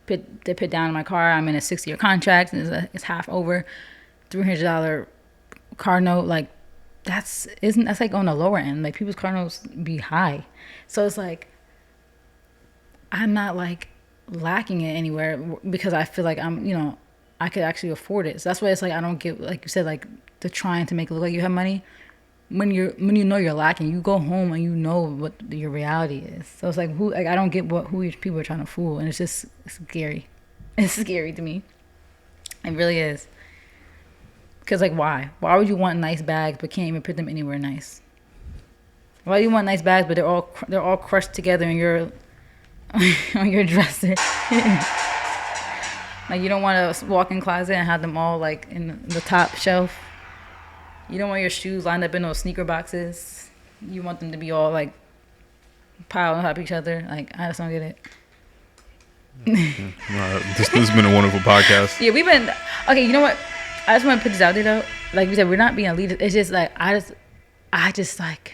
They put down in my car. I'm in a 6-year contract, and it's half over. $300 car note, like that's like on the lower end. Like people's car notes be high, so it's like I'm not like lacking it anywhere because I feel like I could actually afford it. So that's why it's like I don't get, like you said, like the trying to make it look like you have money. When you know you're lacking, you go home and you know what your reality is. So it's like I don't get who people are trying to fool, and it's scary. It's scary to me. It really is. Cause like why would you want nice bags but can't even put them anywhere nice? Why do you want nice bags but they're all crushed together in your on your dresser? Like you don't want to walk in closet and have them all like in the top shelf. You don't want your shoes lined up in those sneaker boxes. You want them to be all like piled on top of each other. Like I just don't get it. This has been a wonderful podcast. Yeah, we've been okay. You know what? I just want to put this out there though. Like we said, we're not being elitist. It's just like I just like.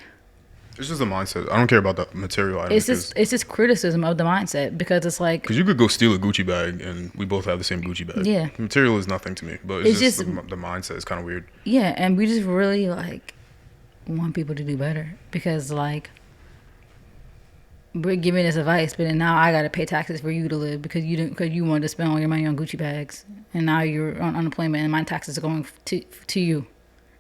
It's just a mindset. I don't care about the material items. It's just criticism of the mindset because it's like. Because you could go steal a Gucci bag and we both have the same Gucci bag. Yeah. Material is nothing to me, but it's just the mindset is kind of weird. Yeah, and we just really like want people to do better because like we're giving this advice, but then now I gotta pay taxes for you to live because you wanted to spend all your money on Gucci bags, and now you're on unemployment, and my taxes are going to you.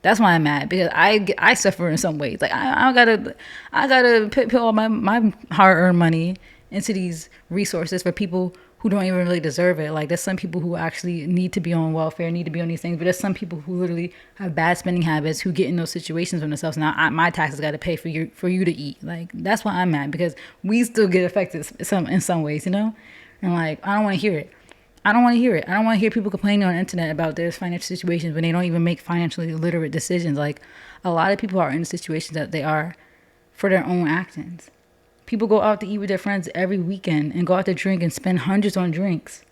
That's why I'm mad, because I suffer in some ways. Like I gotta put all my hard earned money into these resources for people who don't even really deserve it. Like there's some people who actually need to be on welfare, need to be on these things, but there's some people who literally have bad spending habits who get in those situations for themselves. Now my taxes got to pay for you to eat. Like that's why I'm mad, because we still get affected in some ways, you know. And like I don't want to hear it. I don't want to hear it. I don't want to hear people complaining on the internet about their financial situations when they don't even make financially literate decisions. Like a lot of people are in the situations that they are for their own actions. People go out to eat with their friends every weekend and go out to drink and spend hundreds on drinks,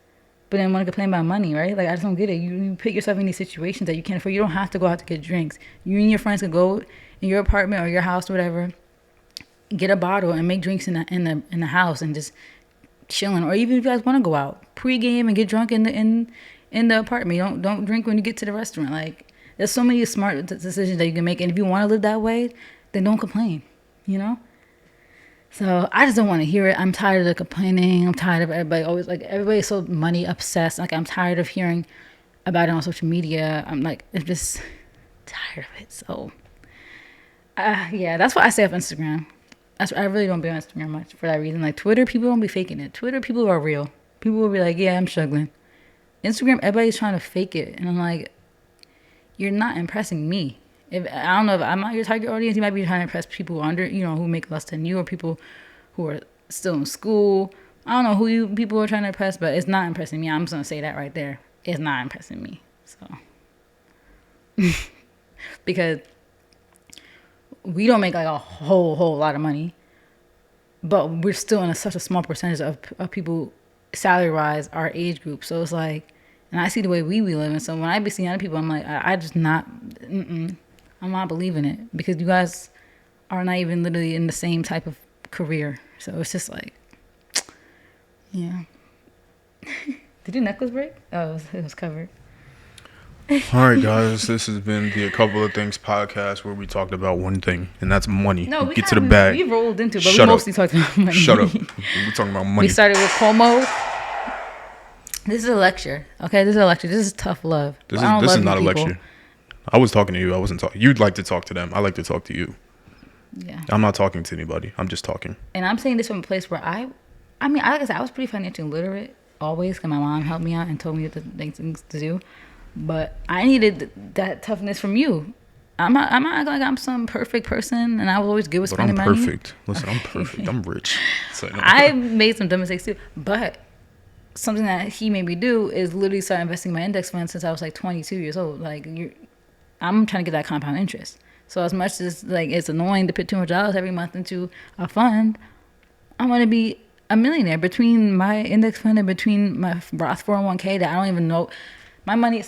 but then want to complain about money, right? Like I just don't get it. You put yourself in these situations that you can't afford. You don't have to go out to get drinks. You and your friends can go in your apartment or your house or whatever, get a bottle and make drinks in the house and just chilling. Or even if you guys want to go out, pregame and get drunk in the apartment. Don't drink when you get to the restaurant. Like there's so many smart decisions that you can make, and if you want to live that way, then don't complain. You know. So I just don't want to hear it. I'm tired of the complaining. I'm tired of everybody always like everybody's so money obsessed. Like I'm tired of hearing about it on social media. I'm just tired of it. So yeah, that's why I stay off Instagram. I really don't be on Instagram much for that reason. Like Twitter, people don't be faking it. Twitter, people are real. People will be like, yeah, I'm struggling. Instagram, everybody's trying to fake it, and I'm like, you're not impressing me. If I don't know if I'm not your target audience, you might be trying to impress people who make less than you, or people who are still in school. I don't know who people are trying to impress, but it's not impressing me. I'm just gonna say that right there. It's not impressing me. So because we don't make like a whole lot of money, but we're still in such a small percentage of people salary wise our age group. So it's like, and I see the way we live, and so when I be seeing other people, I'm like, I just not. I'm not believing it, because you guys are not even literally in the same type of career. So it's just like, yeah. Did your necklace break? Oh, it was covered. All right, guys. This has been the A Couple of Things podcast, where we talked about one thing, and that's money. No, we get to the bag. We rolled into it, but we mostly talked about money. Shut up. We're talking about money. We started with Cuomo. This is a lecture. Okay, this is a lecture. This is tough love. This is not a lecture. I was talking to you. I wasn't talking. You'd like to talk to them. I like to talk to you. Yeah. I'm not talking to anybody. I'm just talking. And I'm saying this from a place where like I said, I was pretty financially literate always, because my mom helped me out and told me what the things to do. But I needed that toughness from you. I'm not like I'm some perfect person, and I was always good with spending money. I'm perfect. Listen, I'm perfect. I'm rich. So, no. I made some dumb mistakes too. But something that he made me do is literally start investing in my index fund since I was like 22 years old. Like I'm trying to get that compound interest. So as much as like it's annoying to put $200 every month into a fund, I want to be a millionaire between my index fund and between my Roth 401k that I don't even know. My money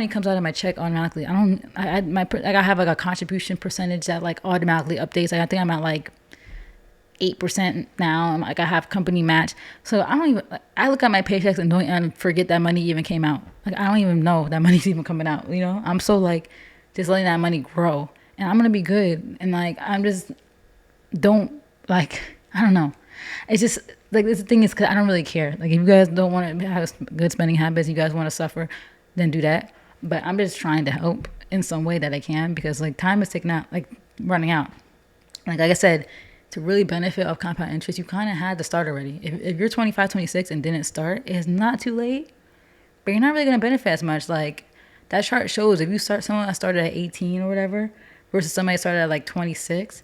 comes out of my check automatically. I have like a contribution percentage that like automatically updates. Like I think I'm at like 8% now. I'm like, I have company match. So I look at my paychecks and forget that money even came out. Like I don't even know that money's even coming out. You know, I'm so like just letting that money grow, and I'm gonna be good. And like I don't know. It's just like the thing is, because I don't really care. Like if you guys don't want to have good spending habits, you guys want to suffer, then do that. But I'm just trying to help in some way that I can, because like time is running out. Like I said, to really benefit of compound interest, you kind of had to start already. If you're 25, 26 and didn't start, it's not too late, but you're not really going to benefit as much. Like that chart shows, if you start someone that started at 18 or whatever versus somebody that started at like 26,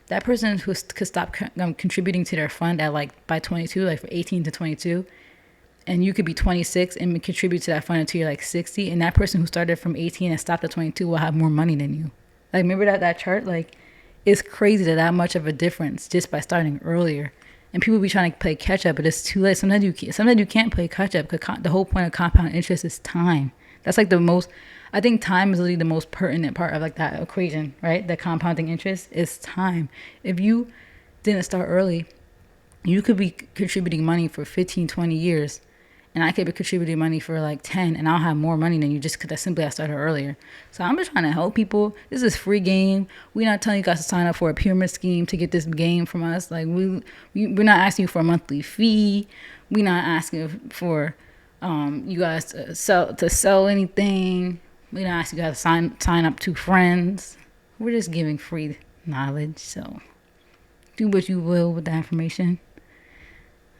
that person who could stop contributing to their fund at like by 22, like for 18 to 22, and you could be 26 and contribute to that fund until you're like 60, and that person who started from 18 and stopped at 22 will have more money than you. Like remember that chart? Like it's crazy that much of a difference just by starting earlier. And people be trying to play catch up, but it's too late. Sometimes you can't play catch up, because the whole point of compound interest is time. That's like I think time is really the most pertinent part of like that equation, right? The compounding interest is time. If you didn't start early, you could be contributing money for 15, 20 years and I could be contributing money for like 10, and I'll have more money than you just because I started earlier. So I'm just trying to help people. This is free game. We're not telling you guys to sign up for a pyramid scheme to get this game from us. Like we're not asking you for a monthly fee. We're not asking for you guys to sell anything. We're not asking you guys to sign up to friends. We're just giving free knowledge. So do what you will with that information.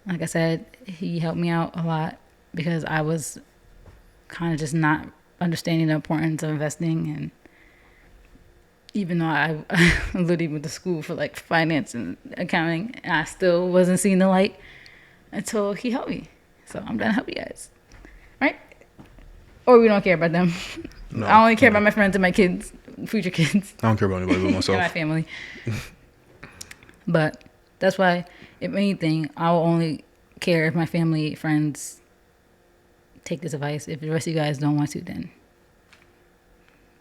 Like I said, he helped me out a lot because I was kind of just not understanding the importance of investing. And even though I literally went to school for like finance and accounting, and I still wasn't seeing the light until he helped me. So I'm gonna help you guys, right? Or we don't care about them. No, I only care about my friends and my kids, future kids. I don't care about anybody but myself. And my family. But that's why, if anything, I will only care if my family, friends take this advice. If the rest of you guys don't want to, then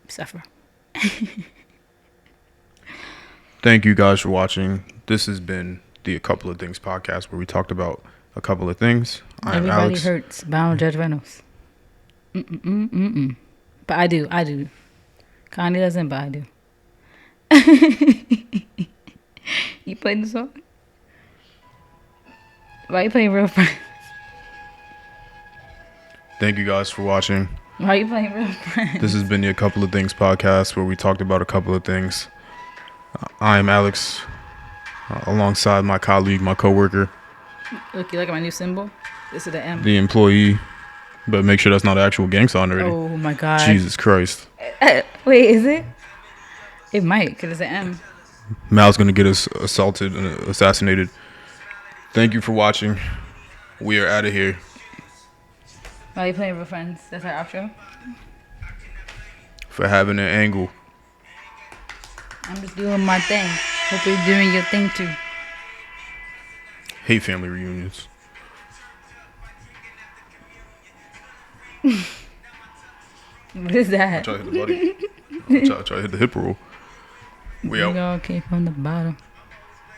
suffer. Thank you guys for watching. This has been the A Couple of Things podcast where we talked about a couple of things. Everybody Alex. hurts, but I don't judge Reynolds. But I do. Connie doesn't, but I do. You played the song? Why you playing Real Friends? Thank you guys for watching. Why you playing Real Friends? This has been the A Couple of Things podcast where we talked about a couple of things. I am Alex, alongside my colleague, my coworker. Look, you like my new symbol? This is the M. The employee. But make sure that's not an actual gang sign already. Oh my God. Jesus Christ. Wait, is it? It might, because it's an M. Mal's going to get us assaulted and assassinated. Thank you for watching. We are out of here. Why you playing Real Friends? That's our outro? For having an angle. I'm just doing my thing. Hope you're doing your thing too. Hate family reunions. What is that? I try to hit the buddy. I try to hit the hip roll. We out. We all came from the bottom.